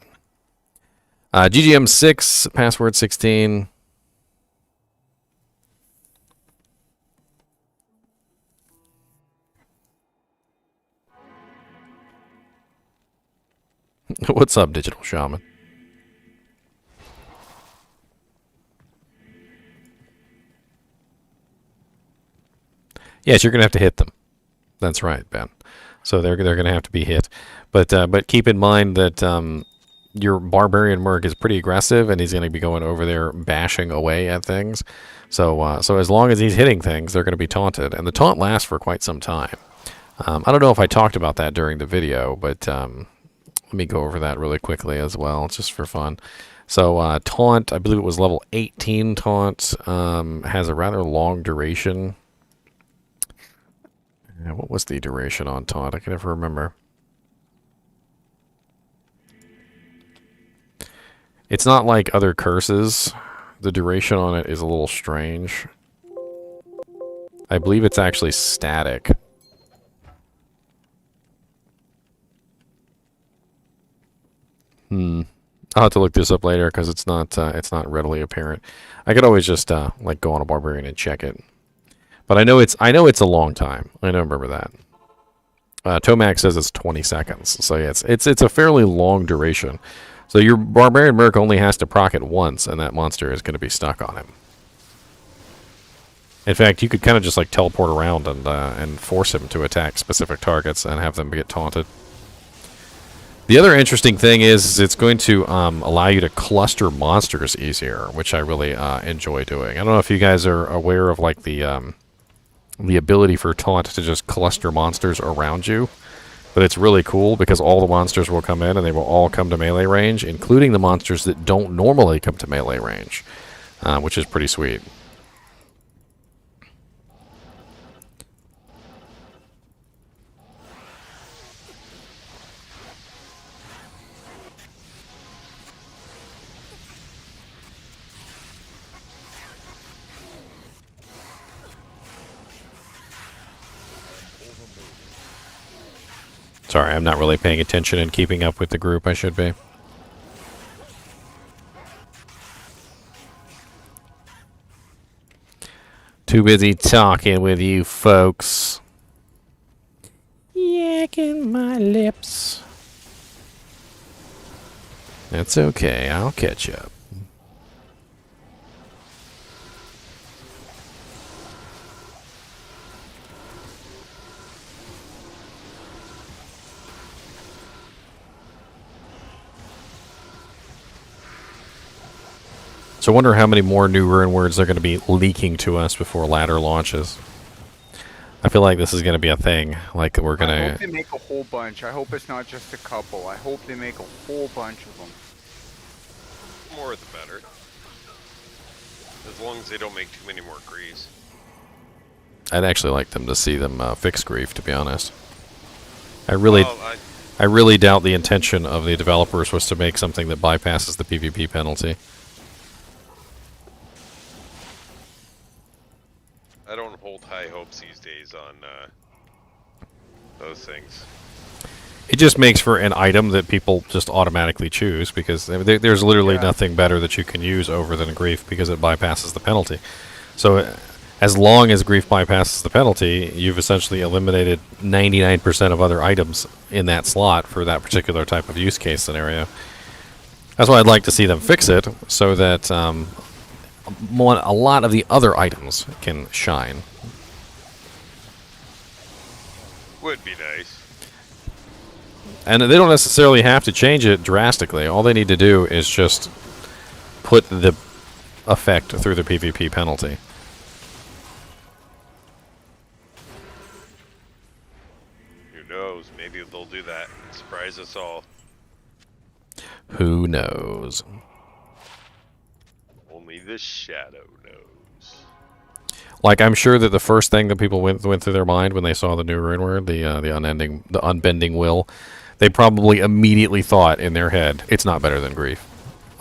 GGM 6, password 16. What's up, Digital Shaman? Yes, you're gonna have to hit them. That's right, Ben. So they're gonna have to be hit, but keep in mind that your barbarian merc is pretty aggressive, and he's gonna be going over there bashing away at things. So so as long as he's hitting things, they're gonna be taunted, and the taunt lasts for quite some time. I don't know if I talked about that during the video, but let me go over that really quickly as well, just for fun. So taunt, I believe it was level 18 taunt, has a rather long duration. What was the duration on taunt? I can never remember. It's not like other curses. The duration on it is a little strange. I believe it's actually static. I'll have to look this up later because it's not readily apparent. I could always just like go on a barbarian and check it. But I know it's a long time. I don't remember that. Tomac says it's 20 seconds. So yeah, it's a fairly long duration. So your barbarian merc only has to proc it once, and that monster is going to be stuck on him. In fact, you could kind of just like teleport around and force him to attack specific targets and have them get taunted. The other interesting thing is it's going to allow you to cluster monsters easier, which I really enjoy doing. I don't know if you guys are aware of like the ability for taunt to just cluster monsters around you. But it's really cool because all the monsters will come in and they will all come to melee range, including the monsters that don't normally come to melee range, which is pretty sweet. Sorry, I'm not really paying attention and keeping up with the group. I should be. Too busy talking with you folks. Yakking my lips. That's okay. I'll catch up. So I wonder how many more new rune words are going to be leaking to us before Ladder launches. I feel like this is going to be a thing. Like we're going to... I hope they make a whole bunch. I hope it's not just a couple. I hope they make a whole bunch of them. More the better. As long as they don't make too many more greaves. I'd actually like them to see them fix grief, to be honest. I really doubt the intention of the developers was to make something that bypasses the PvP penalty. I don't hold high hopes these days on those things. It just makes for an item that people just automatically choose because there's literally nothing better that you can use over than grief because it bypasses the penalty. So as long as grief bypasses the penalty, you've essentially eliminated 99% of other items in that slot for that particular type of use case scenario. That's why I'd like to see them fix it so that a lot of the other items can shine. Would be nice. And they don't necessarily have to change it drastically. All they need to do is just put the effect through the PvP penalty. Who knows? Maybe they'll do that and surprise us all. Who knows? Only the shadow knows. Like, I'm sure that the first thing that people went through their mind when they saw the new rune word, the Unbending Will, they probably immediately thought in their head, it's not better than Grief.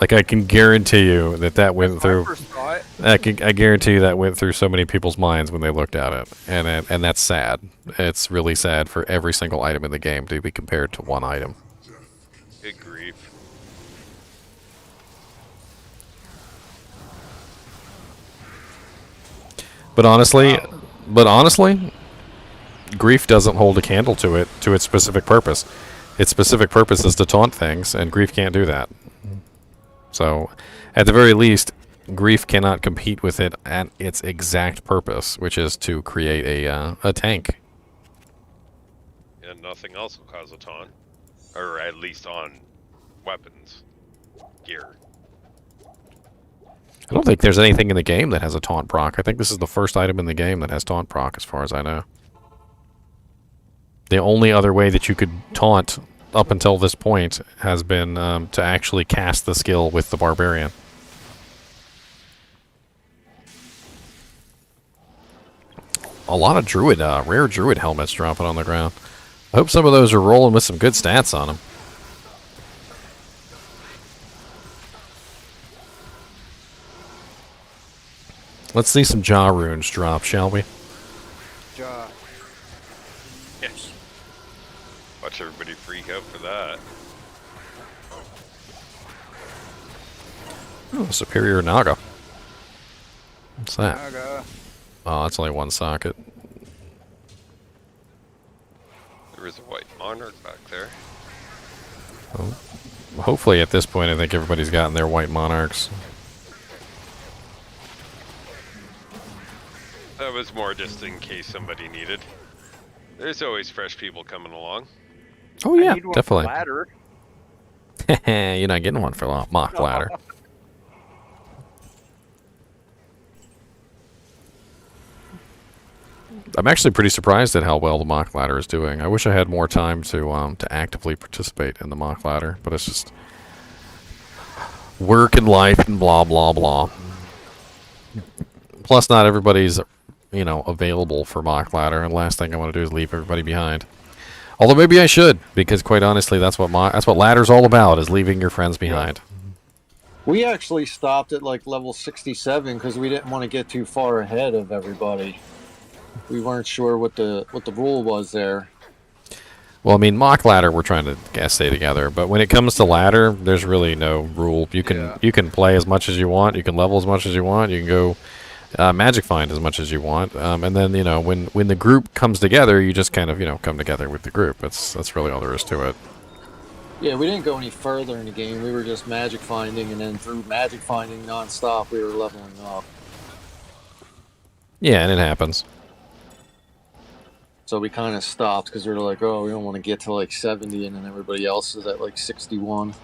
Like, I can guarantee you that went My through. first thought. I guarantee you that went through so many people's minds when they looked at it, and that's sad. It's really sad for every single item in the game to be compared to one item. Good grief. But honestly, Grief doesn't hold a candle to it, to its specific purpose. Its specific purpose is to taunt things, and Grief can't do that. So, at the very least, Grief cannot compete with it at its exact purpose, which is to create a tank. And nothing else will cause a taunt. Or at least on weapons. Gear. I don't think there's anything in the game that has a taunt proc. I think this is the first item in the game that has taunt proc, as far as I know. The only other way that you could taunt up until this point has been to actually cast the skill with the Barbarian. A lot of Druid, rare Druid helmets dropping on the ground. I hope some of those are rolling with some good stats on them. Let's see some Jaw runes drop, shall we? Jaw. Yes. Watch everybody freak out for that. Oh, Superior Naga. What's that? Naga. Oh, that's only one socket. There is a white monarch back there. Oh. Hopefully at this point I think everybody's gotten their white monarchs. That was more just in case somebody needed. There's always fresh people coming along. Oh yeah, I need one definitely. Ladder. You're not getting one for Mock Ladder. I'm actually pretty surprised at how well the Mock Ladder is doing. I wish I had more time to actively participate in the Mock Ladder, but it's just work and life and blah blah blah. Plus, not everybody's available for Mock Ladder, and last thing I want to do is leave everybody behind. Although maybe I should, because quite honestly, that's what Ladder's all about, is leaving your friends behind. We actually stopped at like level 67 because we didn't want to get too far ahead of everybody. We weren't sure what the rule was there. Well, I mean, Mock Ladder, we're trying to stay together, but when it comes to Ladder, there's really no rule. You can play as much as you want, you can level as much as you want, you can go Magic Find as much as you want, and then when the group comes together, you just kind of come together with the group. That's really all there is to it. Yeah, we didn't go any further in the game. We were just magic finding, and then through magic finding nonstop, we were leveling up. Yeah, and it happens. So we kind of stopped because we were like, oh, we don't want to get to like 70, and then everybody else is at like 61.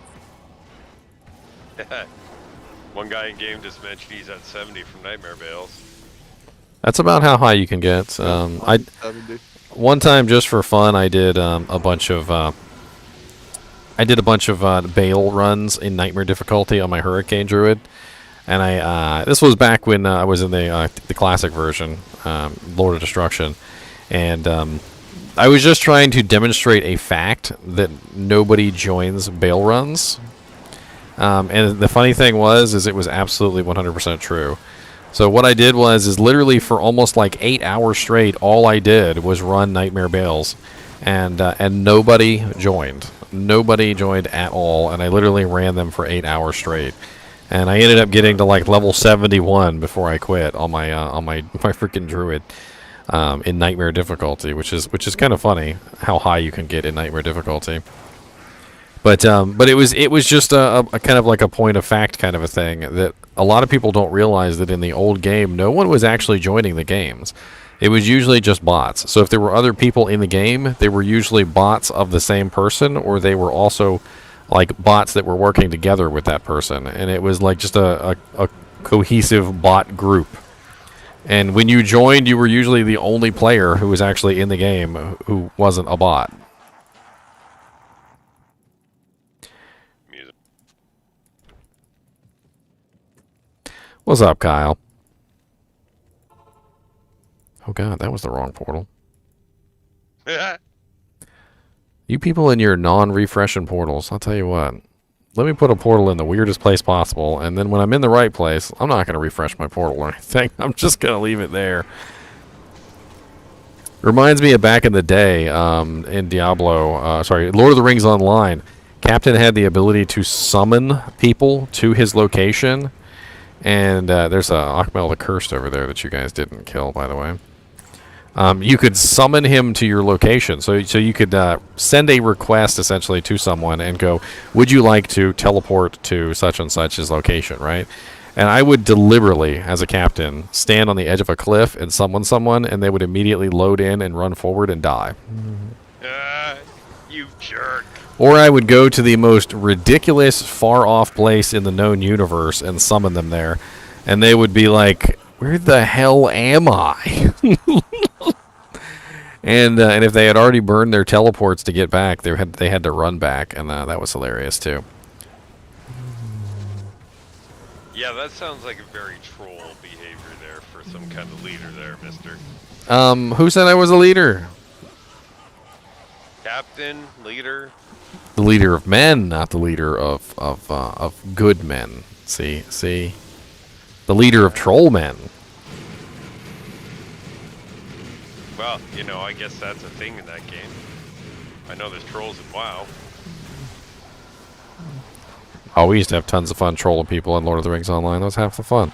One guy in game just mentioned he's at 70 from Nightmare Bales. That's about how high you can get. 70. One time, just for fun, I did a bunch of Bale runs in Nightmare difficulty on my Hurricane Druid, and this was back when I was in the classic version, Lord of Destruction, and I was just trying to demonstrate a fact that nobody joins Bale runs. And the funny thing was it was absolutely 100% true. So what I did was literally for almost like 8 hours straight, all I did was run Nightmare Bales, and nobody joined. Nobody joined at all, and I literally ran them for 8 hours straight. And I ended up getting to like level 71 before I quit on my freaking Druid in Nightmare difficulty, which is kind of funny how high you can get in Nightmare difficulty. But it was just a kind of like a point of fact kind of a thing that a lot of people don't realize that in the old game, no one was actually joining the games. It was usually just bots. So if there were other people in the game, they were usually bots of the same person, or they were also like bots that were working together with that person. And it was like just a cohesive bot group. And when you joined, you were usually the only player who was actually in the game who wasn't a bot. What's up, Kyle? Oh god, that was the wrong portal. You people in your non-refreshing portals, I'll tell you what. Let me put a portal in the weirdest place possible, and then when I'm in the right place, I'm not going to refresh my portal or anything. I'm just going to leave it there. Reminds me of back in the day in Lord of the Rings Online. Captain had the ability to summon people to his location, and there's a Akmel the Cursed over there that you guys didn't kill, by the way. You could summon him to your location. So you could send a request, essentially, to someone and go, would you like to teleport to such and such's location, right? And I would deliberately, as a captain, stand on the edge of a cliff and summon someone, and they would immediately load in and run forward and die. You jerk. Or I would go to the most ridiculous, far-off place in the known universe and summon them there. And they would be like, where the hell am I? And if they had already burned their teleports to get back, they had to run back, and that was hilarious too. Yeah, that sounds like a very troll behavior there for some kind of leader there, mister. Who said I was a leader? Captain, leader. The leader of men, not the leader of good men. See, the leader of troll men. Well, you know, I guess that's a thing in that game. I know there's trolls in WoW. Oh, we used to have tons of fun trolling people in Lord of the Rings Online. That was half the fun.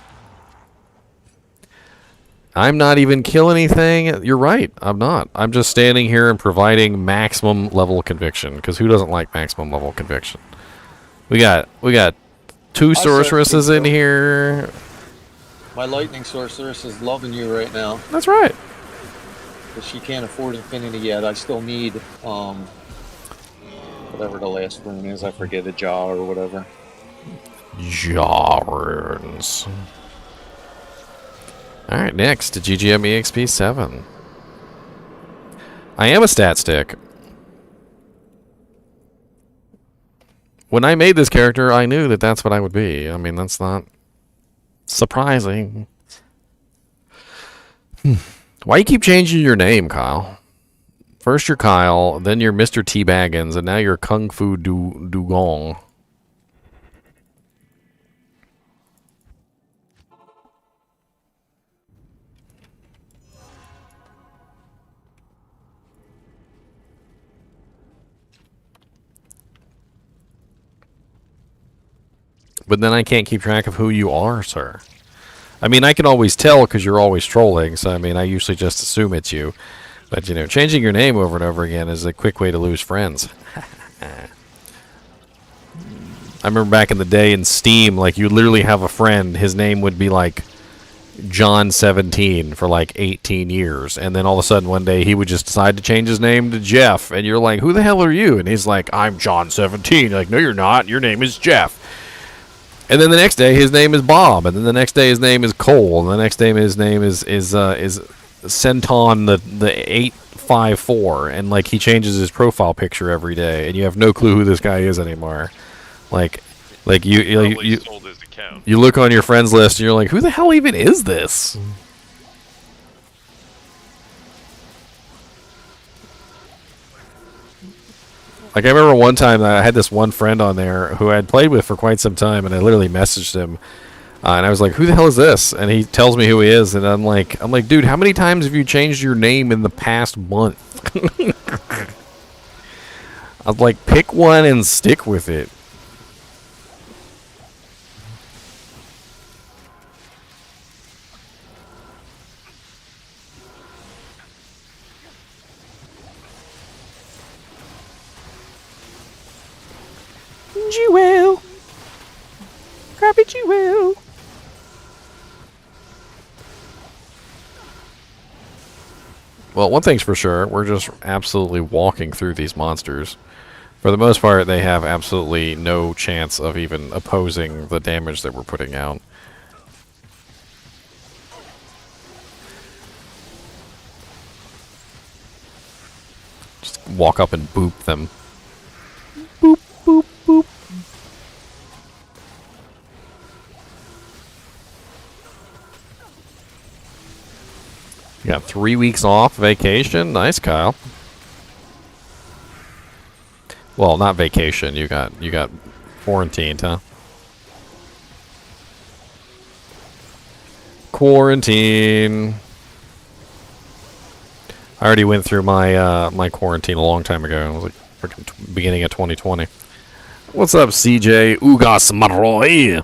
I'm not even killing anything. You're right. I'm not. I'm just standing here and providing maximum level conviction. Because who doesn't like maximum level conviction? We got two sorceresses in here. My lightning sorceress is loving you right now. That's right. But she can't afford infinity yet. I still need whatever the last rune is. I forget, a jaw or whatever. Jaw runes. Alright, next, GGM EXP 7. I am a stat stick. When I made this character, I knew that that's what I would be. I mean, that's not surprising. Why you keep changing your name, Kyle? First you're Kyle, then you're Mr. T. Baggins, and now you're Kung Fu Dugong. But then I can't keep track of who you are, sir. I mean, I can always tell because you're always trolling, so I mean, I usually just assume it's you. But, you know, changing your name over and over again is a quick way to lose friends. I remember back in the day in Steam, like, you literally have a friend, his name would be, like, John17 for, like, 18 years. And then all of a sudden one day he would just decide to change his name to Jeff. And you're like, who the hell are you? And he's like, I'm John17. You're like, no, you're not. Your name is Jeff. And then the next day, his name is Bob. And then the next day, his name is Cole. And the next day, his name is Centon the 854. And, like, he changes his profile picture every day. And you have no clue who this guy is anymore. Like you sold his account. You look on your friends list, and you're like, who the hell even is this? Like, I remember one time I had this one friend on there who I had played with for quite some time, and I literally messaged him, and I was like, who the hell is this? And he tells me who he is, and I'm like, dude, how many times have you changed your name in the past month? I was like, pick one and stick with it. Jewel. Grab it, Jewel. Well, one thing's for sure, we're just absolutely walking through these monsters. For the most part, they have absolutely no chance of even opposing the damage that we're putting out. Just walk up and boop them. Boop, boop, boop. You got 3 weeks off vacation. Nice, Kyle. Well, not vacation. You got quarantined, huh? Quarantine. I already went through my my quarantine a long time ago. It was like freaking beginning of 2020. What's up, CJ Ugas Maroy?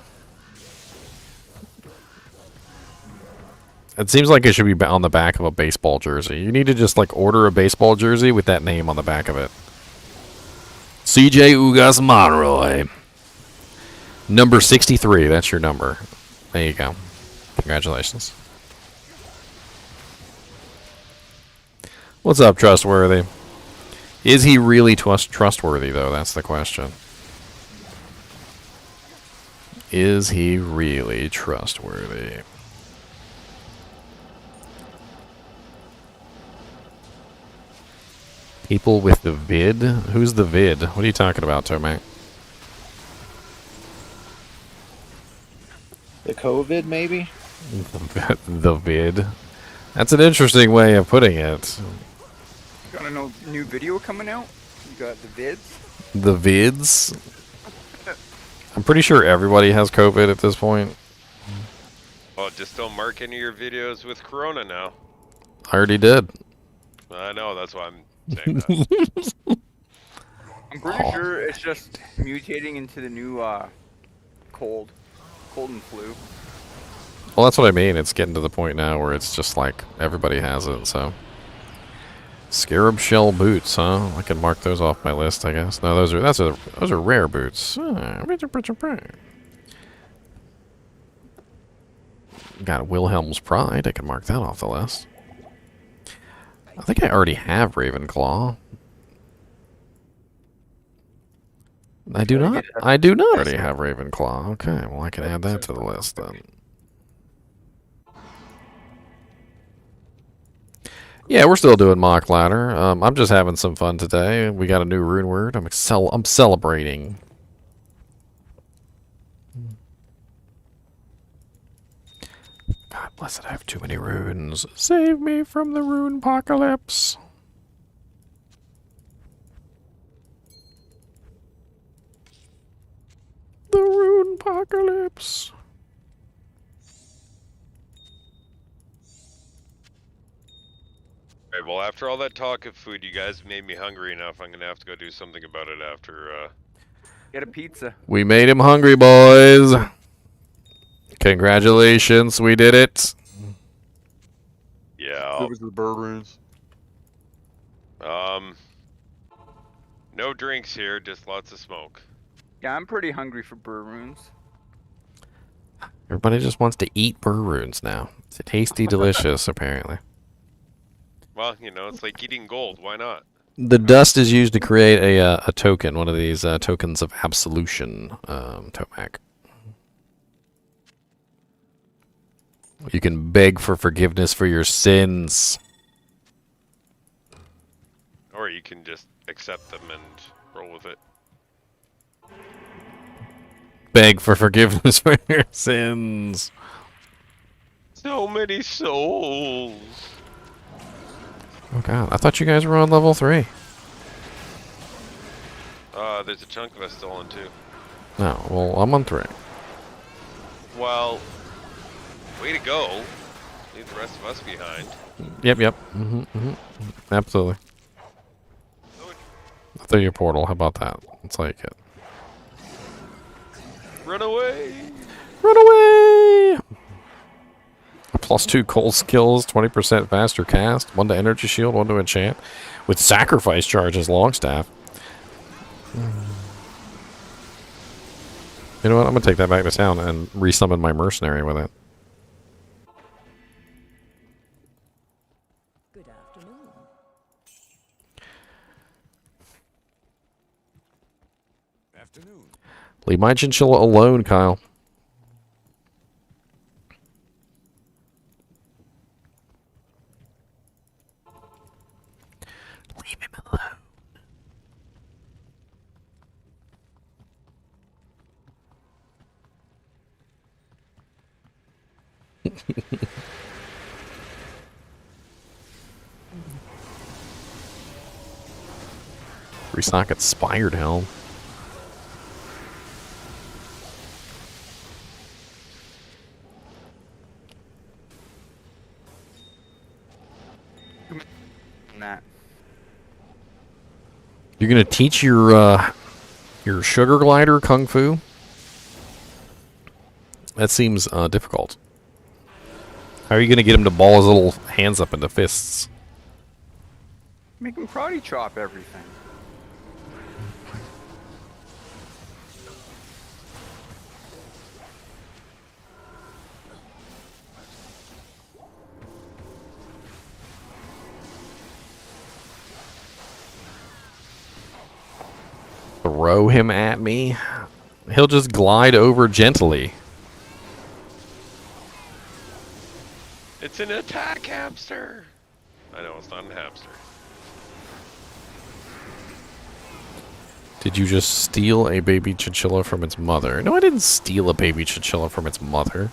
It seems like it should be on the back of a baseball jersey. You need to just like order a baseball jersey with that name on the back of it. CJ Ugas Maroy. Number 63, that's your number. There you go. Congratulations. What's up, Trustworthy? Is he really trustworthy, though? That's the question. Is he really trustworthy? People with the vid? Who's the vid? What are you talking about, Tomac? The COVID, maybe? The vid. That's an interesting way of putting it. Got a new video coming out? You got the vids? The vids? I'm pretty sure everybody has COVID at this point. Well, just don't mark any of your videos with Corona now. I already did. I know, that's why I'm saying that. I'm pretty sure it's just mutating into the new cold and flu. Well, that's what I mean. It's getting to the point now where it's just like everybody has it, so. Scarab shell boots, huh? I can mark those off my list, I guess. No, those are rare boots. Got Wilhelm's Pride. I can mark that off the list. I think I already have Ravenclaw. I do not. I do not already have Ravenclaw. Okay, well I can add that to the list then. Yeah, we're still doing mock ladder. I'm just having some fun today. We got a new rune word. I'm celebrating. God bless it, I have too many runes. Save me from the rune apocalypse. The rune apocalypse. Alright, well, after all that talk of food, you guys made me hungry enough. I'm gonna have to go do something about it after, Get a pizza. We made him hungry, boys. Congratulations, we did it. Yeah. It was the bird runes. No drinks here, just lots of smoke. Yeah, I'm pretty hungry for burr runes. Everybody just wants to eat burr runes now. It's tasty, delicious, apparently. Well, you know, it's like eating gold. Why not? The dust is used to create a token, one of these tokens of absolution, Tomac. You can beg for forgiveness for your sins. Or you can just accept them and roll with it. Beg for forgiveness for your sins. So many souls. Oh god, I thought you guys were on level 3. There's a chunk of us still on 2. No, well, I'm on 3. Well, way to go. Leave the rest of us behind. Yep. Absolutely. I'll throw your portal, how about that? Let's like it. Run away! Run away! +2 cold skills, 20% faster cast, 1 to energy shield, 1 to enchant, with sacrifice charges, Longstaff. You know what? I'm gonna take that back to town and resummon my mercenary with it. Good afternoon. Afternoon. Leave my chinchilla alone, Kyle. Leave him alone. 3-socket spired helm. That. You're gonna teach your sugar glider kung fu? That seems difficult. How are you gonna get him to ball his little hands up into fists? Make him karate chop everything. Throw him at me? He'll just glide over gently. It's an attack hamster. I know it's not a hamster. Did you just steal a baby chinchilla from its mother? No, I didn't steal a baby chinchilla from its mother.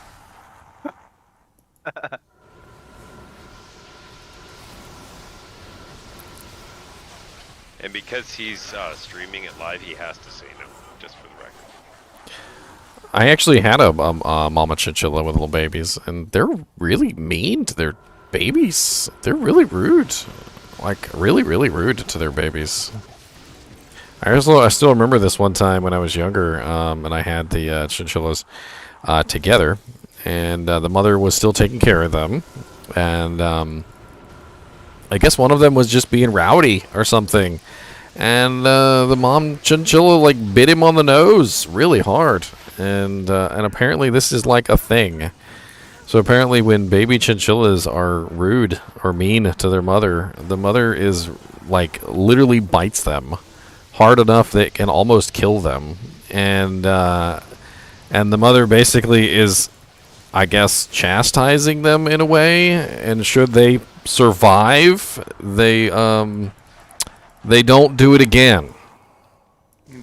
And because he's streaming it live, he has to say no, just for the record. I actually had a mama chinchilla with little babies, and they're really mean to their babies. They're really rude. Like, really, really rude to their babies. I still remember this one time when I was younger, and I had the chinchillas together, and the mother was still taking care of them, and I guess one of them was just being rowdy or something, and the mom chinchilla like bit him on the nose really hard, and apparently this is like a thing. So apparently when baby chinchillas are rude or mean to their mother, the mother is like literally bites them hard enough that it can almost kill them, and the mother basically is, I guess, chastising them in a way, and should they survive, they don't do it again.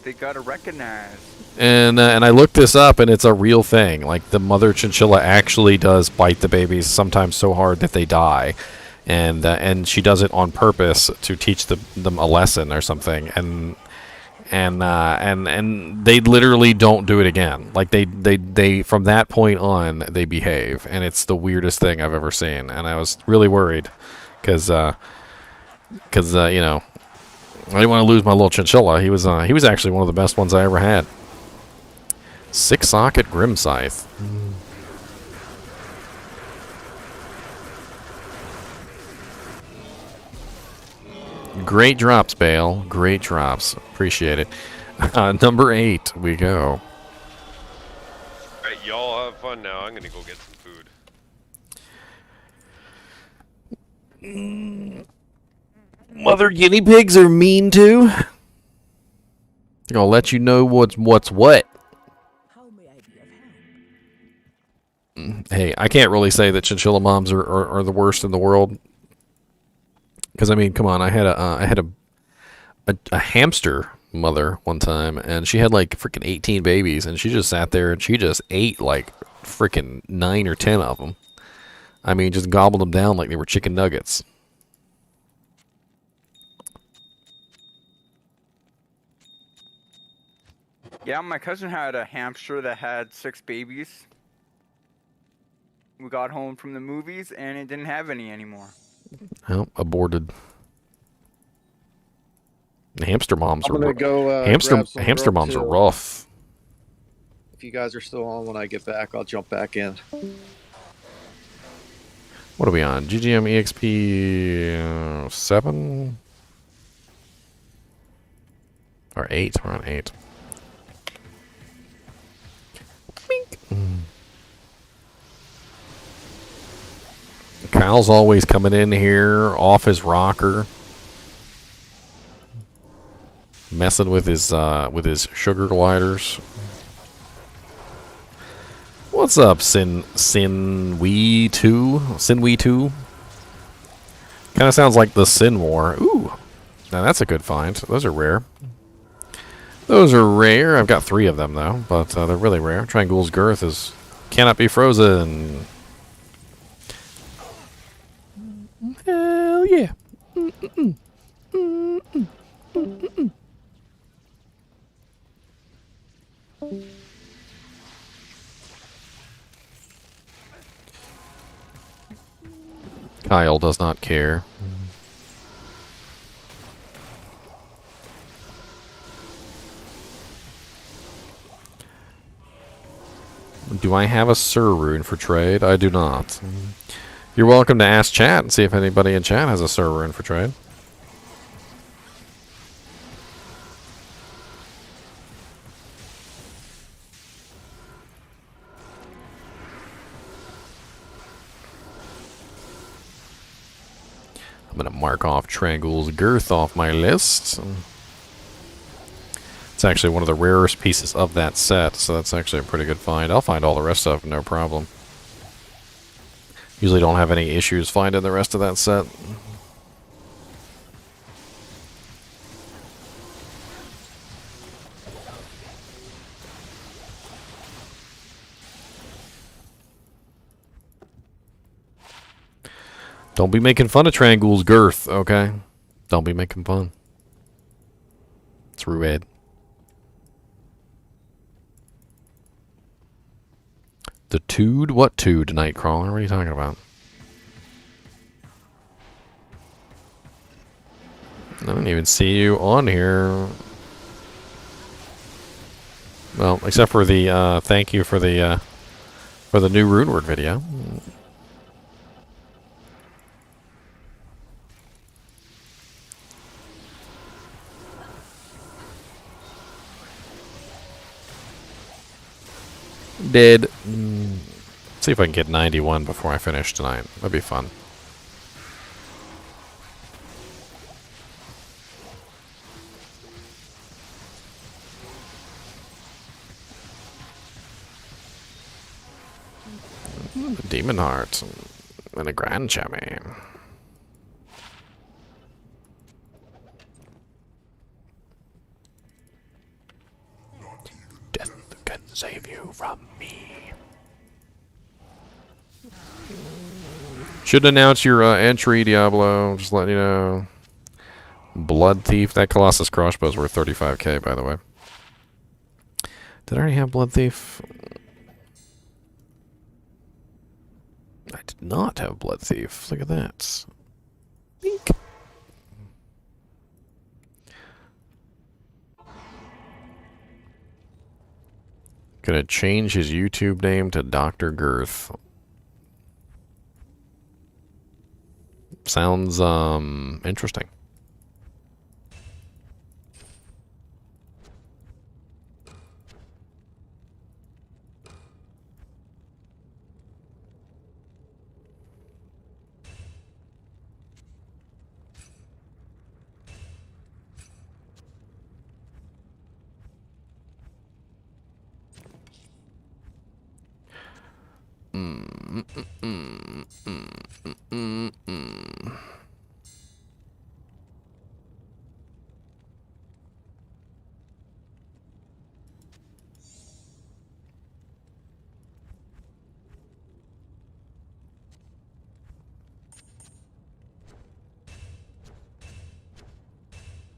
They gotta recognize. And I looked this up, and it's a real thing. Like, the mother chinchilla actually does bite the babies sometimes so hard that they die, and she does it on purpose to teach them a lesson or something. And they literally don't do it again. Like, they from that point on they behave, and it's the weirdest thing I've ever seen. And I was really worried because you know, I didn't want to lose my little chinchilla. He was actually one of the best ones I ever had. 6-socket Grim Scythe. Great drops, Bale. Great drops. Appreciate it. Number 8, we go. Alright, y'all have fun now. I'm gonna go get some food. Mother guinea pigs are mean too. I'll let you know what's what. Hey, I can't really say that chinchilla moms are the worst in the world. Because I mean, come on, I had a hamster mother one time, and she had like freaking 18 babies, and she just sat there and she just ate like freaking 9 or 10 of them. I mean, just gobbled them down like they were chicken nuggets. Yeah, my cousin had a hamster that had 6 babies. We got home from the movies, and it didn't have any anymore. Oh, aborted. Hamster moms I'm gonna go hamster moms are rough. If you guys are still on when I get back, I'll jump back in. What are we on? GGM EXP 7 or 8? We're on 8. Kyle's always coming in here off his rocker, messing with his sugar gliders. What's up, Sinwee 2? Kind of sounds like the Sin War. Ooh, now that's a good find. Those are rare. I've got 3 of them though, but they're really rare. Triangle's Girth is cannot be frozen. Hell yeah. Kyle does not care. Do I have a Sir rune for trade? I do not. You're welcome to ask chat and see if anybody in chat has a Sir rune for trade. I'm going to mark off Trangul's Girth off my list. It's actually one of the rarest pieces of that set, so that's actually a pretty good find. I'll find all the rest of them, no problem. Usually don't have any issues finding the rest of that set. Don't be making fun of Trangul's Girth, okay? Don't be making fun. It's Rued. The Tude? What Tude, Nightcrawler? What are you talking about? I don't even see you on here. Well, except for the thank you for the new Runeword video. Dead. See if I can get 91 before I finish tonight. That'd be fun. A Demon Heart and a Grand Chummy. Death can save you from me. Should announce your entry, Diablo. Just letting you know. Blood Thief. That Colossus crossbow is worth 35k, by the way. Did I already have Blood Thief? I did not have Blood Thief. Look at that. Eek. Gonna change his YouTube name to Dr. Girth. Sounds interesting.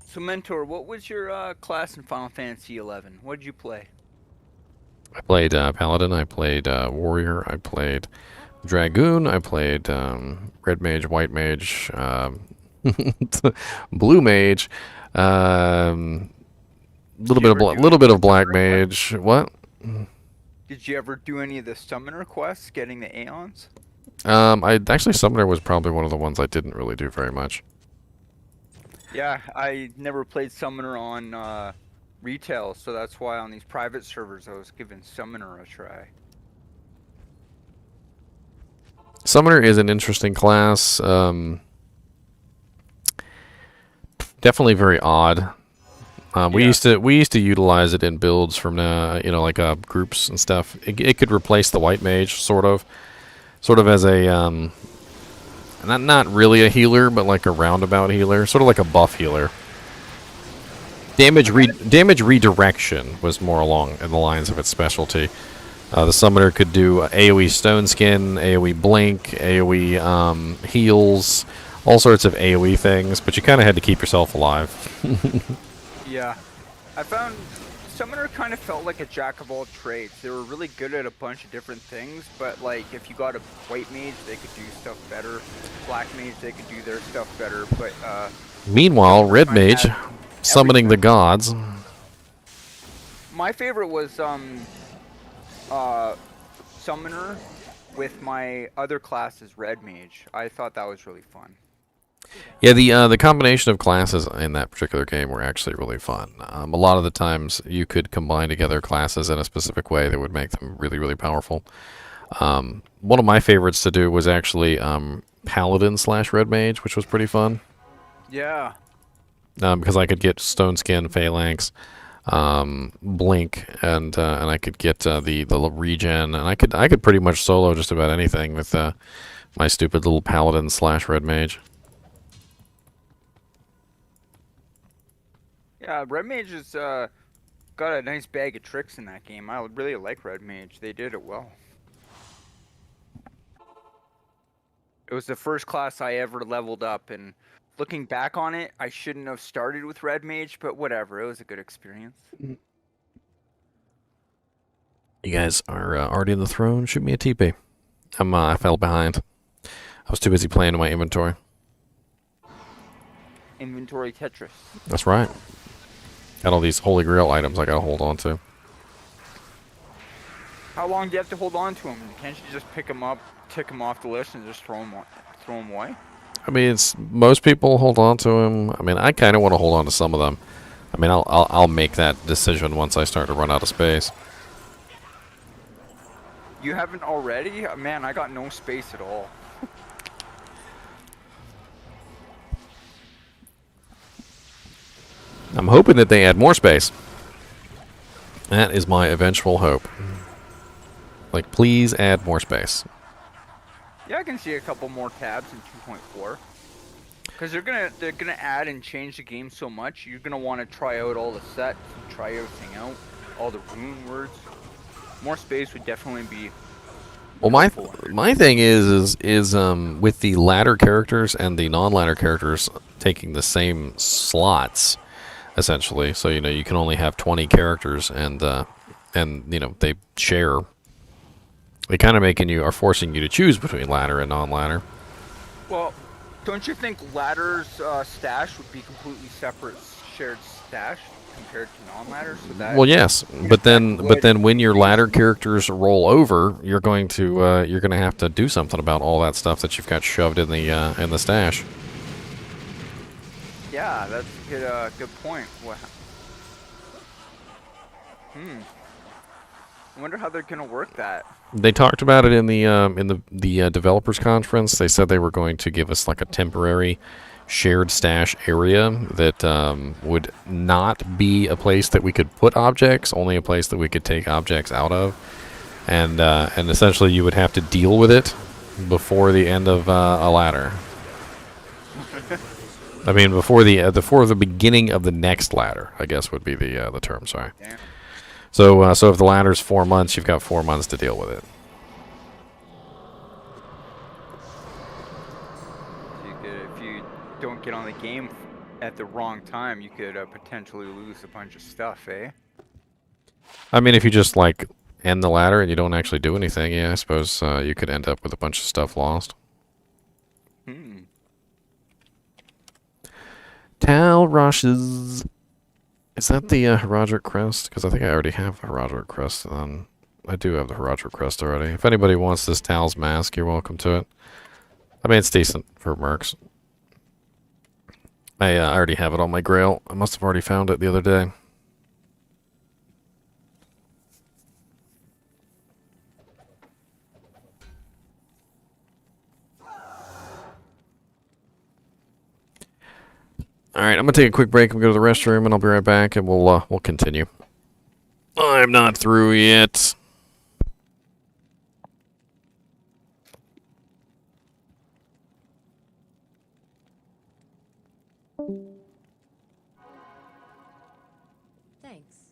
So, Mentor, what was your class in Final Fantasy XI? What did you play? I played Paladin, I played Warrior, I played Dragoon, I played Red Mage, White Mage, Blue Mage, little bit of Black Mage. What? Did you ever do any of the summoner quests, getting the Aeons? Actually Summoner was probably one of the ones I didn't really do very much. Yeah, I never played Summoner on retail, so that's why on these private servers I was giving Summoner a try. Summoner is an interesting class. Definitely very odd. We used to utilize it in builds from like groups and stuff. It could replace the White Mage sort of as a not really a healer, but like a roundabout healer, sort of like a buff healer. Damage redirection was more along in the lines of its specialty. The summoner could do AoE Stone Skin, AoE Blink, AoE heals, all sorts of AoE things, but you kind of had to keep yourself alive. Yeah, I found Summoner kind of felt like a jack of all trades. They were really good at a bunch of different things, but like if you got a white mage, they could do stuff better. Black mage, they could do their stuff better. But Meanwhile, Red I Mage had summoning the everything. gods. My favorite was Summoner with my other class as Red Mage. I thought that was really fun. Yeah, the combination of classes in that particular game were actually really fun. A lot of the times you could combine together classes in a specific way that would make them really, really powerful. One of my favorites to do was actually Paladin / Red Mage, which was pretty fun. Yeah. Because I could get Stone Skin, Phalanx, Blink, and I could get the regen, and I could pretty much solo just about anything with my stupid little Paladin / Red Mage. Yeah, Red Mage has got a nice bag of tricks in that game. I really like Red Mage. They did it well. It was the first class I ever leveled up, and looking back on it, I shouldn't have started with Red Mage, but whatever. It was a good experience. You guys are already in the throne. Shoot me a TP. I fell behind. I was too busy playing in my inventory. Inventory Tetris. That's right. Got all these Holy Grail items I gotta hold on to. How long do you have to hold on to them? Can't you just pick them up, tick them off the list, and just throw them away? I mean, most people hold on to them. I mean, I kind of want to hold on to some of them. I mean, I'll make that decision once I start to run out of space. You haven't already? Man, I got no space at all. I'm hoping that they add more space. That is my eventual hope. Like, please add more space. Yeah, I can see a couple more tabs in 2.4. Because they're gonna add and change the game so much, you're gonna want to try out all the sets, try everything out, all the rune words. More space would definitely be. Well, my thing is with the ladder characters and the non-ladder characters taking the same slots, essentially. So you can only have 20 characters, and they share. They kind of are forcing you to choose between ladder and non-ladder. Well, don't you think ladder's stash would be completely separate, shared stash compared to non-ladder? So that Well, yes, but then when your ladder characters roll over, you're going to have to do something about all that stuff that you've got shoved in the stash. Yeah, that's a good point. I wonder how they're gonna work that. They talked about it in the developers conference. They said they were going to give us like a temporary shared stash area that would not be a place that we could put objects, only a place that we could take objects out of, and essentially you would have to deal with it before the end of a ladder. I mean, before the beginning of the next ladder, I guess would be the term. Sorry. Damn. So if the ladder's 4 months, you've got 4 months to deal with it. If you don't get on the game at the wrong time, you could potentially lose a bunch of stuff, eh? I mean, if you just like end the ladder and you don't actually do anything, yeah, I suppose you could end up with a bunch of stuff lost. Tal rushes. Is that the Roderick Crest? Because I think I already have the Roderick Crest. I do have the Roderick Crest already. If anybody wants this Tal's mask, you're welcome to it. I mean, it's decent for mercs. I already have it on my Grail. I must have already found it the other day. All right, I'm gonna take a quick break and go to the restroom, and I'll be right back, and we'll continue. I'm not through yet. Thanks.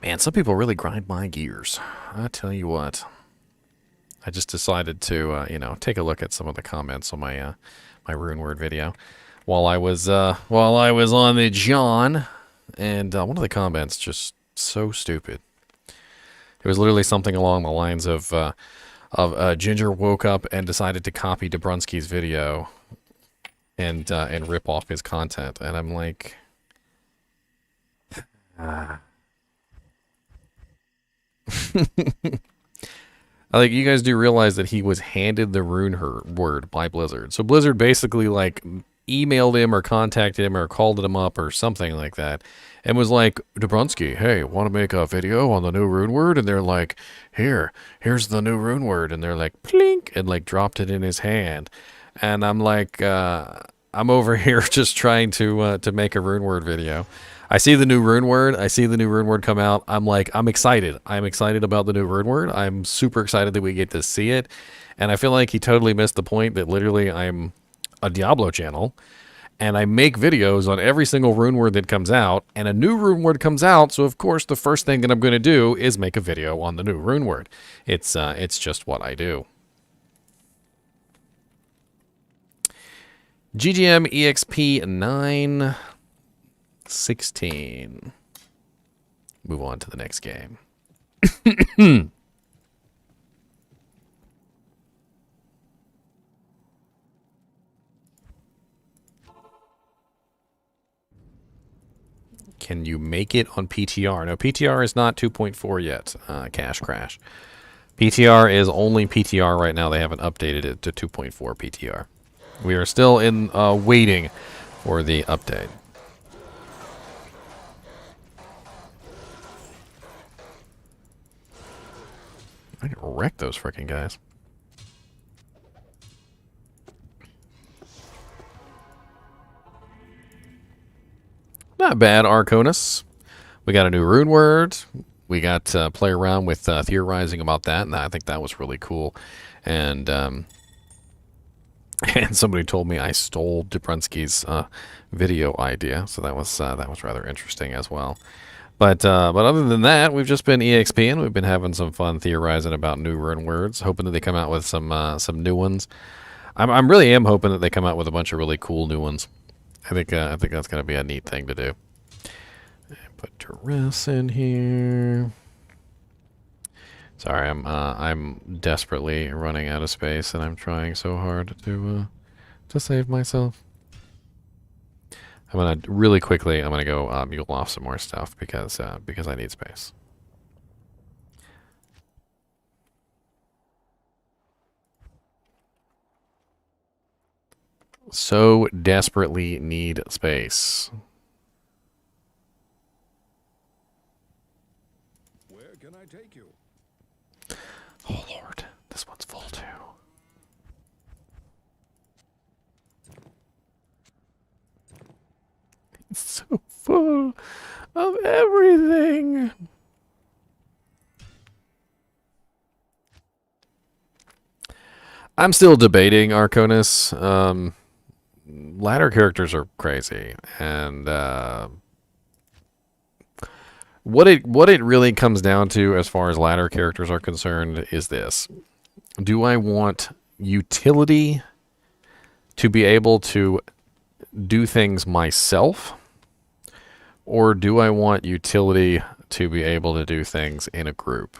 Man, some people really grind my gears. I tell you what. I just decided to, take a look at some of the comments on my my Runeword video while I was on the John, and one of the comments just so stupid. It was literally something along the lines of Ginger woke up and decided to copy Dobrunsky's video and rip off his content, and I'm like, like, you guys do realize that he was handed the Runeword by Blizzard. So Blizzard basically, like, emailed him or contacted him or called him up or something like that and was like, Dobrunsky, hey, want to make a video on the new Runeword? And they're like, here's the new Runeword. And they're like, plink, and, like, dropped it in his hand. And I'm like, I'm over here just trying to make a Runeword video. I see the new Runeword come out. I'm like, I'm excited. I'm excited about the new Runeword. I'm super excited that we get to see it. And I feel like he totally missed the point that literally I'm a Diablo channel and I make videos on every single Runeword that comes out, and a new Runeword comes out. So of course, the first thing that I'm going to do is make a video on the new Runeword. It's just what I do. GGM EXP 916. Move on to the next game. Can you make it on PTR? No, PTR is not 2.4 yet. Cash Crash. PTR is only PTR right now. They haven't updated it to 2.4 PTR. We are still in waiting for the update. I can wreck those freaking guys. Not bad, Arconus. We got a new Runeword. We got to play around with theorizing about that, and I think that was really cool. And and somebody told me I stole Dobrunsky's video idea, so that was rather interesting as well. But other than that, we've just been EXPing. We've been having some fun theorizing about new Runewords, hoping that they come out with some new ones. I'm really hoping that they come out with a bunch of really cool new ones. I think that's going to be a neat thing to do. Put Duress in here. Sorry, I'm desperately running out of space, and I'm trying so hard to save myself. I'm gonna really quickly. I'm gonna go mule off some more stuff because I need space. So desperately need space. Where can I take you? Oh Lord, this one's full too. It's so full of everything. I'm still debating Arconus. Ladder characters are crazy, and what it really comes down to as far as ladder characters are concerned is this: do I want utility to be able to do things myself, or do I want utility to be able to do things in a group?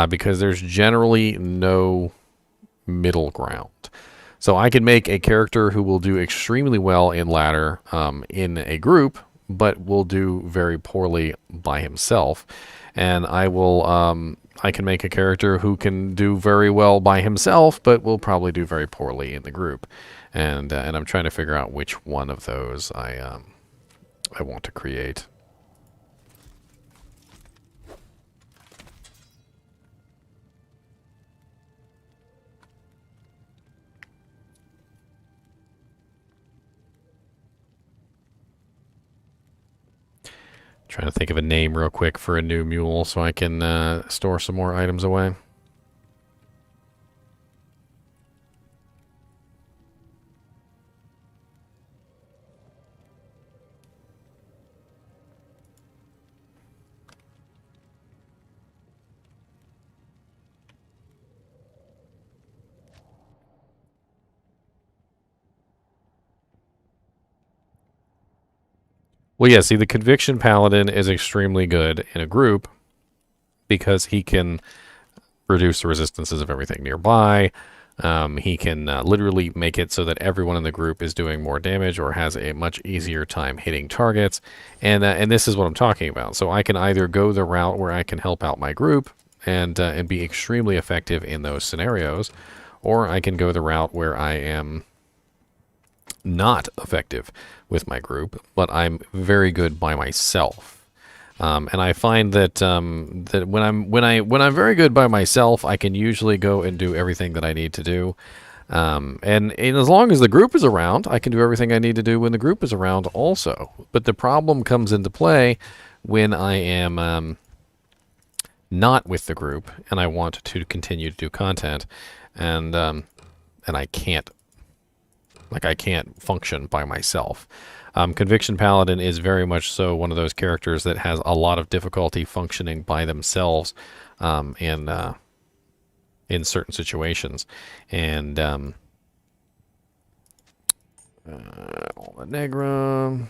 Because there's generally no middle ground. So I can make a character who will do extremely well in ladder in a group, but will do very poorly by himself. And I can make a character who can do very well by himself, but will probably do very poorly in the group. And I'm trying to figure out which one of those I want to create. Trying to think of a name real quick for a new mule so I can store some more items away. Well, yeah, see, the Conviction Paladin is extremely good in a group because he can reduce the resistances of everything nearby. He can literally make it so that everyone in the group is doing more damage or has a much easier time hitting targets. And this is what I'm talking about. So I can either go the route where I can help out my group and be extremely effective in those scenarios, or I can go the route where I am not effective with my group, but I'm very good by myself. And I find that that when I'm very good by myself, I can usually go and do everything that I need to do. And as long as the group is around, I can do everything I need to do when the group is around also. But the problem comes into play when I am not with the group and I want to continue to do content, and I can't. Like, I can't function by myself. Conviction Paladin is very much so one of those characters that has a lot of difficulty functioning by themselves in certain situations. And Negra.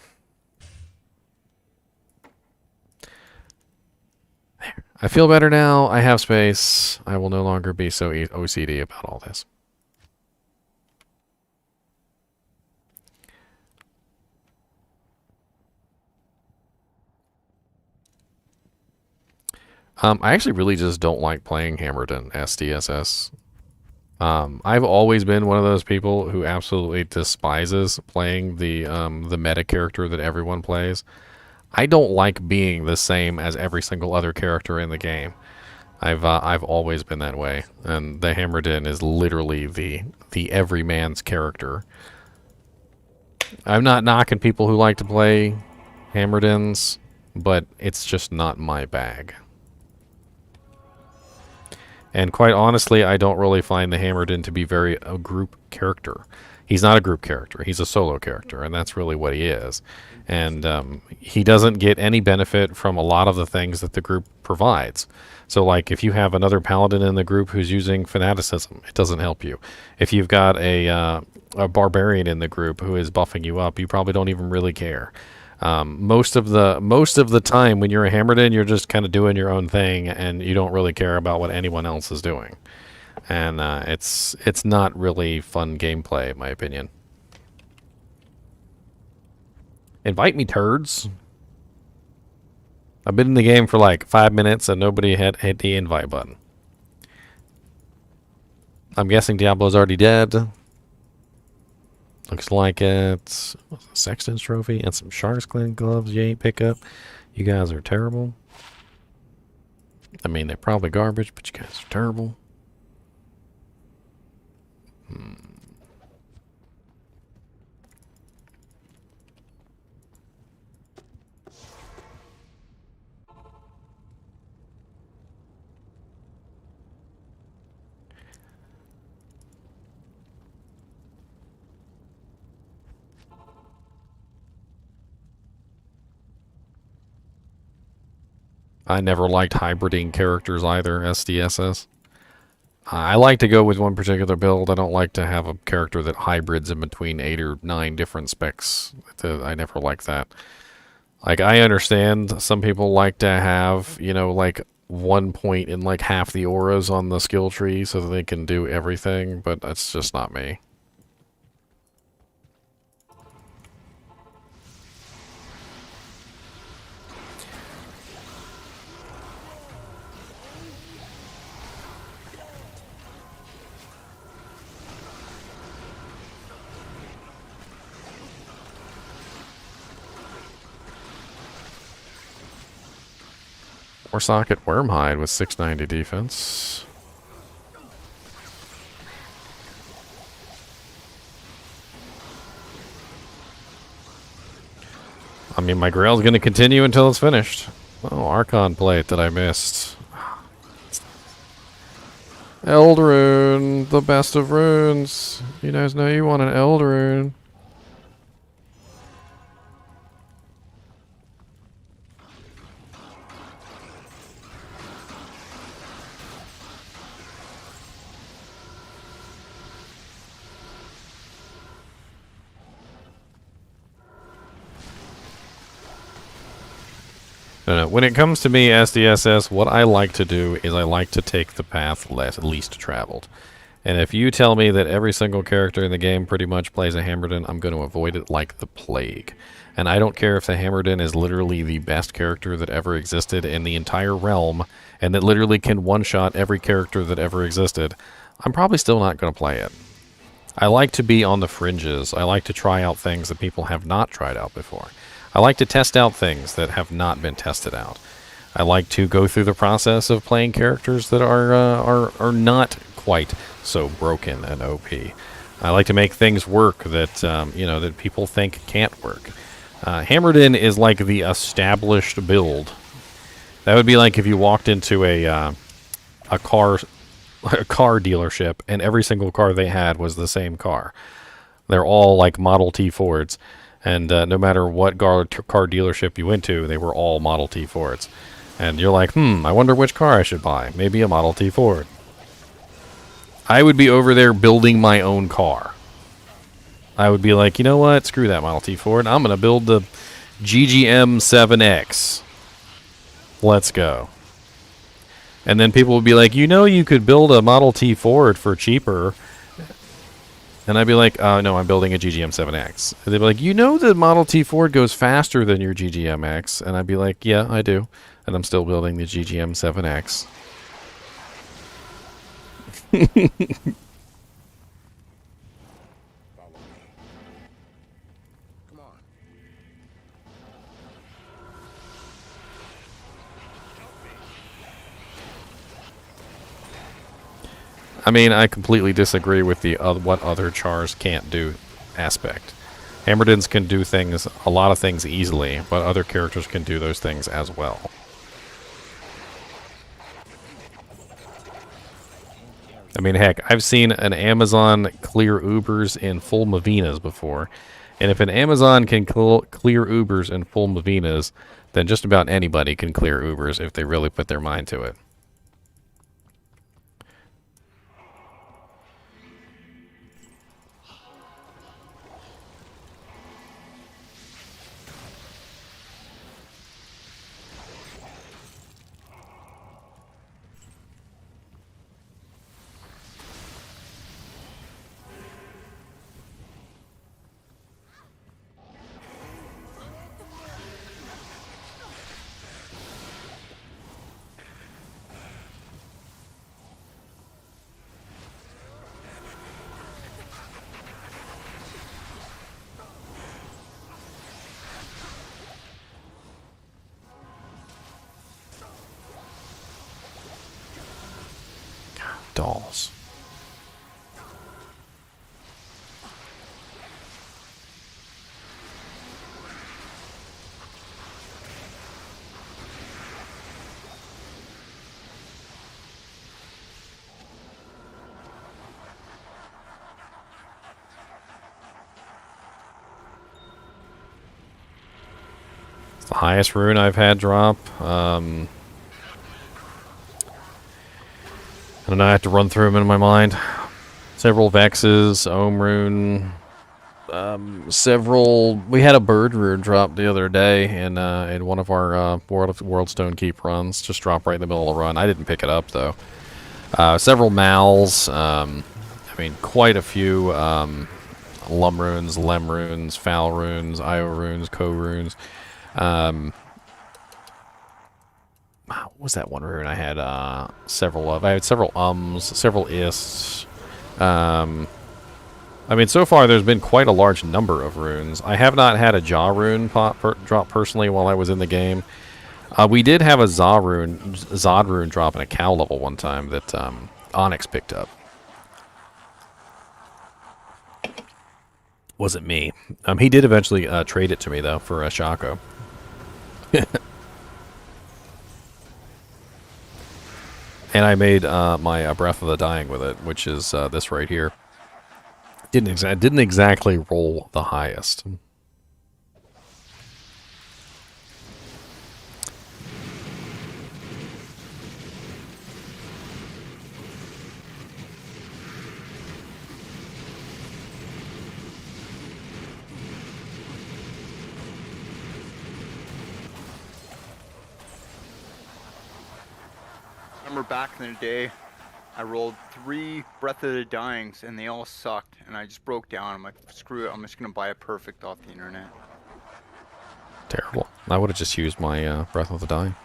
There. I feel better now. I have space. I will no longer be so OCD about all this. I actually really just don't like playing Hammered in SDSS. I've always been one of those people who absolutely despises playing the meta character that everyone plays. I don't like being the same as every single other character in the game. I've always been that way, and the Hammered in is literally the everyman's character. I'm not knocking people who like to play Hammered ins, but it's just not my bag. And quite honestly, I don't really find the Hammered in to be a group character. He's not a group character. He's a solo character, and that's really what he is. And he doesn't get any benefit from a lot of the things that the group provides. So, like, if you have another paladin in the group who's using fanaticism, it doesn't help you. If you've got a barbarian in the group who is buffing you up, you probably don't even really care. Most of the time when you're a Hammered in, you're just kind of doing your own thing, and you don't really care about what anyone else is doing. And it's not really fun gameplay, in my opinion. Invite me, turds. I've been in the game for like 5 minutes, and nobody had hit the invite button. I'm guessing Diablo's already dead. Looks like it's a Sexton's trophy and some Shark's Clan gloves you ain't pick up. You guys are terrible. I mean, they're probably garbage, but you guys are terrible. I never liked hybriding characters either, SDSS. I like to go with one particular build. I don't like to have a character that hybrids in between 8 or 9 different specs. I never like that. Like, I understand some people like to have, you know, like 1 point in like half the auras on the skill tree so that they can do everything, but that's just not me. Or socket Wormhide with 690 defense. I mean, my Grail's going to continue until it's finished. Oh, Archon plate that I missed. Eldrune, the best of runes. You guys know you want an Eldrune. No. When it comes to me, SDSS, what I like to do is I like to take the path least traveled. And if you tell me that every single character in the game pretty much plays a Hammerden, I'm going to avoid it like the plague. And I don't care if the Hammerden is literally the best character that ever existed in the entire realm, and that literally can one-shot every character that ever existed. I'm probably still not going to play it. I like to be on the fringes. I like to try out things that people have not tried out before. I like to test out things that have not been tested out. I like to go through the process of playing characters that are not quite so broken and OP. I like to make things work that that people think can't work. Hammerden is like the established build. That would be like if you walked into a car dealership and every single car they had was the same car. They're all like Model T Fords, and no matter what car dealership you went to, they were all Model T Fords. And you're like, I wonder which car I should buy. Maybe a Model T Ford. I would be over there building my own car. I would be like, you know what? Screw that Model T Ford. I'm going to build the GGM 7X. Let's go. And then people would be like, you could build a Model T Ford for cheaper. And I'd be like, no, I'm building a GGM 7X. And they'd be like, the Model T Ford goes faster than your GGM-X. And I'd be like, yeah, I do. And I'm still building the GGM 7X. Come on. I mean, I completely disagree with the what other chars can't do aspect. Hammerdens can do a lot of things easily, but other characters can do those things as well. I mean, heck, I've seen an Amazon clear Ubers in full Mavinas before. And if an Amazon can clear Ubers in full Mavinas, then just about anybody can clear Ubers if they really put their mind to it. Dolls. It's the highest rune I've had drop. I don't know, I have to run through them in my mind. Several Vexes, Ohm Rune, several... We had a Bird Rune drop the other day in one of our World Stone Keep runs. Just dropped right in the middle of the run. I didn't pick it up, though. Several Mals. I mean, quite a few Lum Runes, Lem Runes, Foul Runes, Io Runes, Co Runes. What was that one rune I had several of? I had several several ists. I mean, so far there's been quite a large number of runes. I have not had a Jaw rune drop personally while I was in the game. We did have a Zod rune drop in a cow level one time that Onyx picked up. Wasn't me. He did eventually trade it to me, though, for a Shaco. And I made my Breath of the Dying with it, which is this right here. Didn't exactly roll the highest. back in the day, I rolled 3 Breath of the Dyings and they all sucked, and I just broke down. I'm like, screw it, I'm just gonna buy a perfect off the internet. Terrible. I would have just used my Breath of the Dying.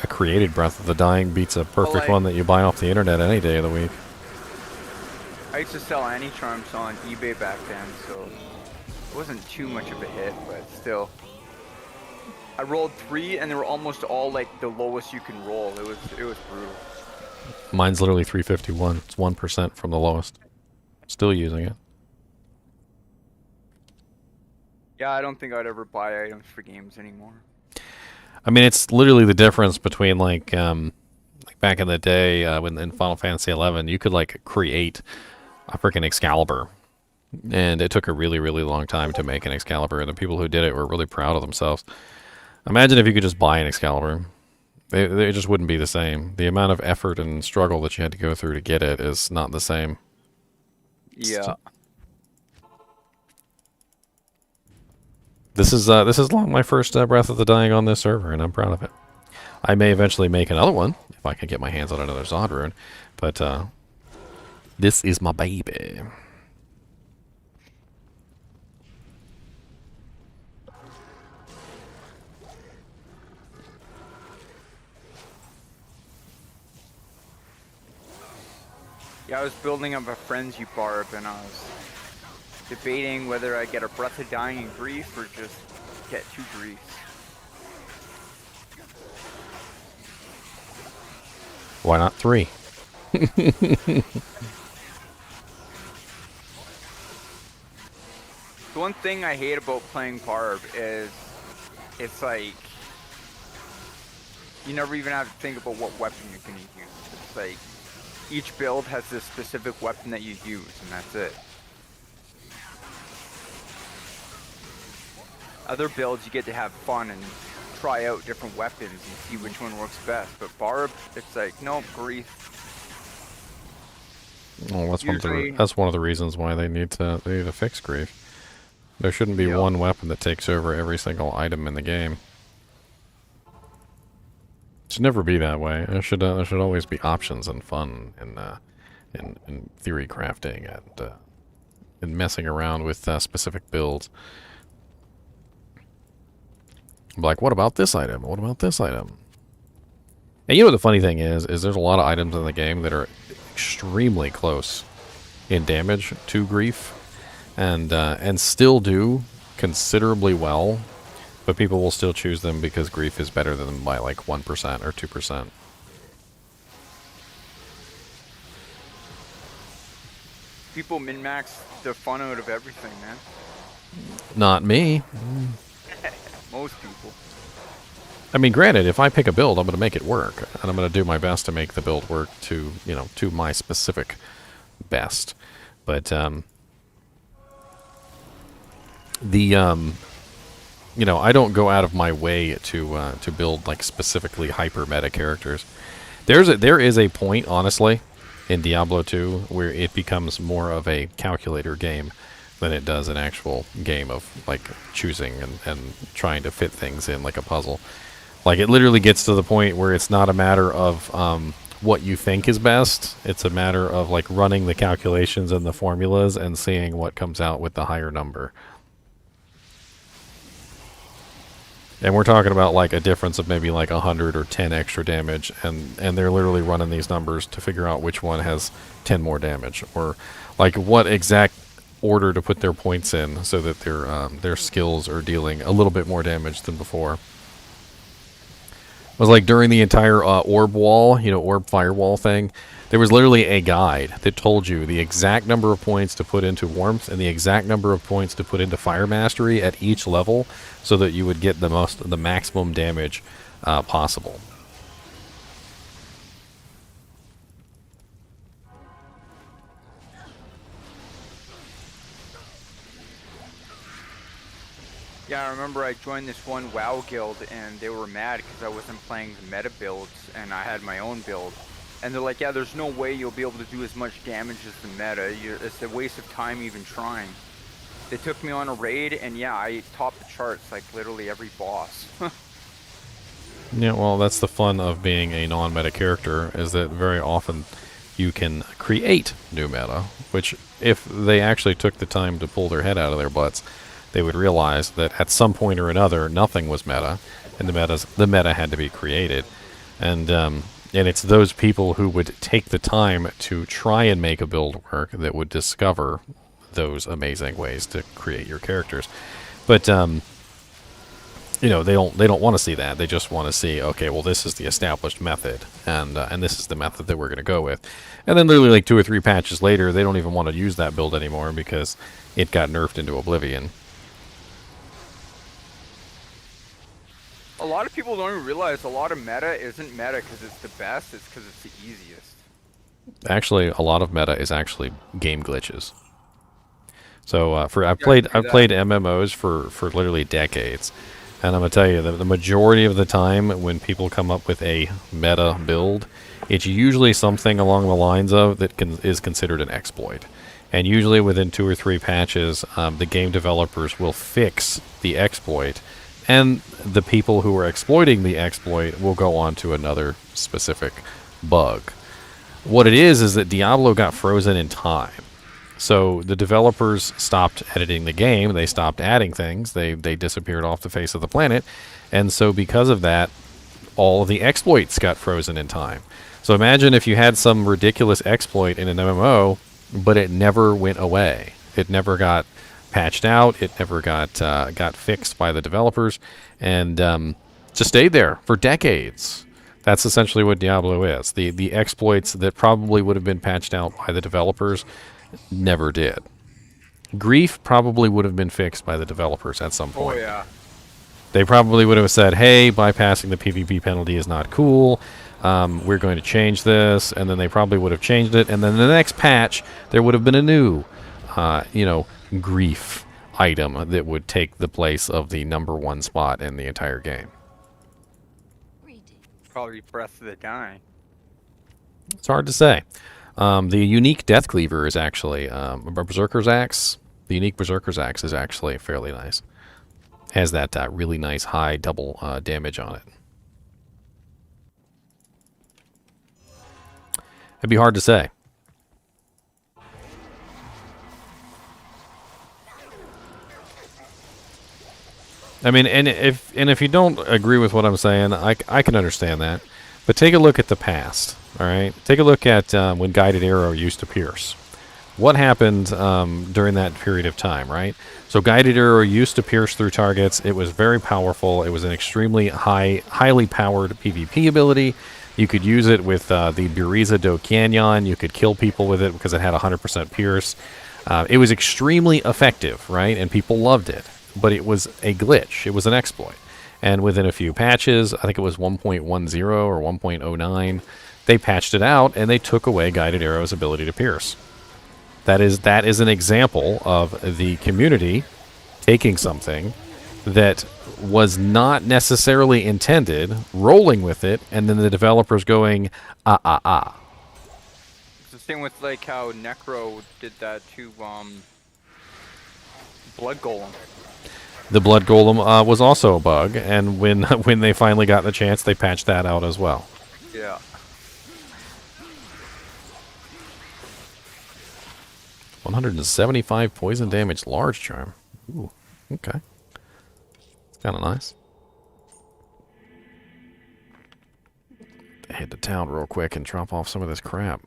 A created Breath of the Dying beats a perfect one that you buy off the internet any day of the week. I used to sell anti-charms on eBay back then, so it wasn't too much of a hit, but still. I rolled 3 and they were almost all like the lowest you can roll. It was brutal. Mine's literally 351. It's 1% from the lowest. Still using it. Yeah, I don't think I'd ever buy items for games anymore. I mean, it's literally the difference between like back in the day when in Final Fantasy 11, you could like create a freaking Excalibur, and it took a really, really long time to make an Excalibur, and the people who did it were really proud of themselves. Imagine if you could just buy an Excalibur. It just wouldn't be the same. The amount of effort and struggle that you had to go through to get it is not the same. Yeah. This is my first Breath of the Dying on this server, and I'm proud of it. I may eventually make another one if I can get my hands on another Zod rune, but this is my baby. Yeah, I was building up a Frenzy Barb, and I was debating whether I get a Breath of Dying and Grief or just get 2 Griefs. Why not 3? The one thing I hate about playing Barb is it's like you never even have to think about what weapon you're gonna use. It's like each build has this specific weapon that you use, and that's it. Other builds, you get to have fun and try out different weapons and see which one works best. But Barb, it's like, nope, Grief. Well, that's one of the reasons why they need to fix Grief. There shouldn't be one weapon that takes over every single item in the game. It should never be that way. There should always be options and fun in theory crafting and messing around with specific builds. Like, what about this item? What about this item? And you know what the funny thing is there's a lot of items in the game that are extremely close in damage to Grief, and still do considerably well, but people will still choose them because Grief is better than them by like 1% or 2%. People min-max the fun out of everything, man. Not me. Most people. I mean, granted, if I pick a build, I'm going to make it work, and I'm going to do my best to make the build work to, to my specific best. But I don't go out of my way to build like specifically hyper meta characters. There is a point, honestly, in Diablo 2 where it becomes more of a calculator game than it does an actual game of like choosing and trying to fit things in like a puzzle. Like, it literally gets to the point where it's not a matter of what you think is best. It's a matter of like running the calculations and the formulas and seeing what comes out with the higher number. And we're talking about like a difference of maybe like 100 or 10 extra damage, and they're literally running these numbers to figure out which one has 10 more damage, or like what exact order to put their points in so that their skills are dealing a little bit more damage than before. It was like during the entire orb wall, orb firewall thing, there was literally a guide that told you the exact number of points to put into warmth and the exact number of points to put into fire mastery at each level, so that you would get the maximum damage possible. Yeah, I remember I joined this one WoW guild, and they were mad because I wasn't playing the meta builds, and I had my own build. And they're like, yeah, there's no way you'll be able to do as much damage as the meta. It's a waste of time even trying. They took me on a raid, and yeah, I topped the charts like literally every boss. Yeah, well, that's the fun of being a non-meta character, is that very often you can create new meta, which if they actually took the time to pull their head out of their butts, they would realize that at some point or another, nothing was meta, and the meta had to be created. And it's those people who would take the time to try and make a build work that would discover those amazing ways to create your characters. But you know, they don't want to see that. They just want to see, okay, well, this is the established method, and this is the method that we're going to go with. And then literally like 2 or 3 patches later, they don't even want to use that build anymore because it got nerfed into oblivion. A lot of people don't even realize a lot of meta isn't meta because it's the best, it's because it's the easiest. Actually, a lot of meta is actually game glitches. So I've played MMOs for literally decades, and I'm gonna tell you that the majority of the time when people come up with a meta build, it's usually something along the lines of that is considered an exploit. And usually within 2 or 3 patches, the game developers will fix the exploit, and the people who are exploiting the exploit will go on to another specific bug. What it is that Diablo got frozen in time. So the developers stopped editing the game, they stopped adding things, they disappeared off the face of the planet, and so because of that, all of the exploits got frozen in time. So imagine if you had some ridiculous exploit in an MMO, but it never went away. It never got patched out, it never got fixed by the developers, and just stayed there for decades. That's essentially what Diablo is. The exploits that probably would have been patched out by the developers never did. Grief probably would have been fixed by the developers at some point. Oh yeah. They probably would have said, hey, bypassing the PvP penalty is not cool. We're going to change this. And then they probably would have changed it. And then the next patch, there would have been a new, grief item that would take the place of the #1 spot in the entire game. Probably Breath of the Dying. It's hard to say. The unique Death Cleaver is actually a Berserker's Axe. The unique Berserker's Axe is actually fairly nice. Has that really nice high double damage on it. It'd be hard to say. I mean, and if you don't agree with what I'm saying, I can understand that. But take a look at the past, all right? Take a look at when Guided Arrow used to pierce. What happened during that period of time, right? So Guided Arrow used to pierce through targets. It was very powerful. It was an extremely highly powered PvP ability. You could use it with the Buriza do Canyon. You could kill people with it because it had 100% pierce. It was extremely effective, right? And people loved it. But it was a glitch. It was an exploit. And within a few patches, I think it was 1.10 or 1.09, they patched it out and they took away Guided Arrow's ability to pierce. That is an example of the community taking something that was not necessarily intended, rolling with it, and then the developers going, It's the same with like how Necro did that to Blood Golem. The Blood Golem was also a bug, and when they finally got the chance, they patched that out as well. Yeah. 175 poison damage large charm. Ooh, okay. It's kind of nice. Head to town real quick and drop off some of this crap.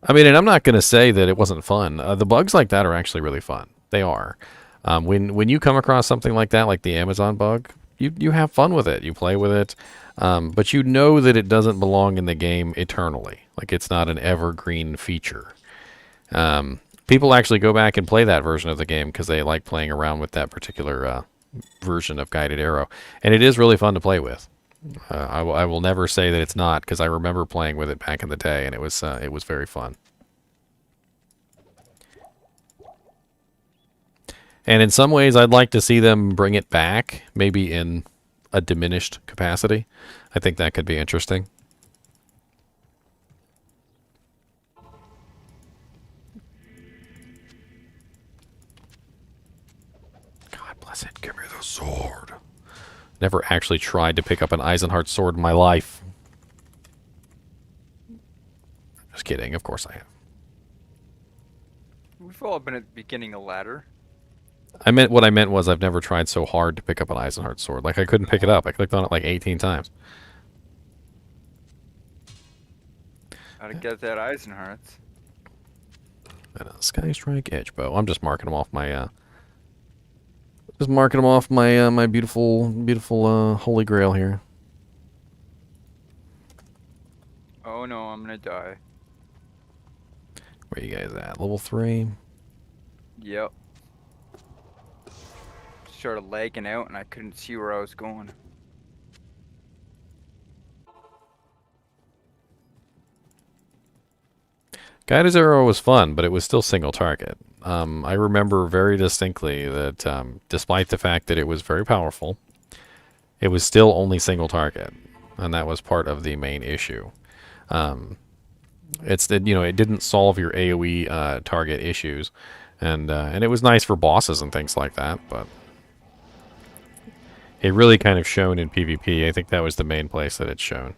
I mean, and I'm not going to say that it wasn't fun. The bugs like that are actually really fun. They are. When you come across something like that, like the Amazon bug, you have fun with it. You play with it. But you know that it doesn't belong in the game eternally. Like, it's not an evergreen feature. People actually go back and play that version of the game because they like playing around with that particular version of Guided Arrow. And it is really fun to play with. I will never say that it's not, because I remember playing with it back in the day, and it was very fun. And in some ways, I'd like to see them bring it back, maybe in a diminished capacity. I think that could be interesting. God bless it. Give me the sword. Never actually tried to pick up an Eisenhart sword in my life. Just kidding, of course I have. We've all been at the beginning of ladder. What I meant was I've never tried so hard to pick up an Eisenhart sword. Like, I couldn't pick it up. I clicked on it like 18 times. Gotta get that Eisenharts. And a Sky Strike Edge Bow. I'm just marking them off my, my beautiful, beautiful, Holy Grail here. Oh no, I'm gonna die. Where you guys at? Level 3? Yep. Started lagging out and I couldn't see where I was going. Guided Arrow was fun, but it was still single target. I remember very distinctly that despite the fact that it was very powerful, it was still only single target, and that was part of the main issue. It didn't solve your AoE target issues, and it was nice for bosses and things like that, but it really kind of shone in PvP. I think that was the main place that it's shown.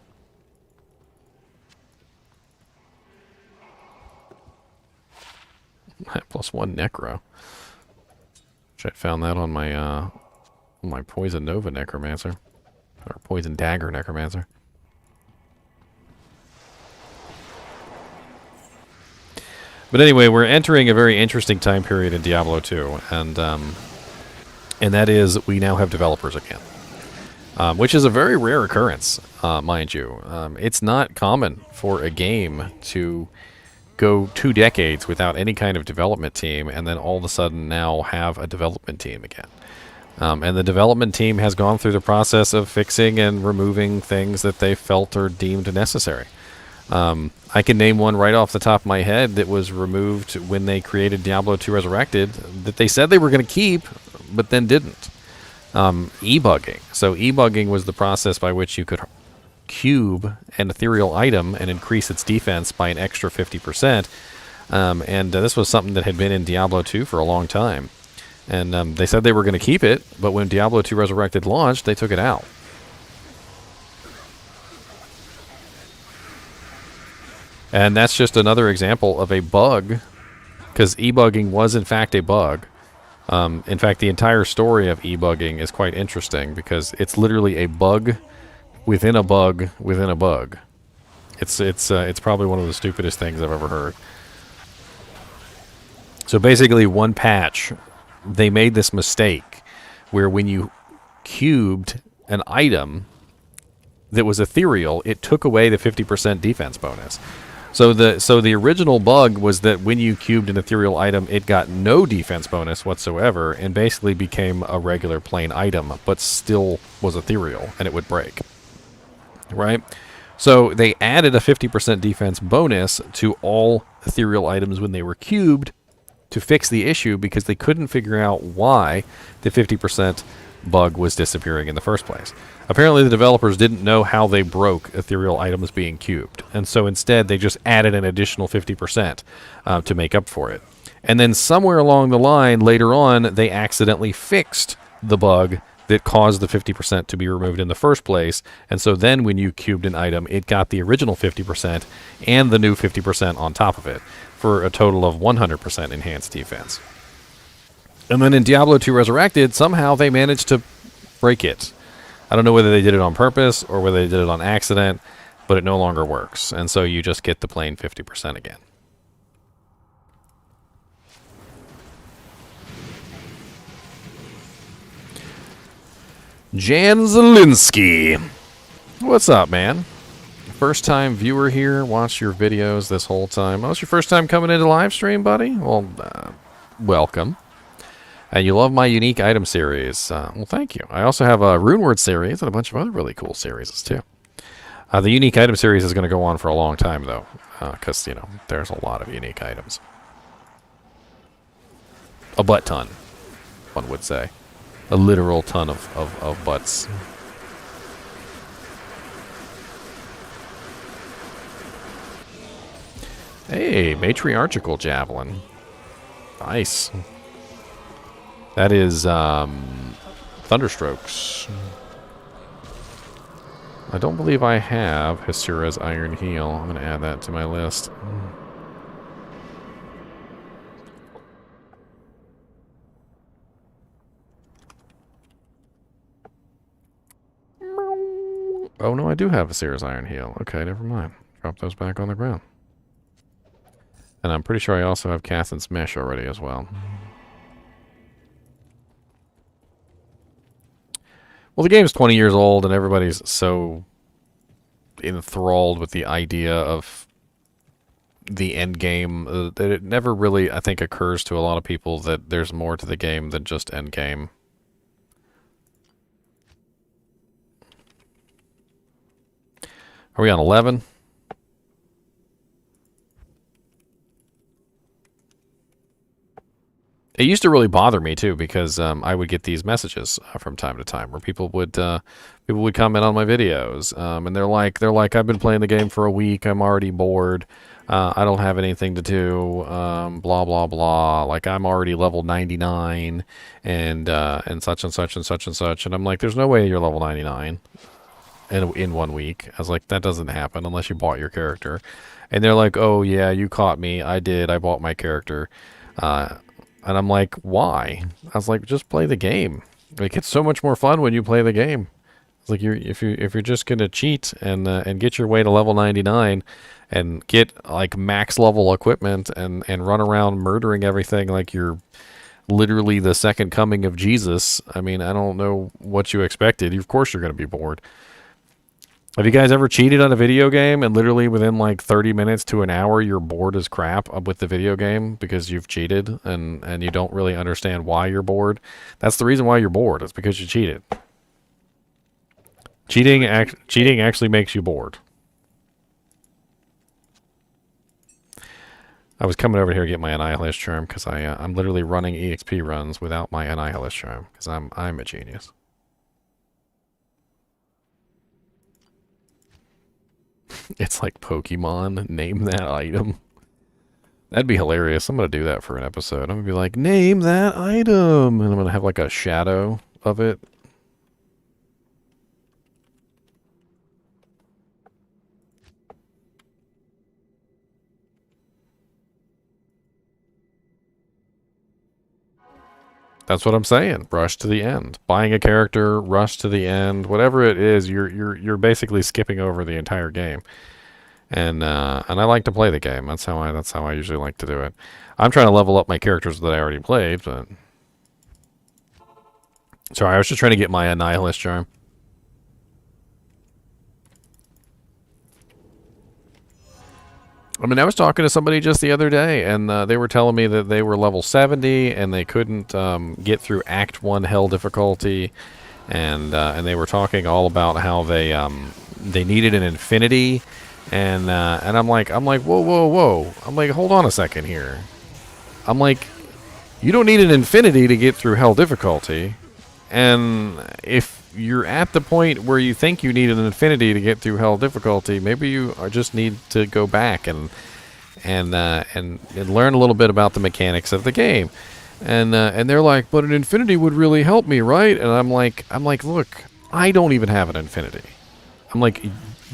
+1 Necro. Which I found that on my Poison Nova Necromancer. Or Poison Dagger Necromancer. But anyway, we're entering a very interesting time period in Diablo 2, and that is we now have developers again. Which is a very rare occurrence, mind you. It's not common for a game to go 2 decades without any kind of development team, and then all of a sudden now have a development team again. And the development team has gone through the process of fixing and removing things that they felt or deemed necessary. I can name one right off the top of my head that was removed when they created Diablo II Resurrected that they said they were going to keep, but then didn't. E-bugging. So e-bugging was the process by which you could cube an ethereal item and increase its defense by an extra 50%. This was something that had been in Diablo 2 for a long time. And they said they were going to keep it, but when Diablo II Resurrected launched, they took it out. And that's just another example of a bug, because e-bugging was in fact a bug. In fact, the entire story of e-bugging is quite interesting, because it's literally a bug within a bug within a bug. It's probably one of the stupidest things I've ever heard. So basically, one patch, they made this mistake where when you cubed an item that was ethereal, it took away the 50% defense bonus. So the original bug was that when you cubed an ethereal item, it got no defense bonus whatsoever and basically became a regular plain item, but still was ethereal and it would break. Right? So they added a 50% defense bonus to all ethereal items when they were cubed to fix the issue, because they couldn't figure out why the 50% bug was disappearing in the first place. Apparently the developers didn't know how they broke ethereal items being cubed, and so instead they just added an additional 50% to make up for it. And then somewhere along the line, later on, they accidentally fixed the bug that caused the 50% to be removed in the first place, and so then when you cubed an item, it got the original 50% and the new 50% on top of it, for a total of 100% enhanced defense. And then in Diablo II Resurrected, somehow they managed to break it. I don't know whether they did it on purpose or whether they did it on accident, but it no longer works. And so you just get the plain 50% again. Jan Zielinski. What's up, man? First time viewer here, watched your videos this whole time. Oh, it's your first time coming into live stream, buddy? Well, welcome. And you love my unique item series. Well, thank you. I also have a Runeword series and a bunch of other really cool series, too. The unique item series is going to go on for a long time, though, because, you know, there's a lot of unique items. A butt ton, one would say. A literal ton of butts. Hey, matriarchal javelin. Nice. That is Thunderstrokes. I don't believe I have Hysura's Iron Heel. I'm going to add that to my list. Oh, no, I do have Hysura's Iron Heel. Okay, never mind. Drop those back on the ground. And I'm pretty sure I also have Cathin's Mesh already as well. Well, the game's 20 years old, and everybody's so enthralled with the idea of the end game that it never really, I think, occurs to a lot of people that there's more to the game than just end game. Are we on 11? It used to really bother me too, because I would get these messages from time to time where people would comment on my videos, and they're like, I've been playing the game for a week, I'm already bored, I don't have anything to do, blah blah blah. Like, I'm already level 99, and such and such and such and such, and I'm like, there's no way you're level 99 in 1 week. I was like, that doesn't happen unless you bought your character. And they're like, oh yeah, you caught me. I did. I bought my character. And I'm like, why? I was like, just play the game. Like, it's so much more fun when you play the game. It's like, if you're just gonna cheat and get your way to level 99 and get like max level equipment and run around murdering everything like you're literally the second coming of Jesus. I mean, I don't know what you expected. Of course you're gonna be bored. Have you guys ever cheated on a video game and literally within like 30 minutes to an hour you're bored as crap with the video game because you've cheated and you don't really understand why you're bored? That's the reason why you're bored. It's because you cheated. Cheating actually makes you bored. I was coming over here to get my Annihilus Charm because I'm literally running EXP runs without my Annihilus Charm because I'm a genius. It's like Pokemon, name that item. That'd be hilarious. I'm going to do that for an episode. I'm going to be like, name that item. And I'm going to have like a shadow of it. That's what I'm saying. Rush to the end. Buying a character, rush to the end. Whatever it is, you're basically skipping over the entire game. And I like to play the game. That's how I usually like to do it. I'm trying to level up my characters that I already played, but sorry, I was just trying to get my Annihilus Charm. I mean, I was talking to somebody just the other day, and they were telling me that they were level 70, and they couldn't get through Act 1 Hell difficulty, and they were talking all about how they needed an infinity, and I'm like, whoa, I'm like, hold on a second here. I'm like, you don't need an infinity to get through Hell difficulty, and if you're at the point where you think you need an infinity to get through Hell difficulty, maybe you just need to go back and learn a little bit about the mechanics of the game. And they're like, but an infinity would really help me, right? And I'm like, look, I don't even have an infinity. I'm like,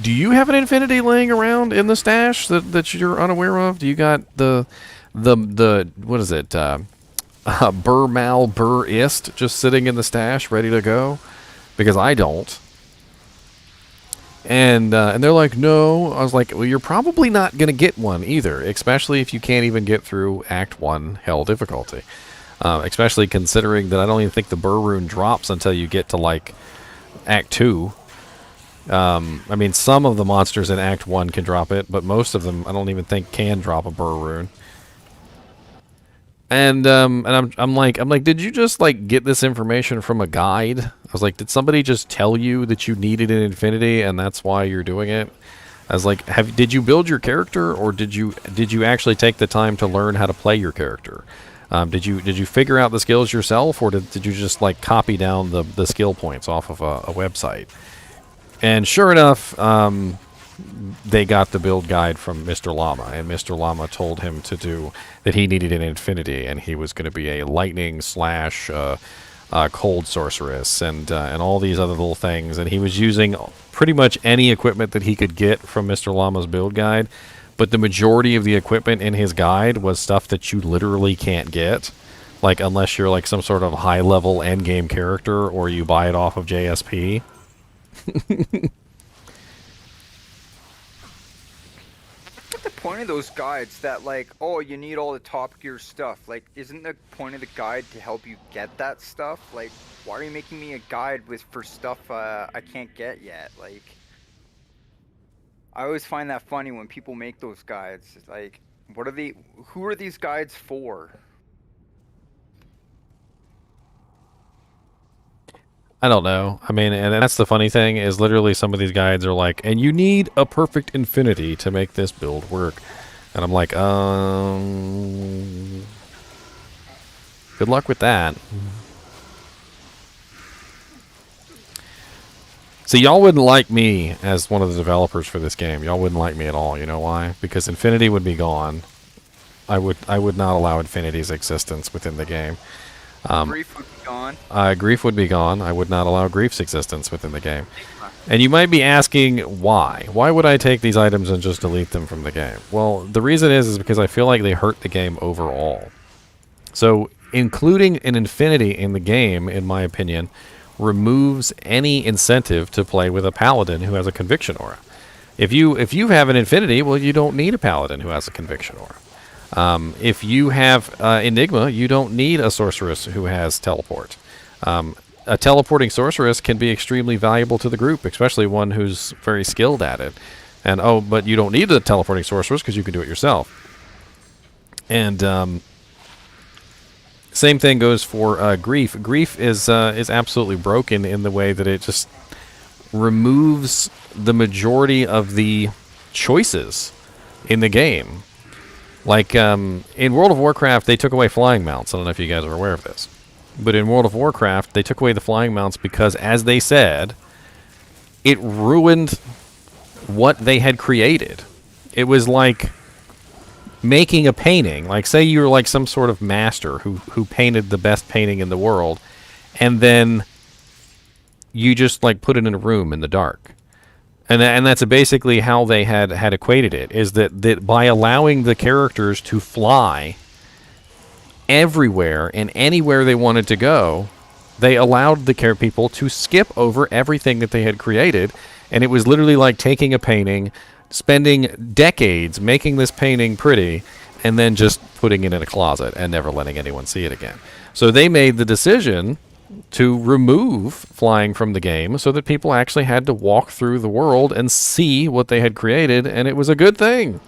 do you have an infinity laying around in the stash that you're unaware of? Do you got the what is it? Burr Mal Burr Ist just sitting in the stash ready to go? Because I don't. And they're like, no. I was like, well, you're probably not going to get one either, especially if you can't even get through Act 1 Hell difficulty. Especially considering that I don't even think the Burr Rune drops until you get to, like, Act 2. I mean, some of the monsters in Act 1 can drop it, but most of them I don't even think can drop a Burr Rune. And I'm like, did you just like get this information from a guide? I was like, did somebody just tell you that you needed an infinity and that's why you're doing it? I was like, did you build your character, or did you actually take the time to learn how to play your character? Did you figure out the skills yourself, or did you just like copy down the skill points off of a website? And sure enough, they got the build guide from Mr. Llama, and Mr. Llama told him that he needed an infinity, and he was going to be a lightning slash cold sorceress and all these other little things, and he was using pretty much any equipment that he could get from Mr. Llama's build guide, but the majority of the equipment in his guide was stuff that you literally can't get, like unless you're like some sort of high-level endgame character or you buy it off of JSP. What's the point of those guides that like, oh, you need all the top gear stuff? Like, isn't the point of the guide to help you get that stuff? Like, why are you making me a guide for stuff I can't get yet? Like, I always find that funny when people make those guides. It's like, who are these guides for? I don't know. I mean, and that's the funny thing is literally some of these guides are like, and you need a perfect infinity to make this build work. And I'm like, good luck with that. See, y'all wouldn't like me as one of the developers for this game. Y'all wouldn't like me at all. You know why? Because infinity would be gone. I would not allow infinity's existence within the game. Grief would be gone. Grief would be gone. I would not allow grief's existence within the game. And you might be asking why. Why would I take these items and just delete them from the game? Well, the reason is because I feel like they hurt the game overall. So including an infinity in the game, in my opinion, removes any incentive to play with a paladin who has a conviction aura. If you have an infinity, well, you don't need a paladin who has a conviction aura. If you have Enigma, you don't need a sorceress who has teleport. A teleporting sorceress can be extremely valuable to the group, especially one who's very skilled at it. And but you don't need a teleporting sorceress because you can do it yourself. And same thing goes for grief. Grief is absolutely broken in the way that it just removes the majority of the choices in the game. Like, in World of Warcraft, they took away flying mounts. I don't know if you guys are aware of this. But in World of Warcraft, they took away the flying mounts because, as they said, it ruined what they had created. It was like making a painting. Like, say you're like some sort of master who painted the best painting in the world, and then you just, like, put it in a room in the dark. And that's basically how they had equated it, is that by allowing the characters to fly everywhere and anywhere they wanted to go, they allowed the people to skip over everything that they had created. And it was literally like taking a painting, spending decades making this painting pretty, and then just putting it in a closet and never letting anyone see it again. So they made the decision to remove flying from the game so that people actually had to walk through the world and see what they had created, and it was a good thing.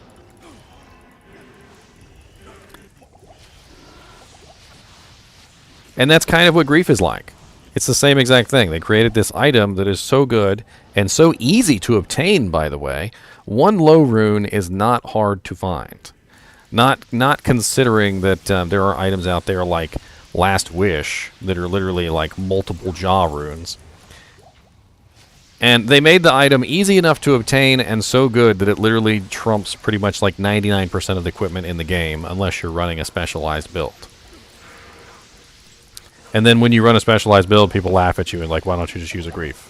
And that's kind of what grief is like. It's the same exact thing. They created this item that is so good and so easy to obtain, by the way. One low rune is not hard to find. Not considering that there are items out there like Last Wish that are literally like multiple jaw runes. And they made the item easy enough to obtain and so good that it literally trumps pretty much like 99% of the equipment in the game unless you're running a specialized build. And then when you run a specialized build, people laugh at you and like, why don't you just use a grief?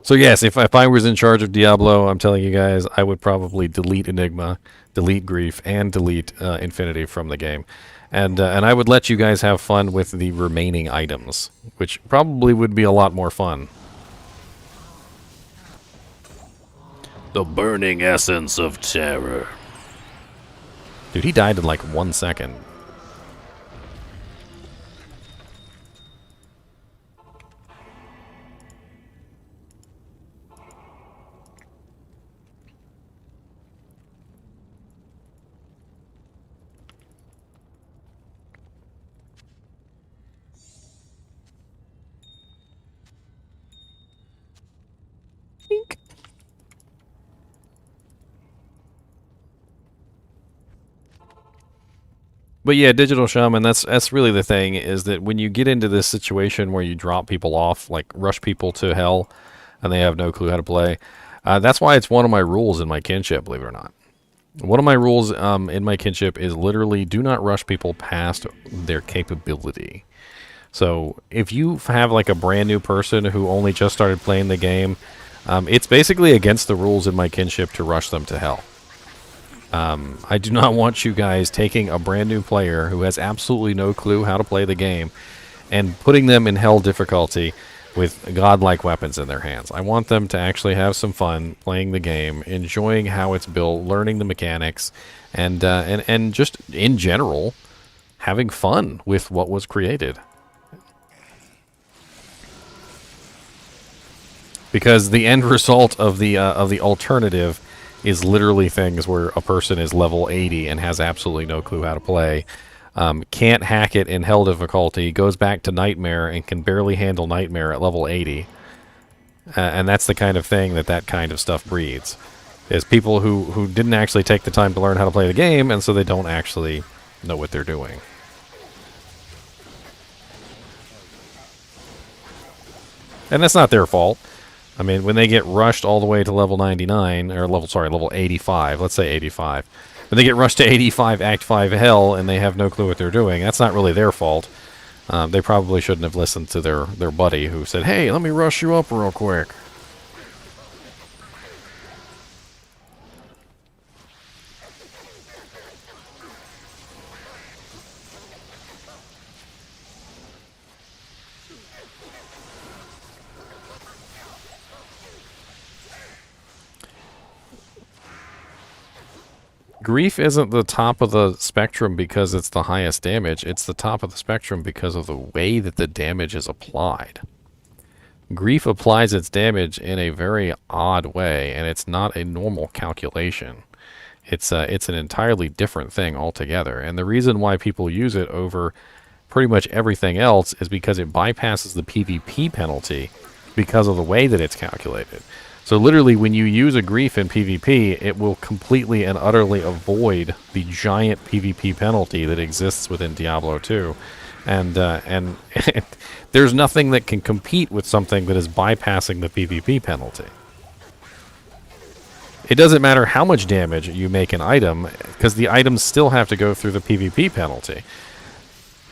So yes, if I was in charge of Diablo, I'm telling you guys, I would probably delete Enigma, delete Grief, and delete Infinity from the game. And I would let you guys have fun with the remaining items, which probably would be a lot more fun. The burning essence of terror. Dude, he died in like 1 second. But yeah, Digital Shaman, that's really the thing, is that when you get into this situation where you drop people off, like rush people to hell, and they have no clue how to play, that's why it's one of my rules in my kinship, believe it or not. One of my rules in my kinship is literally do not rush people past their capability. So if you have like a brand new person who only just started playing the game, it's basically against the rules in my kinship to rush them to hell. I do not want you guys taking a brand new player who has absolutely no clue how to play the game and putting them in hell difficulty with godlike weapons in their hands. I want them to actually have some fun playing the game, enjoying how it's built, learning the mechanics, and just in general having fun with what was created. Because the end result of the alternative is literally things where a person is level 80 and has absolutely no clue how to play, can't hack it in hell difficulty, goes back to Nightmare and can barely handle Nightmare at level 80. And that's the kind of thing that kind of stuff breeds. Is people who didn't actually take the time to learn how to play the game, and so they don't actually know what they're doing. And that's not their fault. I mean, when they get rushed all the way to level 99, or level 85, let's say 85. When they get rushed to 85 Act 5 Hell and they have no clue what they're doing, that's not really their fault. They probably shouldn't have listened to their buddy who said, hey, let me rush you up real quick. Grief isn't the top of the spectrum because it's the highest damage. It's the top of the spectrum because of the way that the damage is applied. Grief applies its damage in a very odd way, and it's not a normal calculation. It's an entirely different thing altogether. And the reason why people use it over pretty much everything else is because it bypasses the PvP penalty because of the way that it's calculated. So literally, when you use a grief in PvP, it will completely and utterly avoid the giant PvP penalty that exists within Diablo 2. And there's nothing that can compete with something that is bypassing the PvP penalty. It doesn't matter how much damage you make an item, because the items still have to go through the PvP penalty.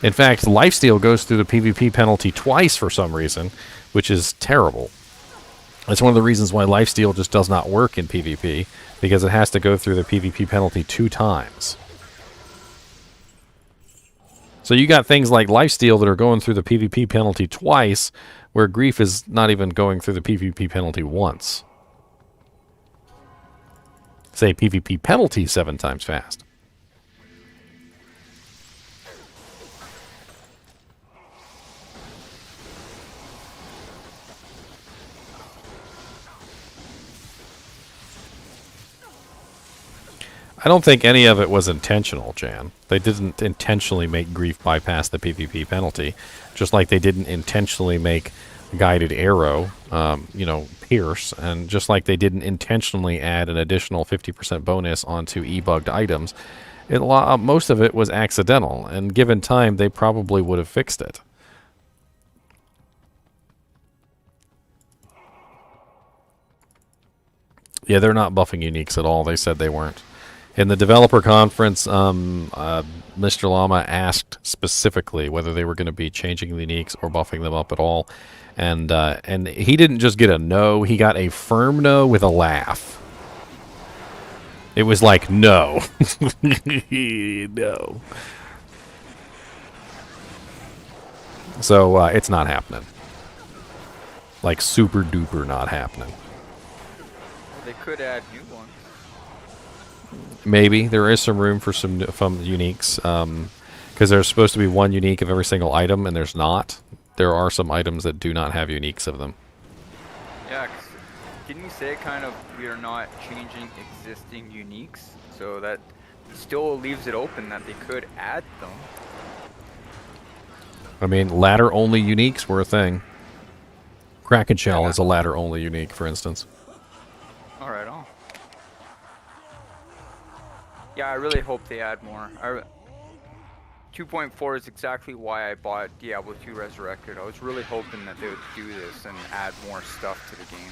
In fact, lifesteal goes through the PvP penalty twice for some reason, which is terrible. That's one of the reasons why lifesteal just does not work in PvP, because it has to go through the PvP penalty 2 times. So you got things like lifesteal that are going through the PvP penalty twice, where grief is not even going through the PvP penalty once. Say PvP penalty 7 times fast. I don't think any of it was intentional, Jan. They didn't intentionally make grief bypass the PvP penalty, just like they didn't intentionally make guided arrow, pierce, and just like they didn't intentionally add an additional 50% bonus onto e-bugged items. Most of it was accidental, and given time, they probably would have fixed it. Yeah, they're not buffing uniques at all. They said they weren't. In the developer conference, Mr. Llama asked specifically whether they were going to be changing the uniques or buffing them up at all. And he didn't just get a no, he got a firm no with a laugh. It was like, no. No. So it's not happening. Like super duper not happening. They could add new ones. Maybe there is some room for some uniques, because there's supposed to be one unique of every single item, and there's not. There are some items that do not have uniques of them. Yeah, 'cause didn't you say kind of we are not changing existing uniques, so that still leaves it open that they could add them? I mean, ladder only uniques were a thing. Kraken Shell is a ladder only unique, for instance. All right, on. Yeah, I really hope they add more. 2.4 is exactly why I bought Diablo II Resurrected. I was really hoping that they would do this and add more stuff to the game.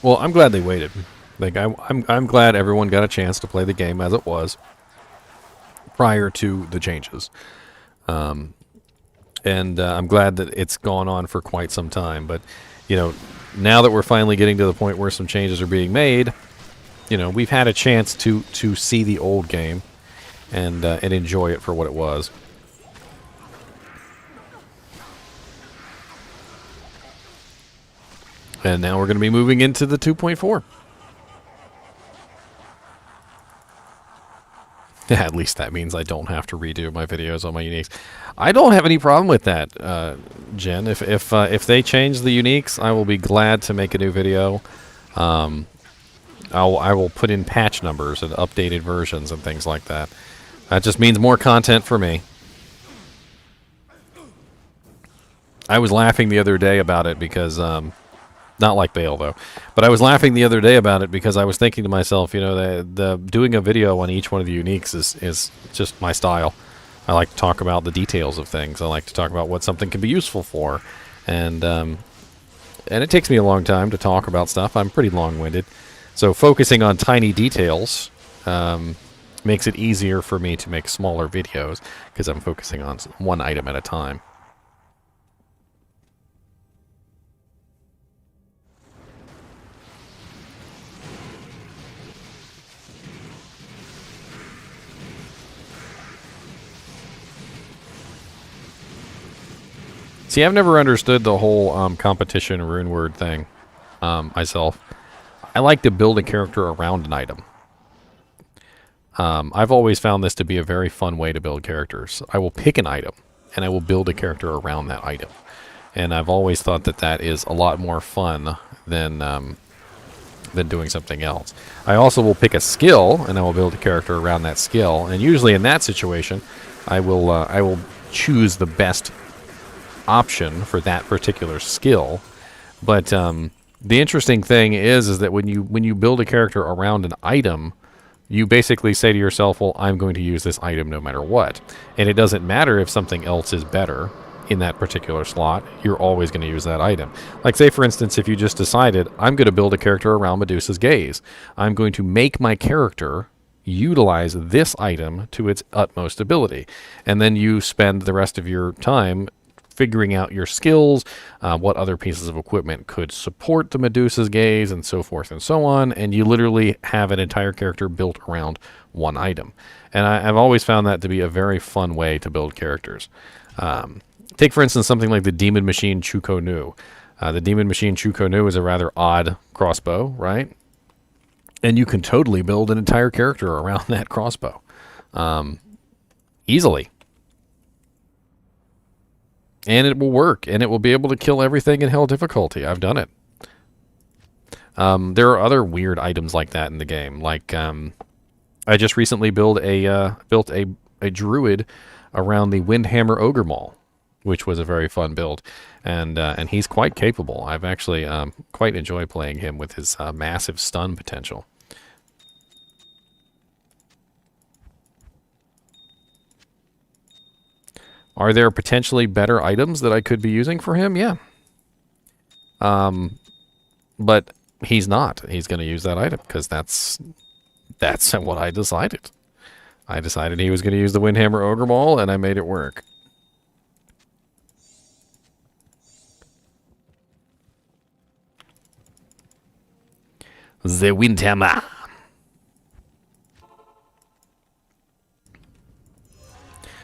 Well, I'm glad they waited. Like I'm glad everyone got a chance to play the game as it was prior to the changes. And I'm glad that it's gone on for quite some time. But, now that we're finally getting to the point where some changes are being made, we've had a chance to see the old game and enjoy it for what it was. And now we're going to be moving into the 2.4. Yeah, at least that means I don't have to redo my videos on my uniques. I don't have any problem with that, Jen. If they change the uniques, I will be glad to make a new video. I will put in patch numbers and updated versions and things like that. That just means more content for me. I was laughing the other day about it because, not like Bale though, but I was laughing the other day about it because I was thinking to myself, the doing a video on each one of the uniques is just my style. I like to talk about the details of things. I like to talk about what something can be useful for, and it takes me a long time to talk about stuff. I'm pretty long-winded, so focusing on tiny details makes it easier for me to make smaller videos because I'm focusing on one item at a time. See, I've never understood the whole competition Runeword thing myself. I like to build a character around an item. I've always found this to be a very fun way to build characters. I will pick an item, and I will build a character around that item. And I've always thought that that is a lot more fun than doing something else. I also will pick a skill, and I will build a character around that skill. And usually in that situation, I will choose the best option for that particular skill. But the interesting thing is that when you build a character around an item, you basically say to yourself, well, I'm going to use this item no matter what. And it doesn't matter if something else is better in that particular slot, you're always going to use that item. Like, say, for instance, if you just decided, I'm going to build a character around Medusa's gaze. I'm going to make my character utilize this item to its utmost ability. And then you spend the rest of your time figuring out your skills, what other pieces of equipment could support the Medusa's gaze, and so forth and so on, and you literally have an entire character built around one item. And I've always found that to be a very fun way to build characters. Take, for instance, something like the Demon Machine Chuko Nu. The Demon Machine Chuko Nu is a rather odd crossbow, right? And you can totally build an entire character around that crossbow. Easily. And it will work, and it will be able to kill everything in hell difficulty. I've done it. There are other weird items like that in the game. Like, I just recently built a druid around the Windhammer Ogre Maul, which was a very fun build, and he's quite capable. I've actually quite enjoyed playing him with his massive stun potential. Are there potentially better items that I could be using for him? Yeah. But he's not. He's going to use that item because that's what I decided. I decided he was going to use the Windhammer Ogre Maul, and I made it work. The Windhammer.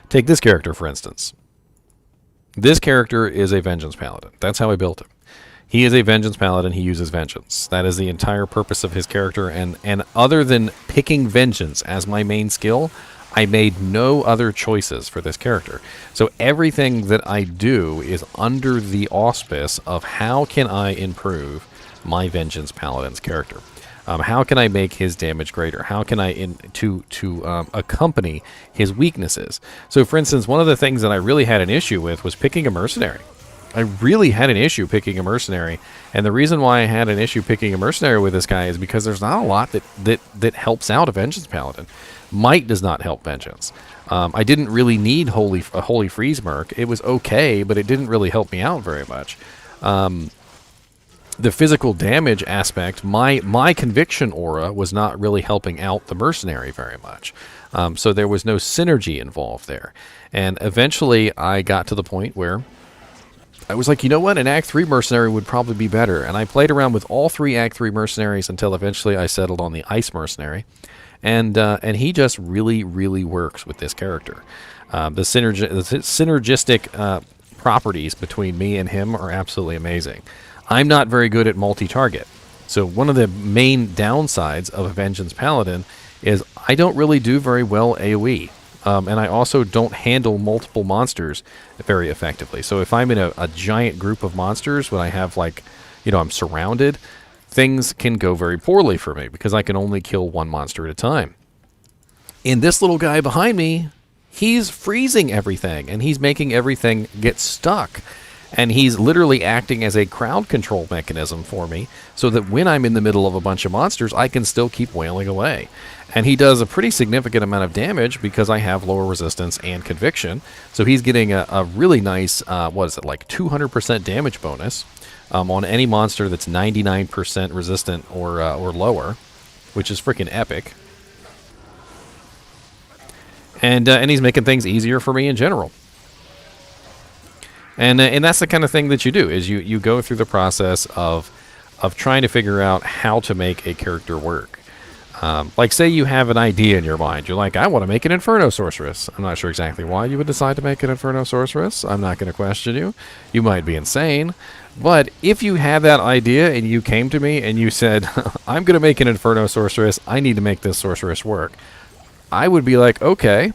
Take this character, for instance. This character is a Vengeance Paladin. That's how I built him. He is a Vengeance Paladin. He uses Vengeance. That is the entire purpose of his character. And other than picking Vengeance as my main skill, I made no other choices for this character. So everything that I do is under the auspice of how can I improve my Vengeance Paladin's character. How can I make his damage greater? How can I accompany his weaknesses? So, for instance, one of the things that I really had an issue with was picking a Mercenary. I really had an issue picking a Mercenary, and the reason why I had an issue picking a Mercenary with this guy is because there's not a lot that helps out a Vengeance Paladin. Might does not help Vengeance. I didn't really need a Holy Freeze Merc. It was okay, but it didn't really help me out very much. the physical damage aspect, my conviction aura was not really helping out the mercenary very much. So there was no synergy involved there. And eventually I got to the point where I was like, you know what? An Act 3 mercenary would probably be better. And I played around with all 3 Act 3 mercenaries until eventually I settled on the Ice mercenary. And he just really, really works with this character. The synergistic properties between me and him are absolutely amazing. I'm not very good at multi-target. So one of the main downsides of a Vengeance Paladin is I don't really do very well AoE. And I also don't handle multiple monsters very effectively. So if I'm in a giant group of monsters, when I have, like, you know, I'm surrounded, things can go very poorly for me because I can only kill one monster at a time. And this little guy behind me, he's freezing everything, and he's making everything get stuck. And he's literally acting as a crowd control mechanism for me so that when I'm in the middle of a bunch of monsters, I can still keep wailing away. And he does a pretty significant amount of damage because I have lower resistance and conviction. So he's getting a really nice, what is it, like 200% damage bonus on any monster that's 99% resistant or lower, which is freaking epic. And he's making things easier for me in general. And that's the kind of thing that you do, is you go through the process of trying to figure out how to make a character work. Like, say you have an idea in your mind. You're like, I want to make an Inferno Sorceress. I'm not sure exactly why you would decide to make an Inferno Sorceress. I'm not going to question you. You might be insane. But if you had that idea and you came to me and you said, I'm going to make an Inferno Sorceress, I need to make this sorceress work, I would be like, okay,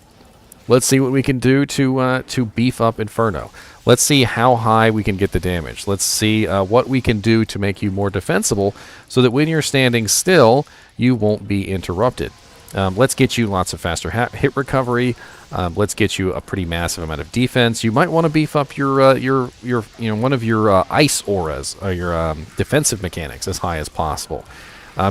let's see what we can do to beef up Inferno. Let's see how high we can get the damage. Let's see what we can do to make you more defensible so that when you're standing still, you won't be interrupted. Let's get you lots of faster hit recovery. Let's get you a pretty massive amount of defense. You might want to beef up your one of your ice auras or your defensive mechanics as high as possible.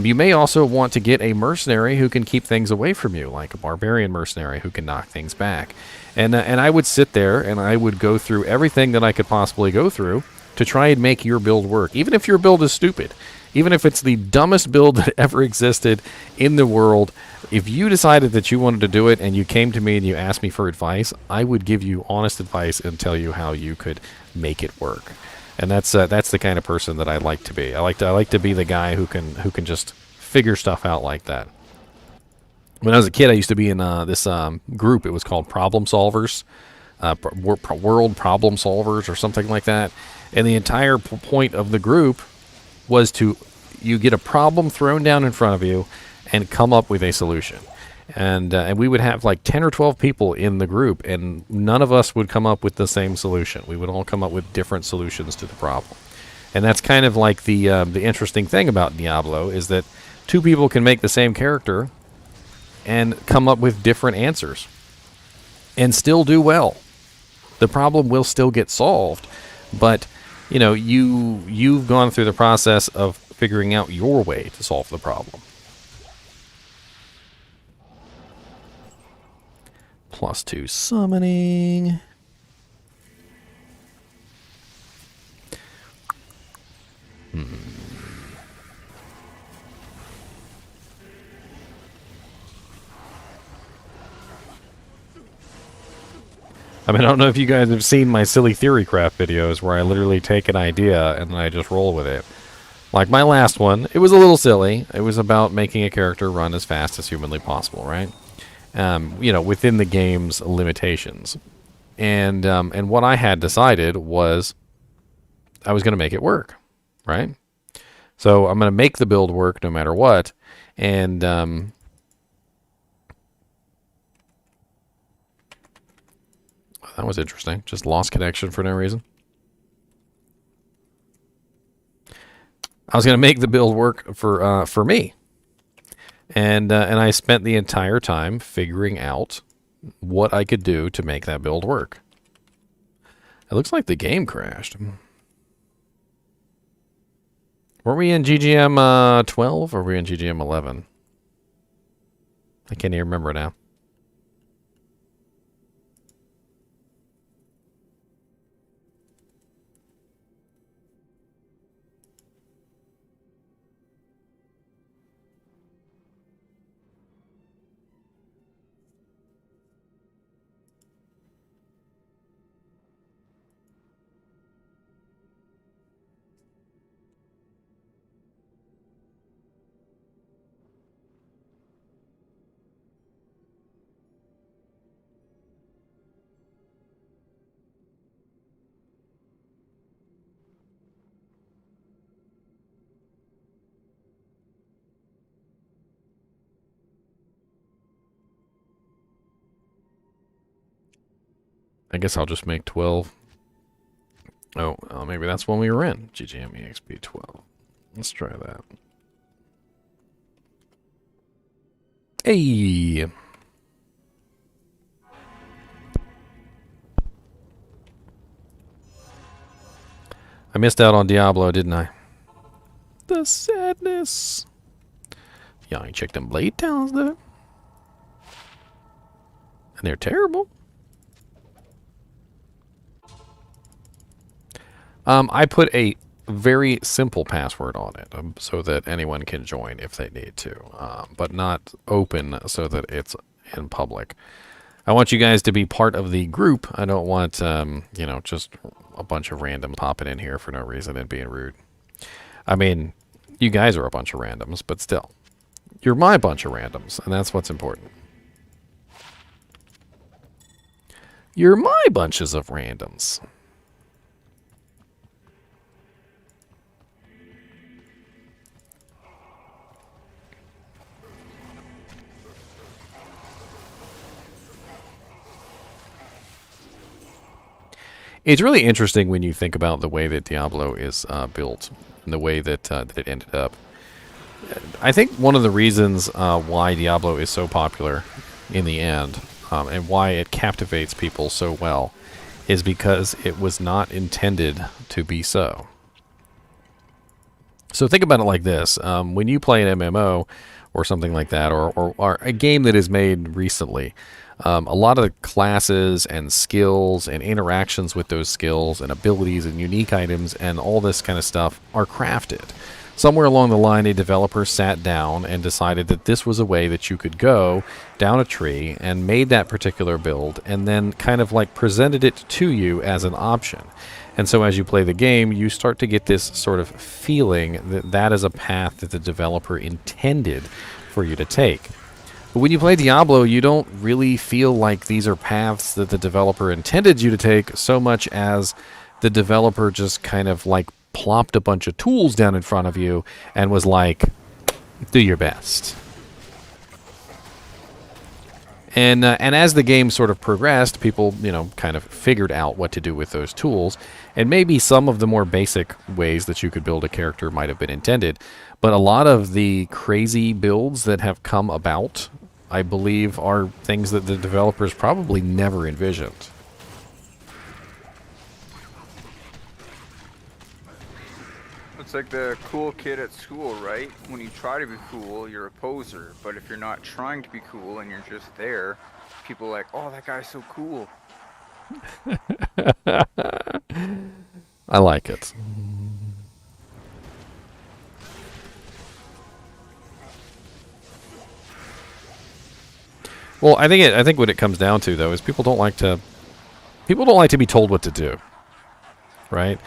You may also want to get a mercenary who can keep things away from you, like a barbarian mercenary who can knock things back. And I would sit there and I would go through everything that I could possibly go through to try and make your build work, even if your build is stupid. Even if it's the dumbest build that ever existed in the world, if you decided that you wanted to do it and you came to me and you asked me for advice, I would give you honest advice and tell you how you could make it work. And that's the kind of person that I like to be. I like to be the guy who can just figure stuff out like that. When I was a kid, I used to be in this group. It was called Problem Solvers, World Problem Solvers, or something like that. And the entire point of the group was you get a problem thrown down in front of you and come up with a solution. And we would have like 10 or 12 people in the group, and none of us would come up with the same solution. We would all come up with different solutions to the problem. And that's kind of like the interesting thing about Diablo, is that two people can make the same character and come up with different answers and still do well. The problem will still get solved, but you know, you've gone through the process of figuring out your way to solve the problem. +2 summoning. I mean, I don't know if you guys have seen my silly theorycraft videos where I literally take an idea and then I just roll with it. Like my last one, it was a little silly. It was about making a character run as fast as humanly possible, right? You know, within the game's limitations. And what I had decided was I was going to make it work, right? So I'm going to make the build work no matter what. And that was interesting. Just lost connection for no reason. I was going to make the build work for me. And I spent the entire time figuring out what I could do to make that build work. It looks like the game crashed. Were we in GGM 12 or were we in GGM 11? I can't even remember now. I guess I'll just make 12. Oh, maybe that's when we were in. GGM EXP 12. Let's try that. Hey! I missed out on Diablo, didn't I? The sadness. Y'all ain't checked them blade talents, though. And they're terrible. I put a very simple password on it so that anyone can join if they need to, but not open so that it's in public. I want you guys to be part of the group. I don't want, you know, just a bunch of random popping in here for no reason and being rude. I mean, you guys are a bunch of randoms, but still. You're my bunch of randoms, and that's what's important. You're my bunches of randoms. It's really interesting when you think about the way that Diablo is built and the way that, that it ended up. I think one of the reasons why Diablo is so popular in the end and why it captivates people so well is because it was not intended to be so. So think about it like this. When you play an MMO or something like that, or a game that is made recently, a lot of the classes and skills and interactions with those skills and abilities and unique items and all this kind of stuff are crafted. Somewhere along the line, a developer sat down and decided that this was a way that you could go down a tree and made that particular build and then kind of like presented it to you as an option. And so as you play the game, you start to get this sort of feeling that that is a path that the developer intended for you to take. But when you play Diablo, you don't really feel like these are paths that the developer intended you to take so much as the developer just kind of like plopped a bunch of tools down in front of you and was like, do your best. And as the game sort of progressed, people, you know, kind of figured out what to do with those tools. And maybe some of the more basic ways that you could build a character might have been intended. But a lot of the crazy builds that have come about, I believe, are things that the developers probably never envisioned. It's like the cool kid at school, right? When you try to be cool, you're a poser. But if you're not trying to be cool and you're just there, people are like, oh, that guy's so cool. I like it. Well, I think what it comes down to though is people don't like to be told what to do, right?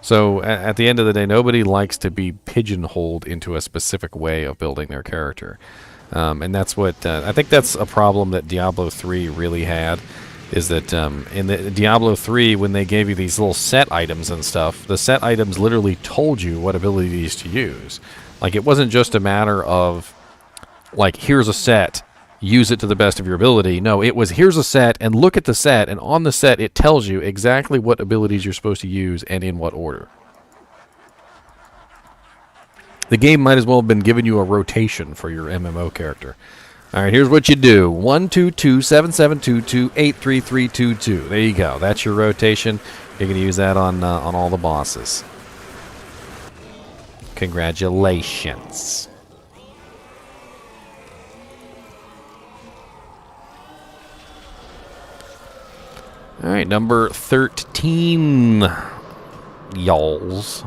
So at the end of the day, nobody likes to be pigeonholed into a specific way of building their character, and that's what I think that's a problem that Diablo 3 really had. Is that in the Diablo 3, when they gave you these little set items and stuff, the set items literally told you what abilities to use. Like, it wasn't just a matter of, like, here's a set, use it to the best of your ability. No, it was, here's a set, and look at the set, and on the set it tells you exactly what abilities you're supposed to use and in what order. The game might as well have been giving you a rotation for your MMO character. All right, here's what you do. 122-7722-83322. There you go. That's your rotation. You're going to use that on all the bosses. Congratulations. All right, number 13, y'alls.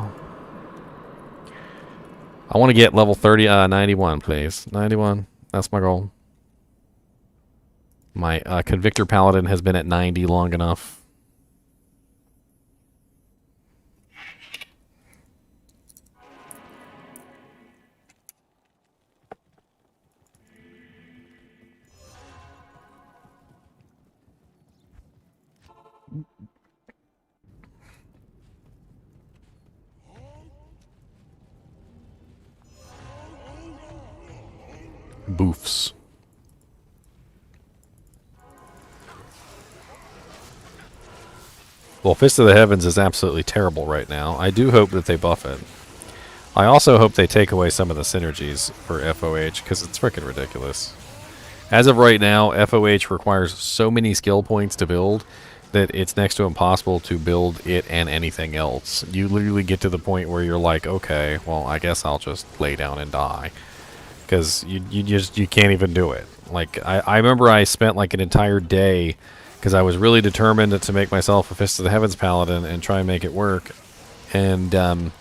I want to get level 91, please. 91. That's my goal. My Convictor Paladin has been at 90 long enough. Boofs. Well, Fist of the Heavens is absolutely terrible right now. I do hope that they buff it. I also hope they take away some of the synergies for FOH, because it's freaking ridiculous. As of right now, FOH requires so many skill points to build that it's next to impossible to build it and anything else. You literally get to the point where you're like, okay, well, I guess I'll just lay down and die. Because you can't even do it. Like, I remember I spent like an entire day, because I was really determined to make myself a Fist of the Heavens Paladin and try and make it work. And,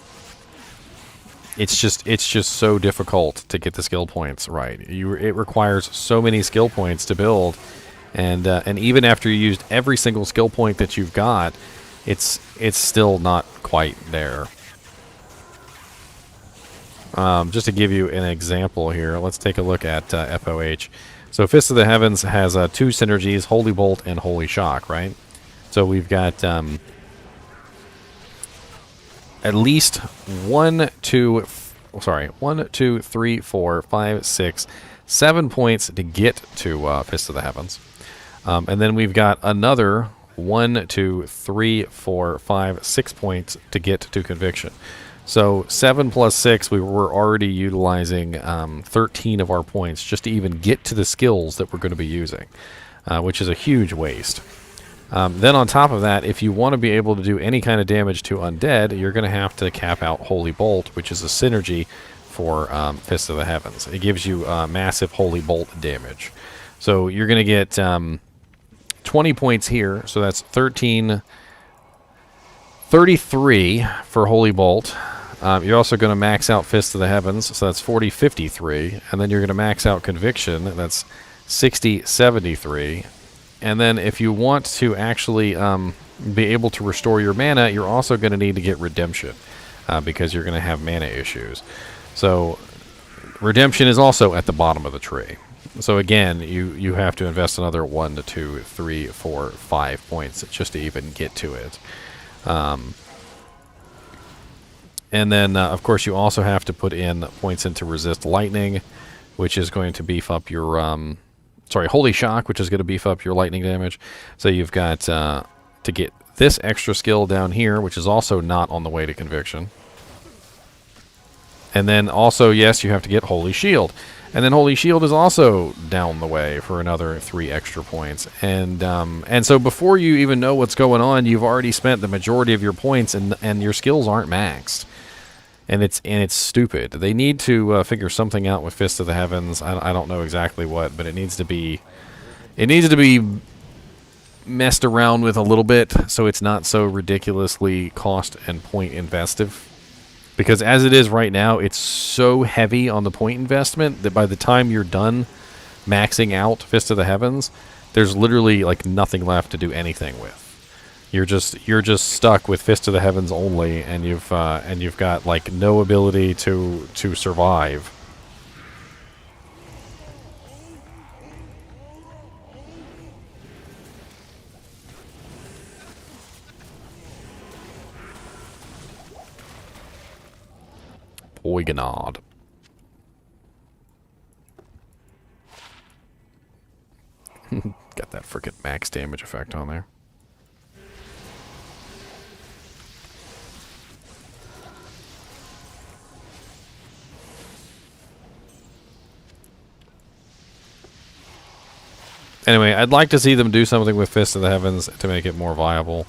it's just so difficult to get the skill points right. It requires so many skill points to build, and even after you used every single skill point that you've got, it's still not quite there. Just to give you an example here, let's take a look at FOH. So Fist of the Heavens has 2 synergies, Holy Bolt and Holy Shock, right? So we've got at least 1, 2, 3, 4, 5, 6, 7 points to get to Fist of the Heavens. And then we've got another 1, 2, 3, 4, 5, 6 points to get to Conviction. So 7 plus 6, we were already utilizing 13 of our points just to even get to the skills that we're going to be using, which is a huge waste. Then on top of that, if you want to be able to do any kind of damage to undead, you're going to have to cap out Holy Bolt, which is a synergy for Fist of the Heavens. It gives you massive Holy Bolt damage. So you're going to get 20 points here, so that's 33 for Holy Bolt. You're also going to max out Fist of the Heavens, so that's 53. And then you're going to max out Conviction, that's 73. And then if you want to actually be able to restore your mana, you're also going to need to get Redemption because you're going to have mana issues. So Redemption is also at the bottom of the tree. So again, you have to invest another 1 to 2, 3, 4, 5 points just to even get to it. And then, of course, you also have to put in points into Resist Lightning, which is going to beef up your... Holy Shock, which is going to beef up your lightning damage. So you've got to get this extra skill down here, which is also not on the way to Conviction. And then also, yes, you have to get Holy Shield. And then Holy Shield is also down the way for another 3 extra points. And so before you even know what's going on, you've already spent the majority of your points, and your skills aren't maxed. And it's stupid. They need to figure something out with Fist of the Heavens. I don't know exactly what, but it needs to be messed around with a little bit so it's not so ridiculously cost and point investive. Because as it is right now, it's so heavy on the point investment that by the time you're done maxing out Fist of the Heavens, there's literally like nothing left to do anything with. You're just stuck with Fist of the Heavens only, and you've got like no ability to survive. Poignard. Got that frickin' max damage effect on there. Anyway, I'd like to see them do something with Fist of the Heavens to make it more viable.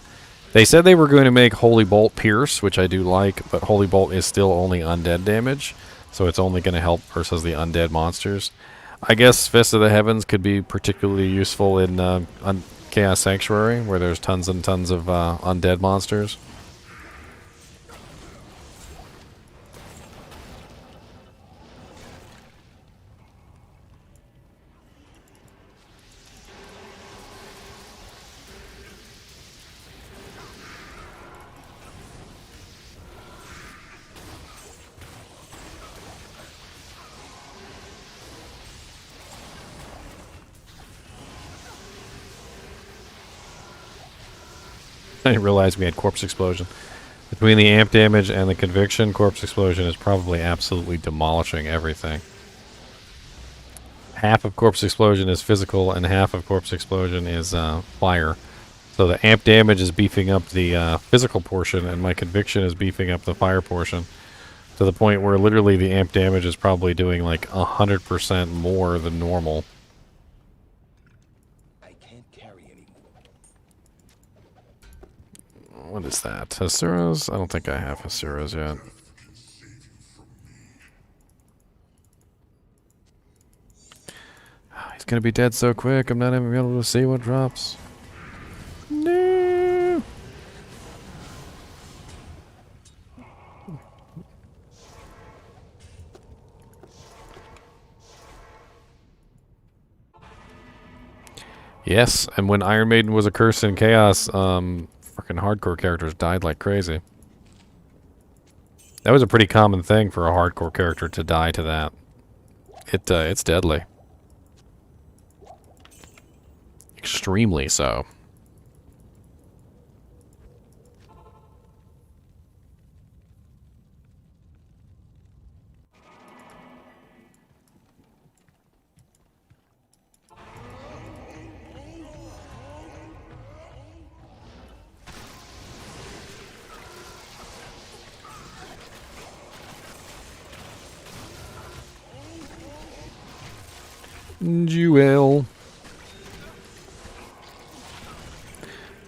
They said they were going to make Holy Bolt Pierce, which I do like, but Holy Bolt is still only undead damage, so it's only going to help versus the undead monsters. I guess Fist of the Heavens could be particularly useful in Chaos Sanctuary, where there's tons and tons of undead monsters. I didn't realize we had Corpse Explosion. Between the amp damage and the Conviction, Corpse Explosion is probably absolutely demolishing everything. Half of Corpse Explosion is physical, and half of Corpse Explosion is fire. So the amp damage is beefing up the physical portion, and my conviction is beefing up the fire portion, to the point where literally the amp damage is probably doing like 100% more than normal. I can't carry anymore. What is that? Hasuras? I don't think I have Hasuras yet. He's gonna be dead so quick, I'm not even able to see what drops. No! Yes, and when Iron Maiden was a curse in Chaos, freaking hardcore characters died like crazy. That was a pretty common thing for a hardcore character to die to that. It's deadly. Extremely so. Jewel.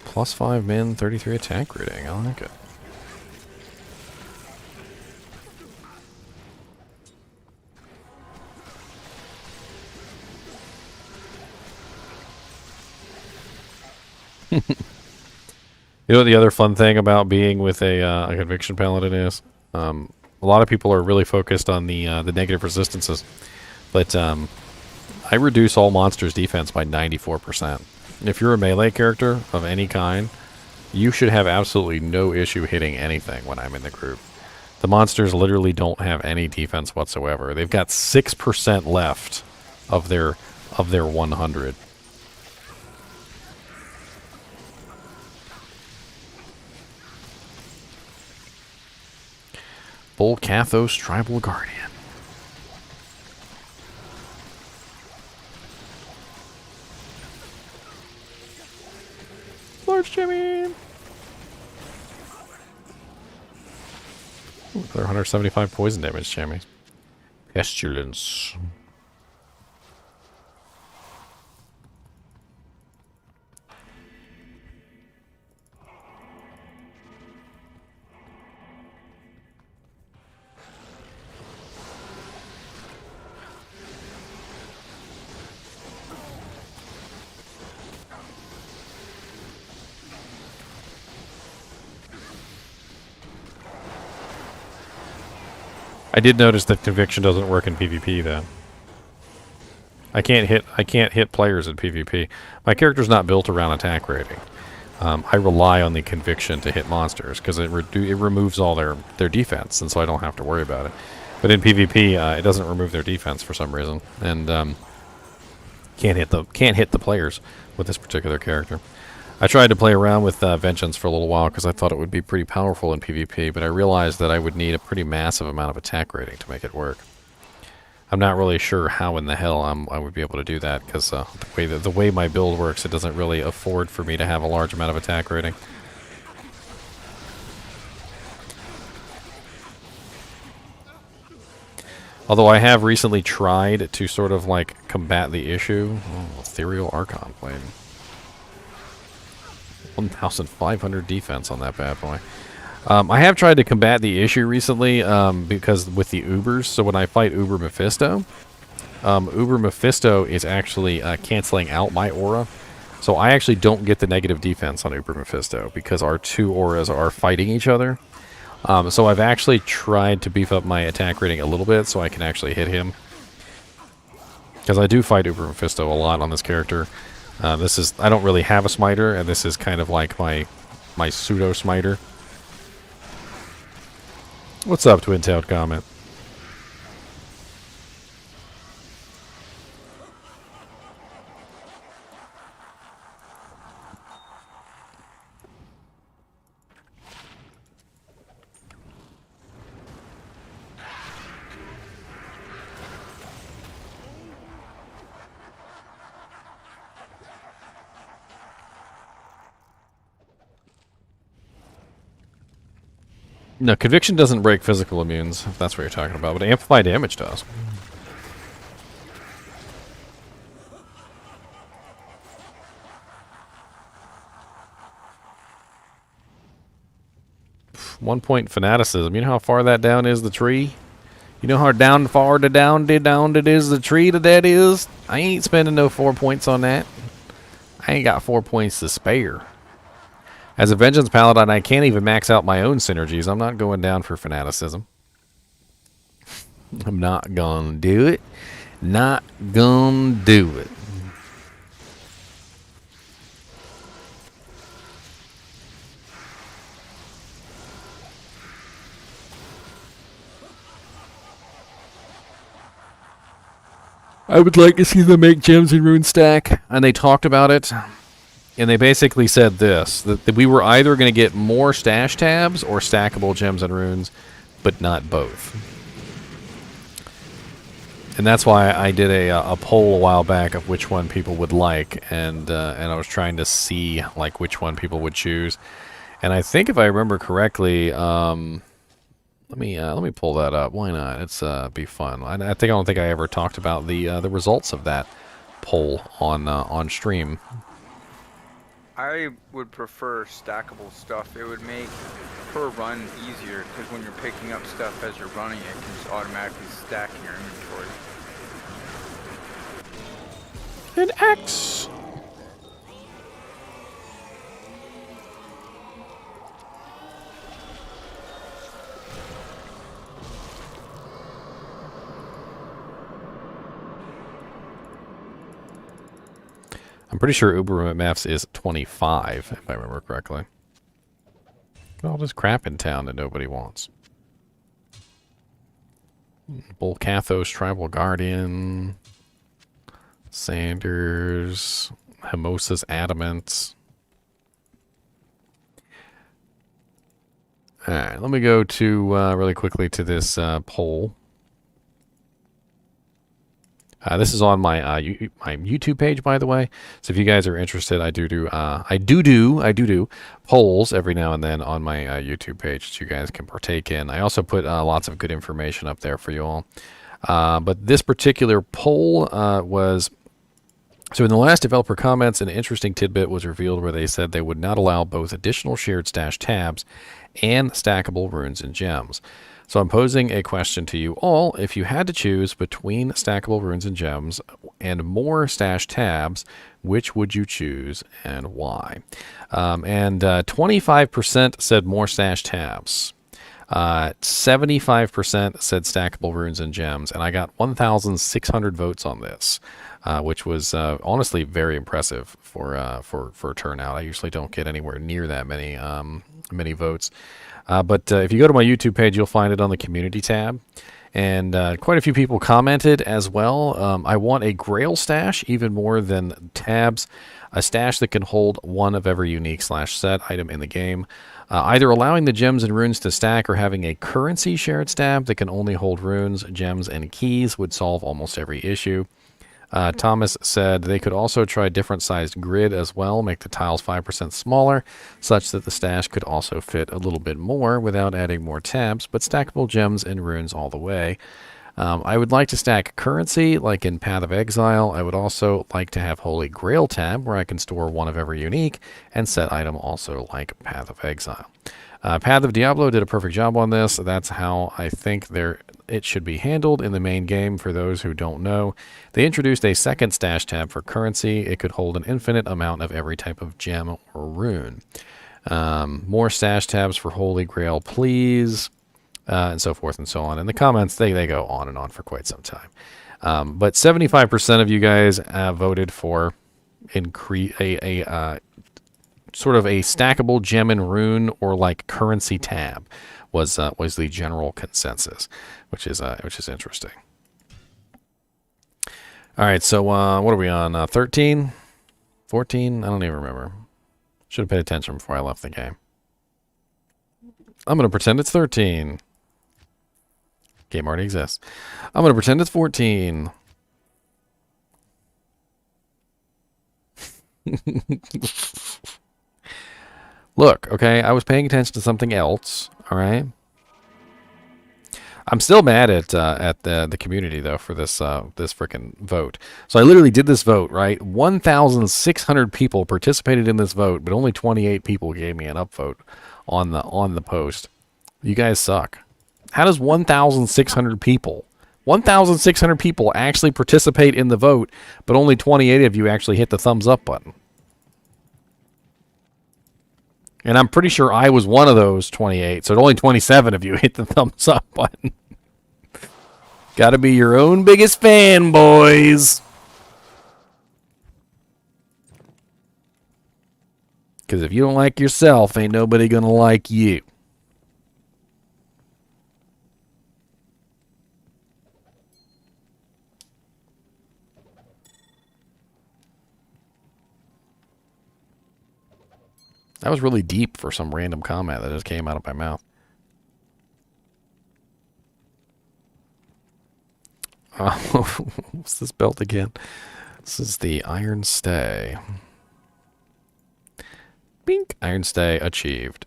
Plus 5 min, 33 attack rating. I like it. You know what the other fun thing about being with a conviction paladin is? A lot of people are really focused on the negative resistances, but I reduce all monsters' defense by 94%. If you're a melee character of any kind, you should have absolutely no issue hitting anything when I'm in the group. The monsters literally don't have any defense whatsoever. They've got 6% left of their 100. Bull Kathos Tribal Guardian. Large Jimmy! Another 175 poison damage, Jimmy. Pestilence. I did notice that conviction doesn't work in PvP though. I can't hit players in PvP. My character's not built around attack rating. I rely on the conviction to hit monsters because it removes all their defense, and so I don't have to worry about it. But in PvP, it doesn't remove their defense for some reason, and can't hit the players with this particular character. I tried to play around with Vengeance for a little while because I thought it would be pretty powerful in PvP, but I realized that I would need a pretty massive amount of attack rating to make it work. I'm not really sure how in the hell I would be able to do that because the way my build works, it doesn't really afford for me to have a large amount of attack rating. Although I have recently tried to sort of like combat the issue. Oh, Ethereal Archon Blade. 1,500 defense on that bad boy. I have tried to combat the issue recently because with the Ubers. So when I fight Uber Mephisto, Uber Mephisto is actually canceling out my aura. So I actually don't get the negative defense on Uber Mephisto because our two auras are fighting each other. So I've actually tried to beef up my attack rating a little bit so I can actually hit him. Because I do fight Uber Mephisto a lot on this character. I don't really have a smiter, and this is kind of like my pseudo smiter. What's up, Twin Tailed Comet? No, conviction doesn't break physical immunes, if that's what you're talking about, but amplify damage does. One point fanaticism. You know how far that down is the tree? You know how far down it is the tree that is? I ain't spending no 4 points on that. I ain't got 4 points to spare. As a Vengeance Paladin, I can't even max out my own synergies. I'm not going down for fanaticism. I'm not gonna do it. Not gonna do it. I would like to see them make gems and rune stack. And they talked about it. And they basically said this, that we were either going to get more stash tabs or stackable gems and runes, but not both. And that's why I did a poll a while back of which one people would like, and I was trying to see like which one people would choose. And I think if I remember correctly, let me pull that up. Why not? It's be fun. I don't think I ever talked about the results of that poll on stream. I would prefer stackable stuff. It would make per run easier, because when you're picking up stuff as you're running, it can just automatically stack in your inventory. An axe. I'm pretty sure Uber Maps is 25, if I remember correctly. All this crap in town that nobody wants. Bulkathos Tribal Guardian. Sanders. Hermosa's Adamant. Alright, let me go to, really quickly to this poll. This is on my my YouTube page, by the way. So if you guys are interested, I do polls every now and then on my YouTube page that you guys can partake in. I also put lots of good information up there for you all. But this particular poll was... So in the last developer comments, an interesting tidbit was revealed where they said they would not allow both additional shared stash tabs and stackable runes and gems. So I'm posing a question to you all. If you had to choose between stackable runes and gems and more stash tabs, which would you choose and why? 25% said more stash tabs. 75% said stackable runes and gems, and I got 1,600 votes on this, which was honestly very impressive for turnout. I usually don't get anywhere near that many votes. But if you go to my YouTube page, you'll find it on the community tab. And quite a few people commented as well. I want a Grail stash, even more than tabs. A stash that can hold one of every unique /set item in the game. Either allowing the gems and runes to stack or having a currency shared tab that can only hold runes, gems, and keys would solve almost every issue. Thomas said they could also try different sized grid as well, make the tiles 5% smaller, such that the stash could also fit a little bit more without adding more tabs, but stackable gems and runes all the way. I would like to stack currency, like in Path of Exile. I would also like to have Holy Grail tab, where I can store one of every unique, and set item also like Path of Exile. Path of Diablo did a perfect job on this. That's how I think it should be handled in the main game. For those who don't know, they introduced a second stash tab for currency. It could hold an infinite amount of every type of gem or rune. More stash tabs for Holy Grail, please, and so forth and so on. In the comments, they go on and on for quite some time. But 75% of you guys voted for sort of a stackable gem and rune or like currency tab was the general consensus, which is interesting. All right, so what are we on? 13, 14? I don't even remember. Should have paid attention before I left the game. I'm gonna pretend it's 13. Game already exists. I'm gonna pretend it's 14. Look, okay, I was paying attention to something else, all right? I'm still mad at the community though for this freaking vote. So I literally did this vote, right? 1,600 people participated in this vote, but only 28 people gave me an upvote on the post. You guys suck. How does 1,600 people actually participate in the vote, but only 28 of you actually hit the thumbs up button? And I'm pretty sure I was one of those 28, so only 27 of you hit the thumbs up button. Gotta be your own biggest fan, boys. Because if you don't like yourself, ain't nobody gonna like you. That was really deep for some random comment that just came out of my mouth. What's this belt again? This is the Iron Stay. Bink! Iron Stay achieved.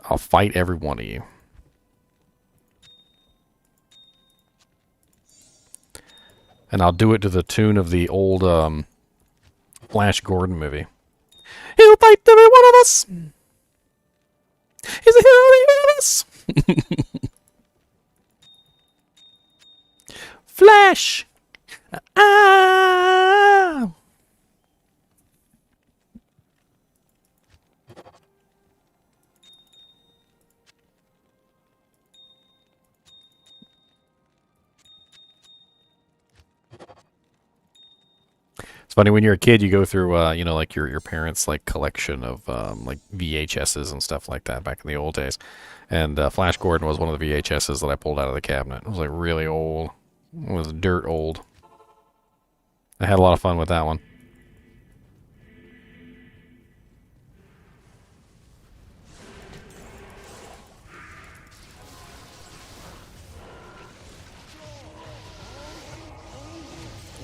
I'll fight every one of you. And I'll do it to the tune of the old Flash Gordon movie. He'll fight every one of us. He's a hero, one of us. Flash. Ah. It's funny when you're a kid, you go through, you know, like your parents' like collection of like VHSs and stuff like that back in the old days. And Flash Gordon was one of the VHSs that I pulled out of the cabinet. It was like really old. It was dirt old. I had a lot of fun with that one.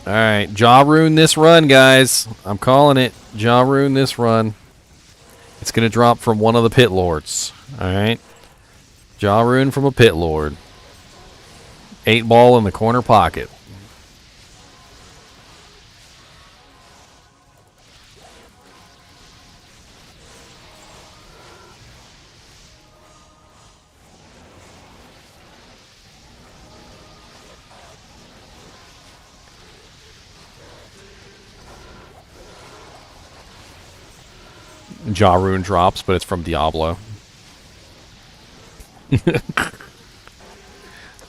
Alright, Rune this run, guys. I'm calling it. Rune this run. It's going to drop from one of the pit lords. Alright. Rune from a pit lord. 8 ball in the corner pocket. Rune drops, but it's from Diablo.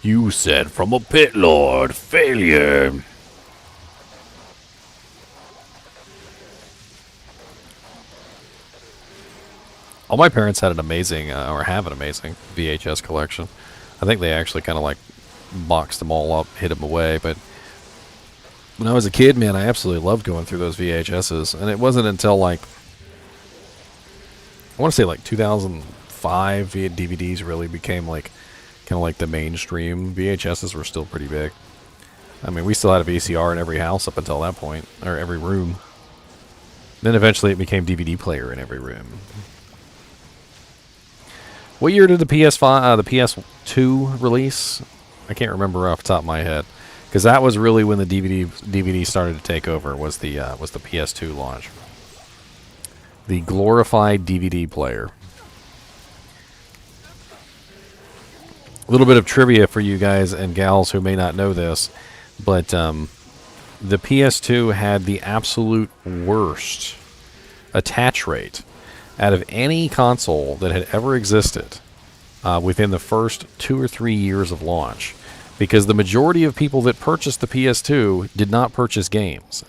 You said from a pit lord. Failure. All my parents had an amazing, or have an amazing VHS collection. I think they actually kind of like boxed them all up, hid them away, but when I was a kid, man, I absolutely loved going through those VHSs, and it wasn't until like I want to say like 2005 DVDs really became like kind of like the mainstream. VHSs were still pretty big. I mean, we still had a VCR in every house up until that point, or every room. Then eventually it became DVD player in every room. What year did the PS5, the PS2 release? I can't remember off the top of my head, because that was really when the DVD started to take over. Was the PS2 launch? The glorified DVD player. A little bit of trivia for you guys and gals who may not know this, but the PS2 had the absolute worst attach rate out of any console that had ever existed within the first 2 or 3 years of launch, because the majority of people that purchased the PS2 did not purchase games.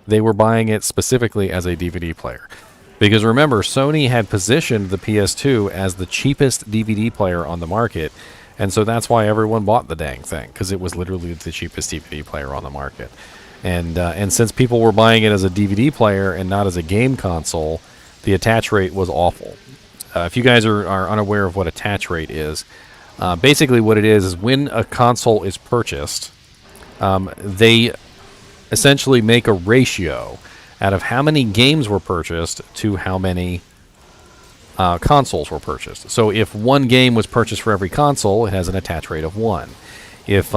They were buying it specifically as a DVD player. Because remember, Sony had positioned the PS2 as the cheapest DVD player on the market, and so that's why everyone bought the dang thing, because it was literally the cheapest DVD player on the market. And since people were buying it as a DVD player and not as a game console, the attach rate was awful. If you guys are unaware of what attach rate is, basically what it is when a console is purchased, they essentially make a ratio out of how many games were purchased to how many consoles were purchased. So if one game was purchased for every console, it has an attach rate of 1. If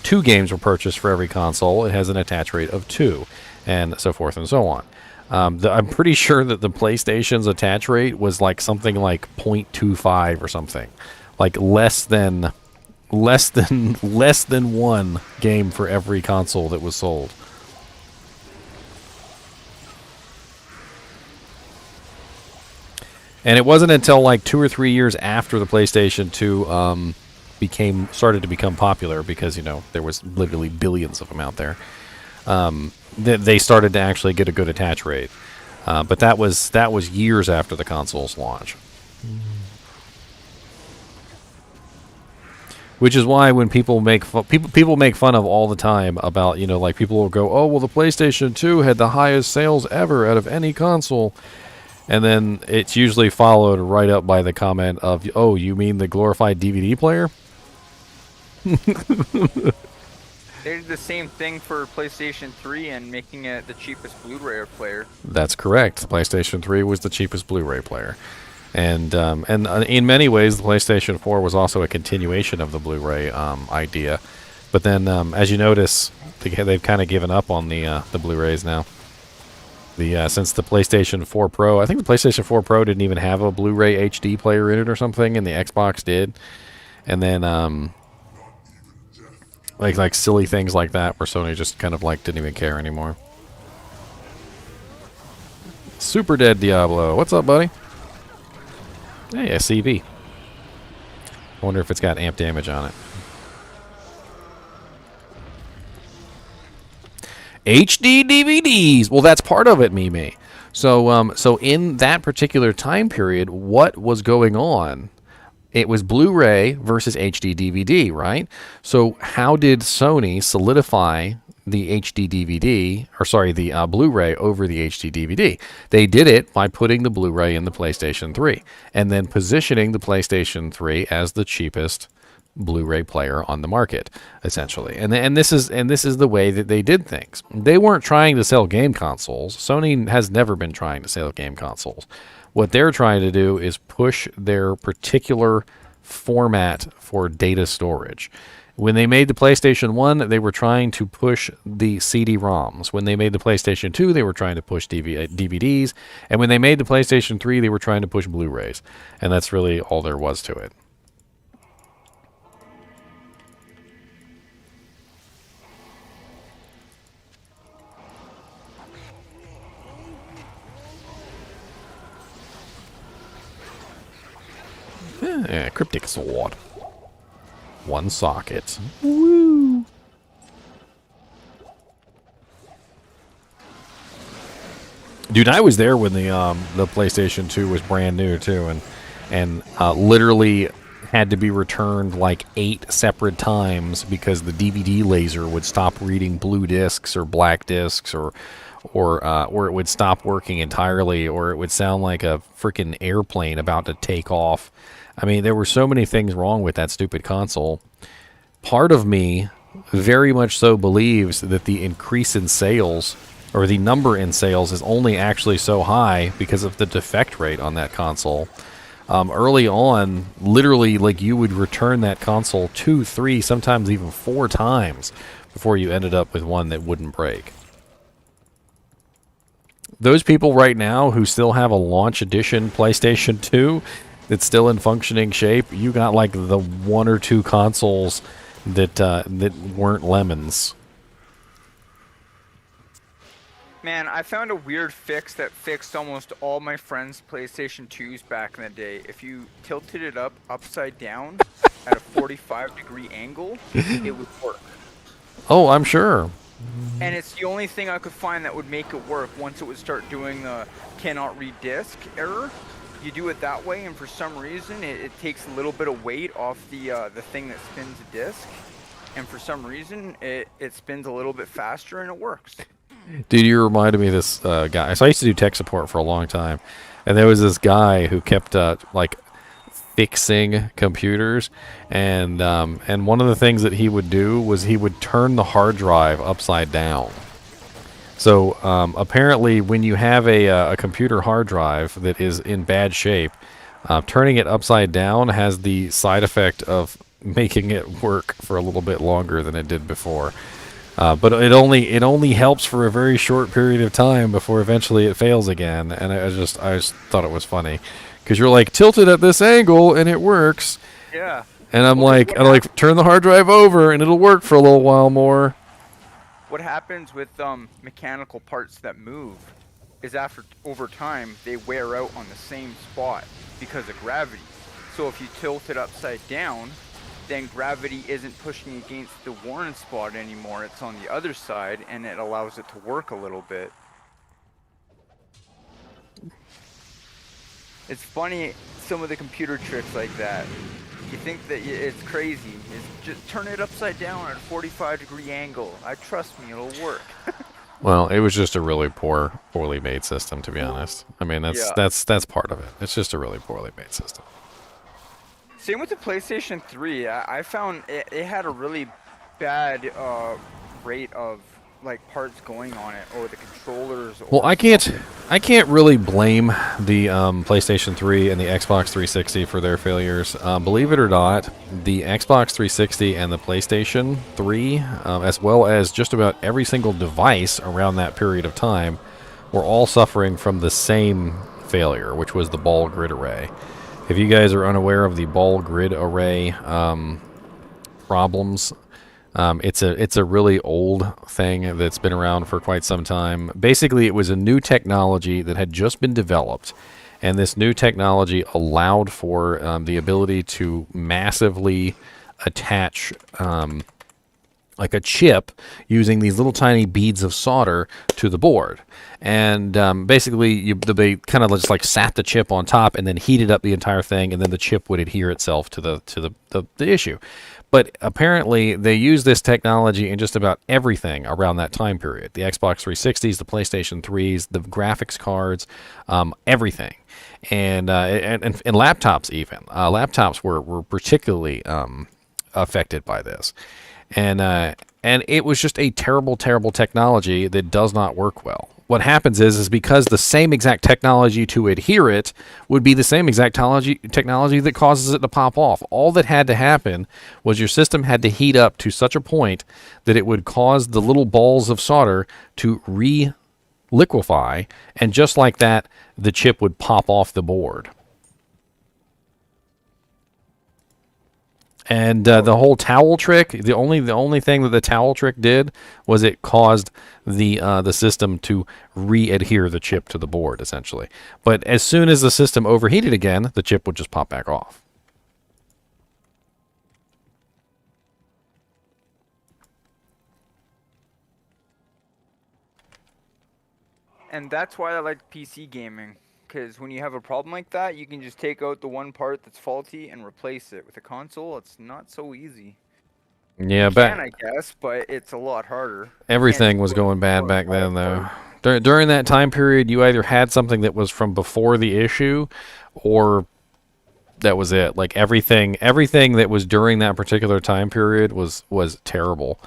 2 games were purchased for every console, it has an attach rate of 2, and so forth and so on. I'm pretty sure that the PlayStation's attach rate was like something like 0.25 or something, like less than 1 game for every console that was sold. And it wasn't until like 2 or 3 years after the PlayStation 2 started to become popular, because there was literally billions of them out there, that they started to actually get a good attach rate. But that was years after the console's launch. Which is why when people make fun of all the time about, like people will go, oh well, the PlayStation 2 had the highest sales ever out of any console. And then it's usually followed right up by the comment of, oh, you mean the glorified DVD player? They did the same thing for PlayStation 3 and making it the cheapest Blu-ray player. That's correct. The PlayStation 3 was the cheapest Blu-ray player. And in many ways, the PlayStation 4 was also a continuation of the Blu-ray idea. But then, as you notice, they've kind of given up on the Blu-rays now. Since the PlayStation 4 Pro, I think the PlayStation 4 Pro didn't even have a Blu-ray HD player in it or something, and the Xbox did. And then, like silly things like that, where Sony just kind of didn't even care anymore. Super Dead Diablo, what's up, buddy? Hey, a CV. I wonder if it's got amp damage on it. HD DVDs. Well, that's part of it, Mimi. So in that particular time period, what was going on? It was Blu-ray versus HD DVD, right? So how did Sony solidify the HD DVD, or sorry, the Blu-ray over the HD DVD? They did it by putting the Blu-ray in the PlayStation 3 and then positioning the PlayStation 3 as the cheapest Blu-ray player on the market, essentially. And this is the way that they did things. They weren't trying to sell game consoles. Sony has never been trying to sell game consoles. What they're trying to do is push their particular format for data storage. When they made the PlayStation 1, they were trying to push the CD-ROMs. When they made the PlayStation 2, they were trying to push DVDs. And when they made the PlayStation 3, they were trying to push Blu-rays. And that's really all there was to it. Yeah, cryptic sword. 1 socket. Woo! Dude, I was there when the PlayStation 2 was brand new too, and literally had to be returned like 8 separate times because the DVD laser would stop reading blue discs or black discs, or it would stop working entirely, or it would sound like a freaking airplane about to take off. I mean, there were so many things wrong with that stupid console. Part of me very much so believes that the increase in sales, or the number in sales, is only actually so high because of the defect rate on that console. Early on, literally, you would return that console 2, 3, sometimes even 4 times before you ended up with one that wouldn't break. Those people right now who still have a launch edition PlayStation 2 that's still in functioning shape, you got the 1 or 2 consoles that weren't lemons. Man, I found a weird fix that fixed almost all my friends' PlayStation 2s back in the day. If you tilted it upside down at a 45-degree angle, it would work. Oh, I'm sure. And it's the only thing I could find that would make it work once it would start doing the cannot read disk error. You do it that way, and for some reason, it takes a little bit of weight off the thing that spins the disk. And for some reason, it spins a little bit faster, and it works. Dude, you reminded me of this guy. So I used to do tech support for a long time, and there was this guy who kept fixing computers, and one of the things that he would do was he would turn the hard drive upside down. So apparently, when you have a computer hard drive that is in bad shape, turning it upside down has the side effect of making it work for a little bit longer than it did before. But it only helps for a very short period of time before eventually it fails again. And I just thought it was funny, because you're like tilted at this angle and it works, Yeah. and I'm Well, 'cause like what I like turn the hard drive over and it'll work for a little while more. What happens with mechanical parts that move is over time they wear out on the same spot because of gravity. So if you tilt it upside down, then gravity isn't pushing against the worn spot anymore. It's on the other side, and it allows it to work a little bit. It's funny, some of the computer tricks like that. You think that it's crazy. It's just turn it upside down at a 45-degree angle. Trust me, it'll work. Well, it was just a really poorly made system, to be honest. I mean, Yeah. that's part of it. It's just a really poorly made system. Same with the PlayStation 3. I found it had a really bad rate of like parts going on it, or the controllers. Or Well, I can't really blame the PlayStation 3 and the Xbox 360 for their failures. Believe it or not, the Xbox 360 and the PlayStation 3, as well as just about every single device around that period of time, were all suffering from the same failure, which was the ball grid array. If you guys are unaware of the ball grid array problems, it's a really old thing that's been around for quite some time. Basically, it was a new technology that had just been developed, and this new technology allowed for the ability to massively attach like a chip using these little tiny beads of solder to the board. And basically, they kind of just like sat the chip on top and then heated up the entire thing, and then the chip would adhere itself to the issue. But apparently, they use this technology in just about everything around that time period. The Xbox 360s, the PlayStation 3s, the graphics cards, everything. And laptops even. Laptops were particularly affected by this. And it was just a terrible, terrible technology that does not work well. What happens is because the same exact technology to adhere it would be the same exact technology that causes it to pop off. All that had to happen was your system had to heat up to such a point that it would cause the little balls of solder to re-liquefy, and just like that, the chip would pop off the board. And the whole towel trick, the only thing that the towel trick did was it caused the system to re-adhere the chip to the board, essentially. But as soon as the system overheated again, the chip would just pop back off. And that's why I like PC gaming. Because when you have a problem like that, you can just take out the one part that's faulty and replace it. With a console, it's not so easy. Yeah, I guess, but it's a lot harder. Everything was going bad back then, though. During that time period, you either had something that was from before the issue, or that was it. Like everything that was during that particular time period was terrible.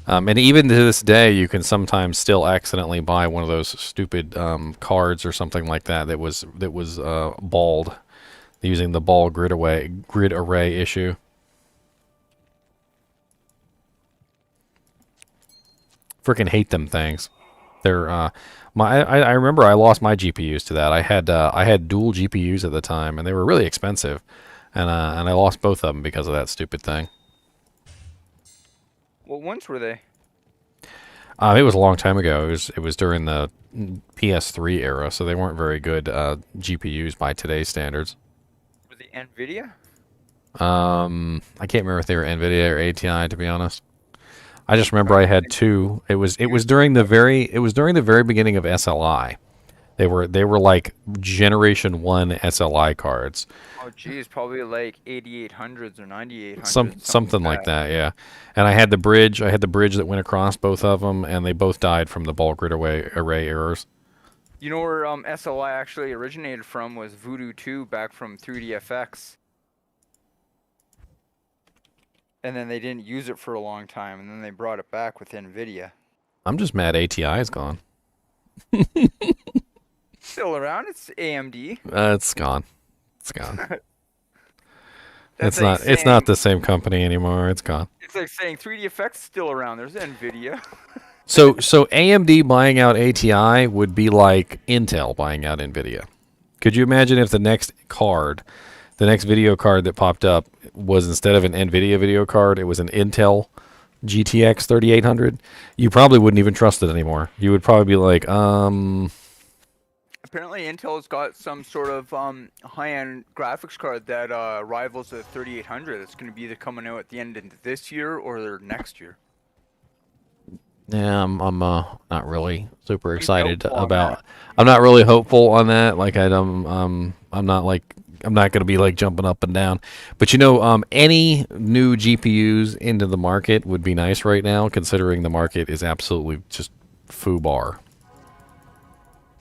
And even to this day, you can sometimes still accidentally buy one of those stupid cards or something like that was balled, using the ball grid array issue. Freaking hate them things. They're I remember I lost my GPUs to that. I had dual GPUs at the time, and they were really expensive, and I lost both of them because of that stupid thing. What ones were they? It was a long time ago. It was during the PS3 era, so they weren't very good GPUs by today's standards. Were they NVIDIA? I can't remember if they were NVIDIA or ATI, to be honest. I just remember I had two. It was during the very beginning of SLI. They were like Generation 1 SLI cards. Oh, geez, probably like 8800s or 9800s. Something like that, yeah. And I had the bridge that went across both of them, and they both died from the ball grid array errors. You know where SLI actually originated from was Voodoo 2 back from 3DFX. And then they didn't use it for a long time, and then they brought it back with NVIDIA. I'm just mad ATI is gone. Still around. It's AMD. It's gone. It's gone. That's It's like not. It's saying- not the same company anymore. It's gone. It's like saying 3D effects still around. There's Nvidia. So AMD buying out ATI would be like Intel buying out Nvidia. Could you imagine if the next video card that popped up was, instead of an Nvidia video card, it was an Intel GTX 3800? You probably wouldn't even trust it anymore. You would probably be like, Apparently, Intel's got some sort of high-end graphics card that rivals the 3800. It's going to be either coming out at the end of this year or next year. yeah, I'm not really super excited hopeful on about. that. I'm not really hopeful on that. Like I'm not going to be like jumping up and down. But any new GPUs into the market would be nice right now, considering the market is absolutely just foobar.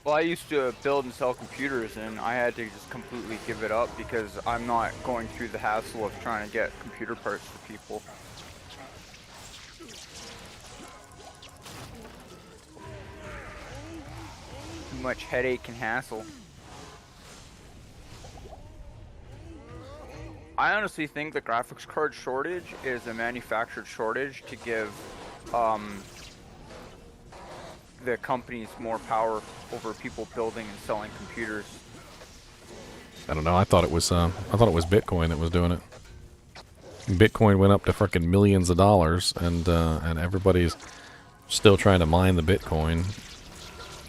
Well, I used to build and sell computers, and I had to just completely give it up because I'm not going through the hassle of trying to get computer parts for people. Too much headache and hassle. I honestly think the graphics card shortage is a manufactured shortage to give the companies more power over people building and selling computers. I don't know. I thought it was Bitcoin that was doing it. Bitcoin went up to frickin' millions of dollars, and everybody's still trying to mine the Bitcoin.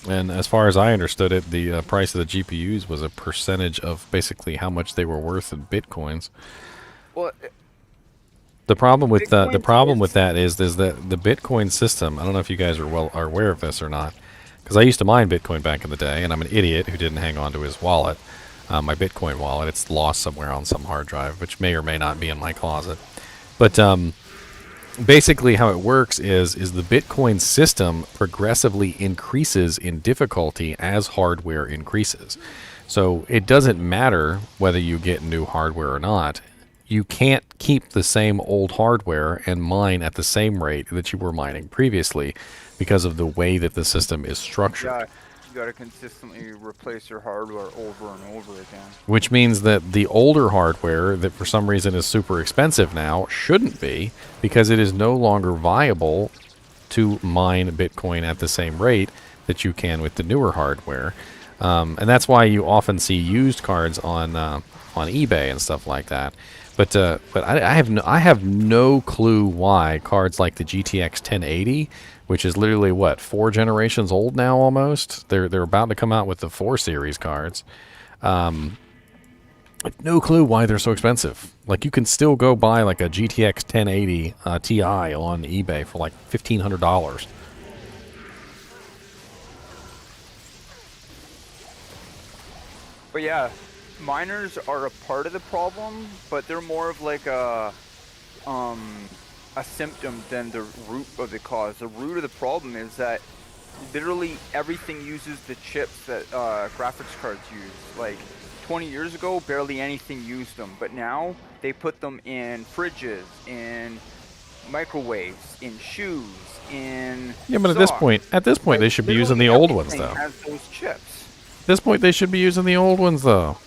And as far as I understood it, the price of the GPUs was a percentage of basically how much they were worth in Bitcoins. Well, The problem with Bitcoin the problem with that is that the Bitcoin system. I don't know if you guys are aware of this or not, because I used to mine Bitcoin back in the day, and I'm an idiot who didn't hang on to his wallet, my Bitcoin wallet. It's lost somewhere on some hard drive, which may or may not be in my closet. But basically, how it works is the Bitcoin system progressively increases in difficulty as hardware increases. So it doesn't matter whether you get new hardware or not. You can't keep the same old hardware and mine at the same rate that you were mining previously because of the way that the system is structured. yeah, you gotta consistently replace your hardware over and over again. Which means that the older hardware that for some reason is super expensive now shouldn't be, because it is no longer viable to mine Bitcoin at the same rate that you can with the newer hardware. And that's why you often see used cards on eBay and stuff like that. But I have no clue why cards like the GTX 1080, which is literally what, 4 generations old now almost. They're about to come out with the 4 series cards. No clue why they're so expensive. Like, you can still go buy like a GTX 1080 Ti on eBay for like $1,500. But yeah, miners are a part of the problem, but they're more of like a symptom than the root of the cause. The root of the problem is that literally everything uses the chips that graphics cards use. Like 20 years ago, barely anything used them, but now they put them in fridges, in microwaves, in shoes, in Yeah, but socks. at this point, they should be using the Literally old ones, everything though. has those chips. At this point, they should be using the old ones, though.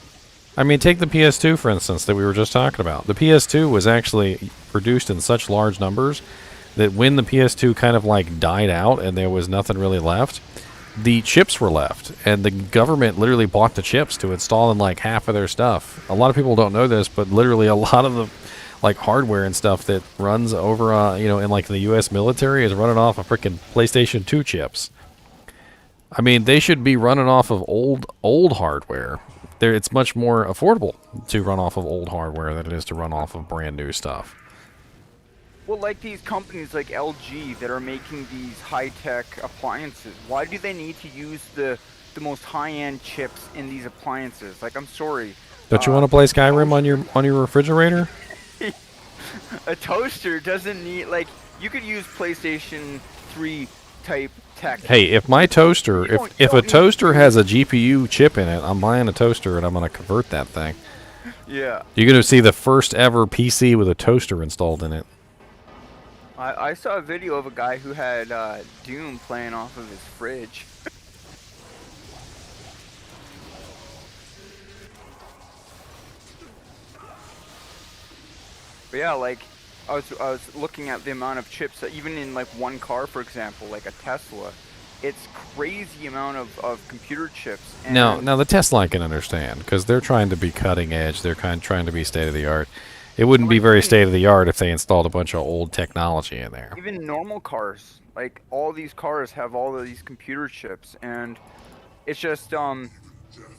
I mean, take the PS2, for instance, that we were just talking about. The PS2 was actually produced in such large numbers that when the PS2 kind of like died out and there was nothing really left, the chips were left. And the government literally bought the chips to install in like half of their stuff. A lot of people don't know this, but literally a lot of the like hardware and stuff that runs over, in like the U.S. military is running off of freaking PlayStation 2 chips. I mean, they should be running off of old hardware. It's much more affordable to run off of old hardware than it is to run off of brand new stuff. Well, like these companies like LG that are making these high-tech appliances, why do they need to use the most high-end chips in these appliances? Like, I'm sorry. Don't you want to play Skyrim on your refrigerator? A toaster doesn't need, like, you could use PlayStation 3 type tech. Hey, if my toaster, You if a don't need toaster to. has a GPU chip in it, I'm buying a toaster and I'm going to convert that thing. Yeah. You're going to see the first ever PC with a toaster installed in it. I saw a video of a guy who had Doom playing off of his fridge. But yeah, like I was looking at the amount of chips that even in like one car, for example, like a Tesla, it's crazy amount of computer chips. And Now the Tesla I can understand because they're trying to be cutting edge. They're trying to be state of the art. It wouldn't be very state of the art if they installed a bunch of old technology in there. even normal cars, like all these cars have all of these computer chips, and it's just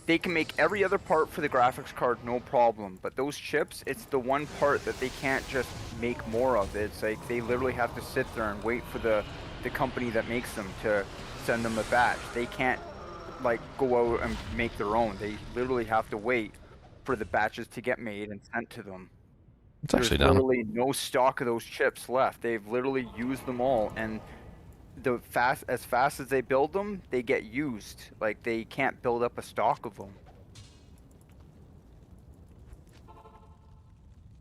they can make every other part for the graphics card no problem, but those chips, it's the one part that they can't just make more of. It's like they literally have to sit there and wait for the company that makes them to send them a batch. They can't like go out and make their own. They literally have to wait for the batches to get made and sent to them. It's actually There's done. literally no stock of those chips left. They've literally used them all, and as fast as they build them, they get used. Like they can't build up a stock of them.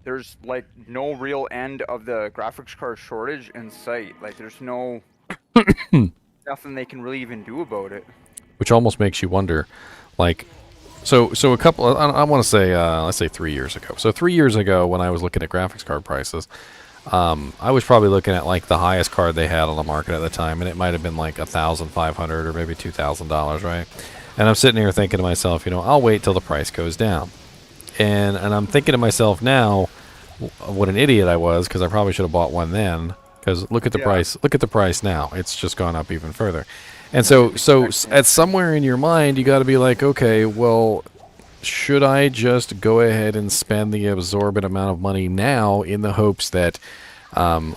There's like no real end of the graphics card shortage in sight. Like there's no nothing they can really even do about it. Which almost makes you wonder, like, so a couple. I want to say, let's say 3 years ago. So 3 years ago, when I was looking at graphics card prices, I was probably looking at like the highest card they had on the market at the time, and it might have been like $1,500 or maybe $2,000, right? And I'm sitting here thinking to myself, I'll wait till the price goes down. And I'm thinking to myself now, what an idiot I was, because I probably should have bought one then. Because look at the price. Look at the price now. It's just gone up even further. And so at somewhere in your mind, you got to be like, okay, well, should I just go ahead and spend the absorbent amount of money now in the hopes that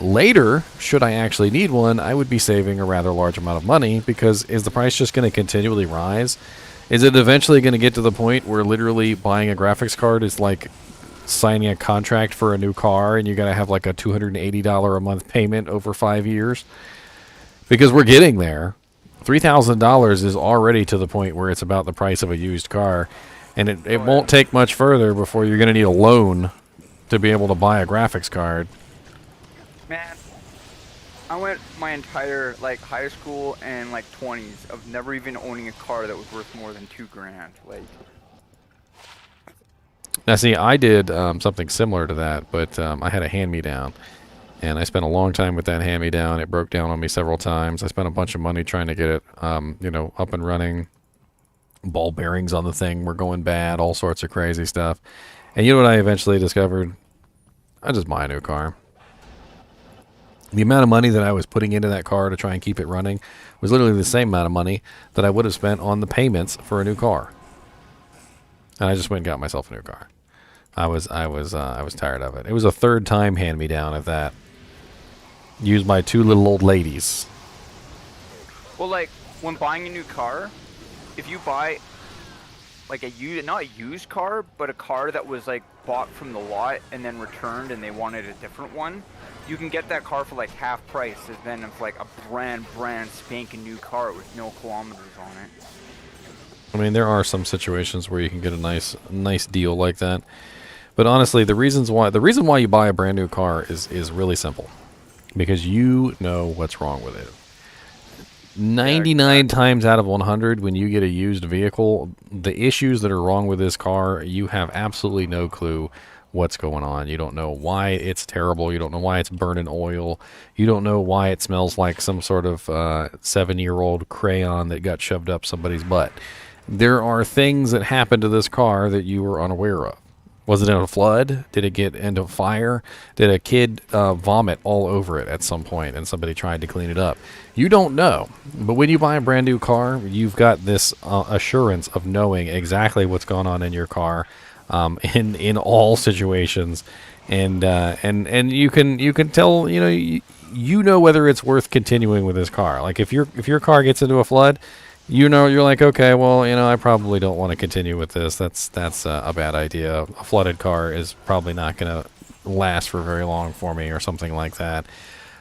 later, should I actually need one, I would be saving a rather large amount of money? Because is the price just going to continually rise? Is it eventually going to get to the point where literally buying a graphics card is like signing a contract for a new car and you got to have like a $280 a month payment over 5 years? Because we're getting there. $3,000 is already to the point where it's about the price of a used car, and it won't take much further before you're going to need a loan to be able to buy a graphics card. Man, I went my entire like high school and like 20s of never even owning a car that was worth more than $2,000. Like, now see, I did something similar to that, but I had a hand-me-down, and I spent a long time with that hand-me-down. It broke down on me several times. I spent a bunch of money trying to get it, up and running. Ball bearings on the thing were going bad, all sorts of crazy stuff. And you know what I eventually discovered? I just buy a new car. The amount of money that I was putting into that car to try and keep it running was literally the same amount of money that I would have spent on the payments for a new car. And I just went and got myself a new car. I was tired of it. It was a third time hand-me-down at that. Used by two little old ladies. well, like when buying a new car, if you buy like not a used car, but a car that was like bought from the lot and then returned and they wanted a different one, you can get that car for like half price as then it's like a brand spanking new car with no kilometers on it. I mean, there are some situations where you can get a nice deal like that. But honestly, the reason why you buy a brand new car is really simple. Because you know what's wrong with it. 99 times out of 100, when you get a used vehicle, the issues that are wrong with this car, you have absolutely no clue what's going on. You don't know why it's terrible. You don't know why it's burning oil. You don't know why it smells like some sort of 7-year-old crayon that got shoved up somebody's butt. There are things that happened to this car that you were unaware of. Was it in a flood? Did it get into fire? Did a kid vomit all over it at some point and somebody tried to clean it up? You don't know. But when you buy a brand new car, you've got this assurance of knowing exactly what's going on in your car in all situations. And you can tell, you know whether it's worth continuing with this car. Like if your car gets into a flood, you're like, okay, well, I probably don't want to continue with this. That's a bad idea. A flooded car is probably not going to last for very long for me or something like that.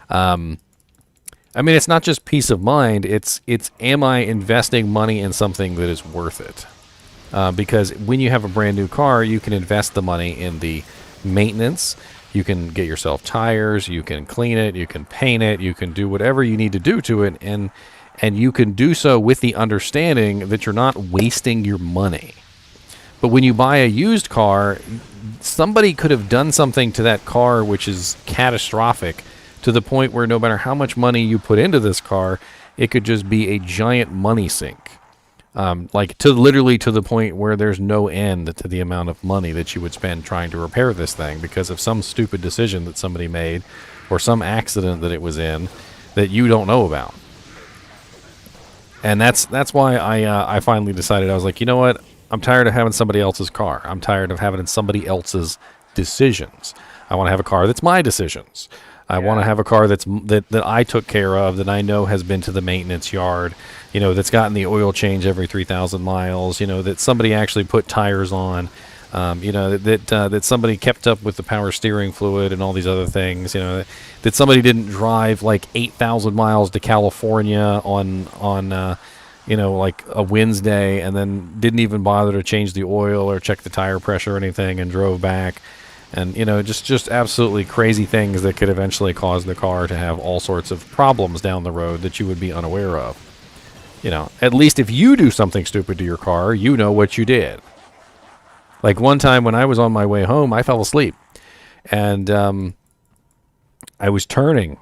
I mean, it's not just peace of mind. It's am I investing money in something that is worth it? Because when you have a brand new car, you can invest the money in the maintenance. You can get yourself tires, you can clean it, you can paint it, you can do whatever you need to do to it, and you can do so with the understanding that you're not wasting your money. But when you buy a used car, somebody could have done something to that car which is catastrophic, to the point where no matter how much money you put into this car, it could just be a giant money sink. Like literally to the point where there's no end to the amount of money that you would spend trying to repair this thing because of some stupid decision that somebody made or some accident that it was in that you don't know about. And that's why I finally decided, I was like, you know what? I'm tired of having somebody else's car. I'm tired of having somebody else's decisions. I want to have a car that's my decisions. I want to have a car that I took care of, that I know has been to the maintenance yard, you know, that's gotten the oil change every 3,000 miles, you know, that somebody actually put tires on, you know, that somebody kept up with the power steering fluid and all these other things, you know, that somebody didn't drive like 8,000 miles to California on you know, like a Wednesday, and then didn't even bother to change the oil or check the tire pressure or anything, and drove back. And, you know, just absolutely crazy things that could eventually cause the car to have all sorts of problems down the road that you would be unaware of. You know, at least if you do something stupid to your car, you know what you did. Like one time when I was on my way home, I fell asleep. And I was turning.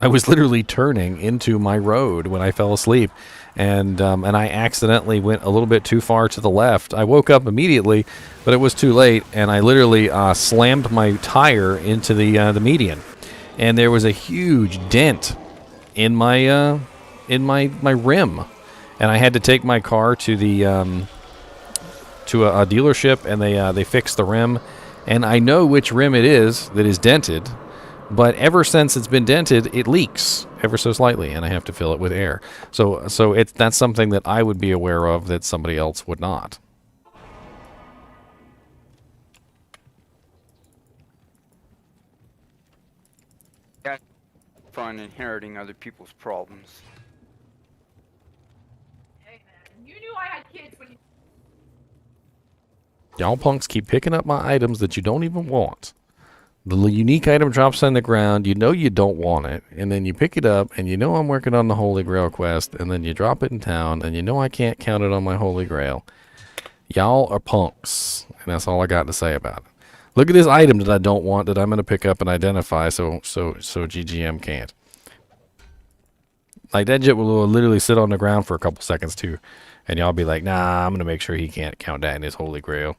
I was literally turning into my road when I fell asleep. And I accidentally went a little bit too far to the left. I woke up immediately, but it was too late, and I literally slammed my tire into the median, and there was a huge dent in my rim, and I had to take my car to the to a dealership, and they fixed the rim, and I know which rim it is that is dented. But ever since it's been dented, it leaks ever so slightly, and I have to fill it with air. So that's something that I would be aware of that somebody else would not. That's fun inheriting other people's problems. Hey man, you knew I had kids when you... Y'all punks keep picking up my items that you don't even want. The unique item drops on the ground, you know you don't want it, and then you pick it up, and you know I'm working on the Holy Grail quest, and then you drop it in town, and you know I can't count it on my Holy Grail. Y'all are punks, and that's all I got to say about it. Look at this item that I don't want that I'm going to pick up and identify so GGM can't. Like, that jit will literally sit on the ground for a couple seconds, too, and y'all be like, nah, I'm going to make sure he can't count that in his Holy Grail.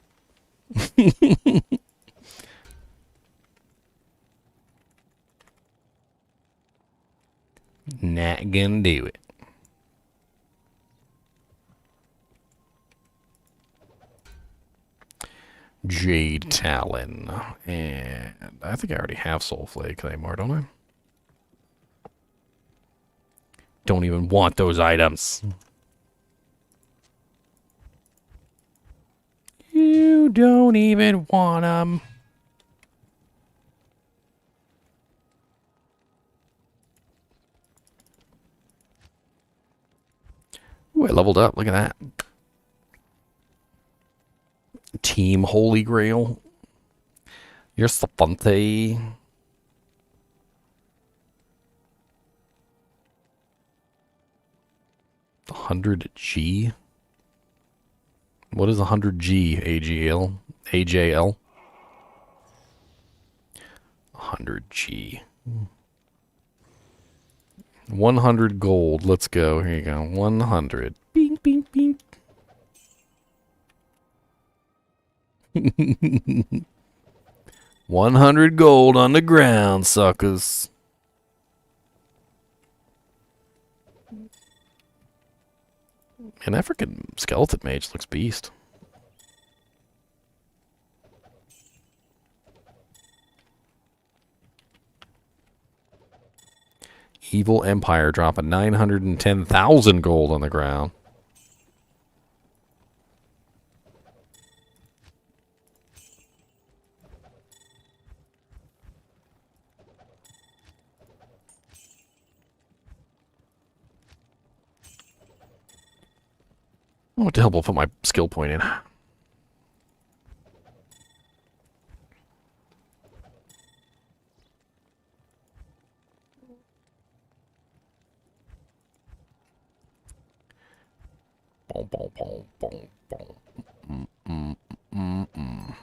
Not gonna do it. Jade Talon. And I think I already have Soul Flake anymore, don't I? Don't even want those items. You don't even want them. Ooh, I leveled up. Look at that. Team Holy Grail. You're Sapante. The 100G. What is 100G, AGL? AJL? 100G. 100 gold. Let's go. Here you go. 100. Bing, bing, bing. 100 gold on the ground, suckers. An African skeleton mage looks beast. Evil Empire dropping 910,000 gold on the ground. What the hell will I put my skill point in? Boom, boom, boom, boom, boom. Mm, mm, mm, mm.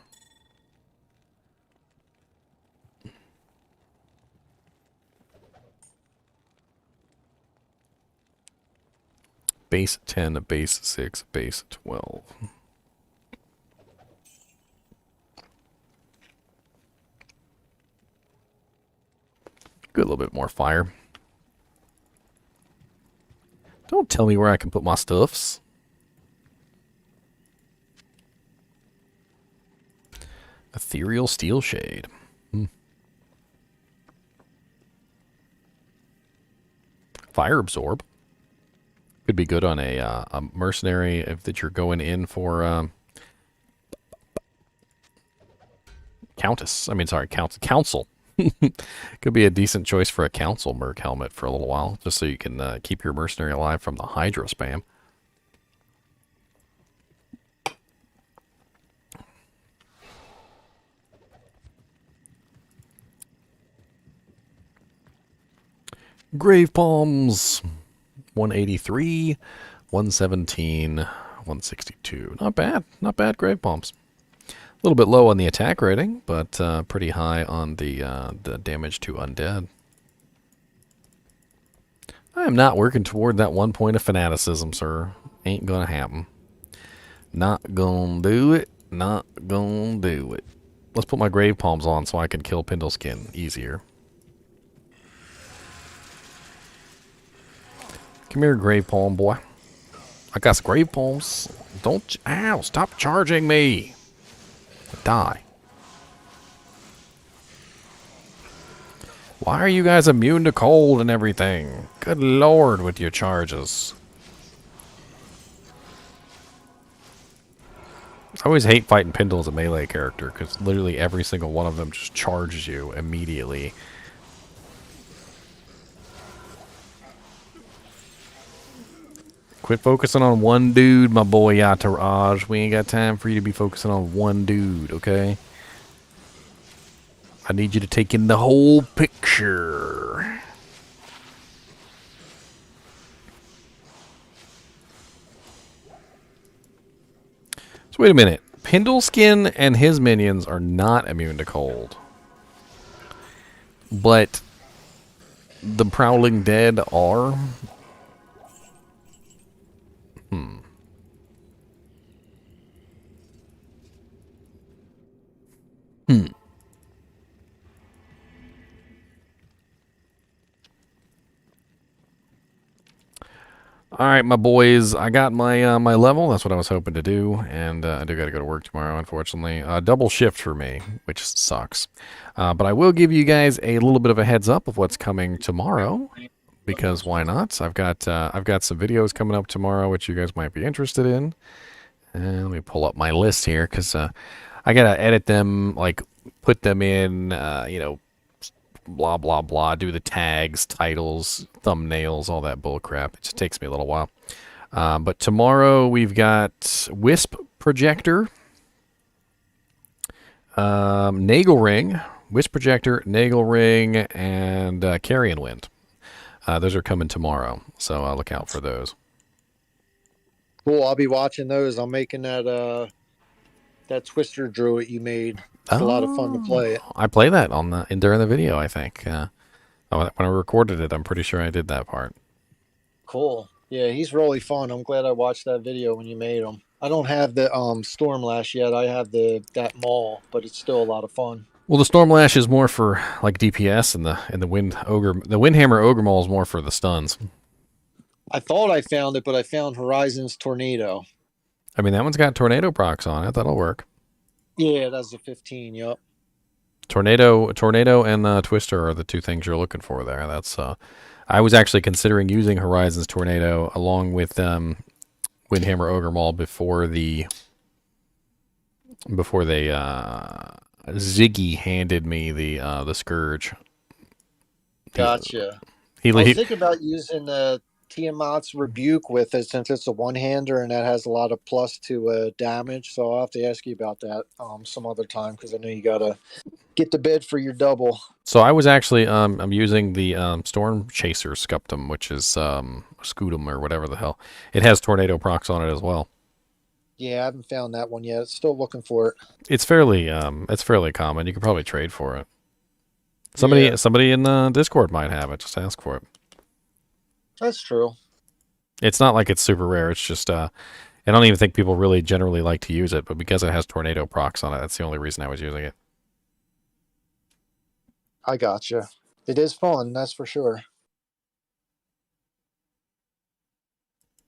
Base 10, base 6, base 12. Good, a little bit more fire. Don't tell me where I can put my stuffs. Ethereal Steel Shade. Fire Absorb. Could be good on a mercenary if that you're going in for council. Could be a decent choice for a council merc helmet for a little while, just so you can keep your mercenary alive from the Hydra spam. Grave Palms, 183, 117, 162. Not bad. Not bad, Grave Palms. A little bit low on the attack rating, but pretty high on the damage to undead. I am not working toward that 1 point of fanaticism, sir. Ain't gonna happen. Not gonna do it. Not gonna do it. Let's put my Grave Palms on so I can kill Pindleskin easier. Come here, Grave Palm boy. I got some Grave Palms. Don't... Ow! Stop charging me! Die. Why are you guys immune to cold and everything? Good lord with your charges. I always hate fighting Pindle as a melee character, because literally every single one of them just charges you immediately. Quit focusing on one dude, my boy Yataraj. We ain't got time for you to be focusing on one dude, okay? I need you to take in the whole picture. So wait a minute. Pindleskin and his minions are not immune to cold. But the Prowling Dead are... All right, my boys. I got my my level. That's what I was hoping to do, and I do got to go to work tomorrow, unfortunately. Double shift for me, which sucks. But I will give you guys a little bit of a heads up of what's coming tomorrow, because why not? I've got some videos coming up tomorrow, which you guys might be interested in. And let me pull up my list here, because I gotta edit them, like put them in, you know, blah, blah, blah, do the tags, titles, thumbnails, all that bull crap. It just takes me a little while. But tomorrow we've got Wisp Projector, Nagel Ring, Wisp Projector, Nagel Ring, and Carrion Wind. Those are coming tomorrow, so look out for those. Cool. I'll be watching those. I'm making that that Twister Druid you made. It's a lot of fun to play it. I play that on during the video, I think. When I recorded it, I'm pretty sure I did that part. Cool. Yeah, he's really fun. I'm glad I watched that video when you made him. I don't have the Stormlash yet. I have that Maul, but it's still a lot of fun. Well, the Stormlash is more for like DPS, and the Windhammer Ogre Maul is more for the stuns. I thought I found it, but I found Horizon's Tornado. I mean, that one's got tornado procs on it. That'll work. Yeah, that's a 15. Yep. Tornado, and Twister are the two things you're looking for there. That's I was actually considering using Horizon's Tornado along with Windhammer Ogre Maul before they Ziggy handed me the Scourge. Gotcha. I was thinking about using the Tiamat's Rebuke with it since it's a one-hander and that has a lot of plus to damage. So I'll have to ask you about that some other time because I know you gotta get the bid for your double. So I was actually I'm using the Storm Chaser Sculptum, which is Scutum or whatever the hell. It has tornado procs on it as well. Yeah, I haven't found that one yet. Still looking for it. It's fairly common. You could probably trade for it. Somebody in the Discord might have it. Just ask for it. That's true. It's not like it's super rare. It's just I don't even think people really generally like to use it, but because it has tornado procs on it, that's the only reason I was using it. I gotcha. It is fun, that's for sure.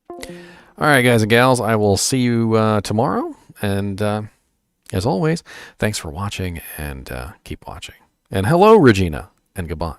All right, guys and gals, I will see you tomorrow. And as always, thanks for watching and keep watching. And hello, Regina, and goodbye.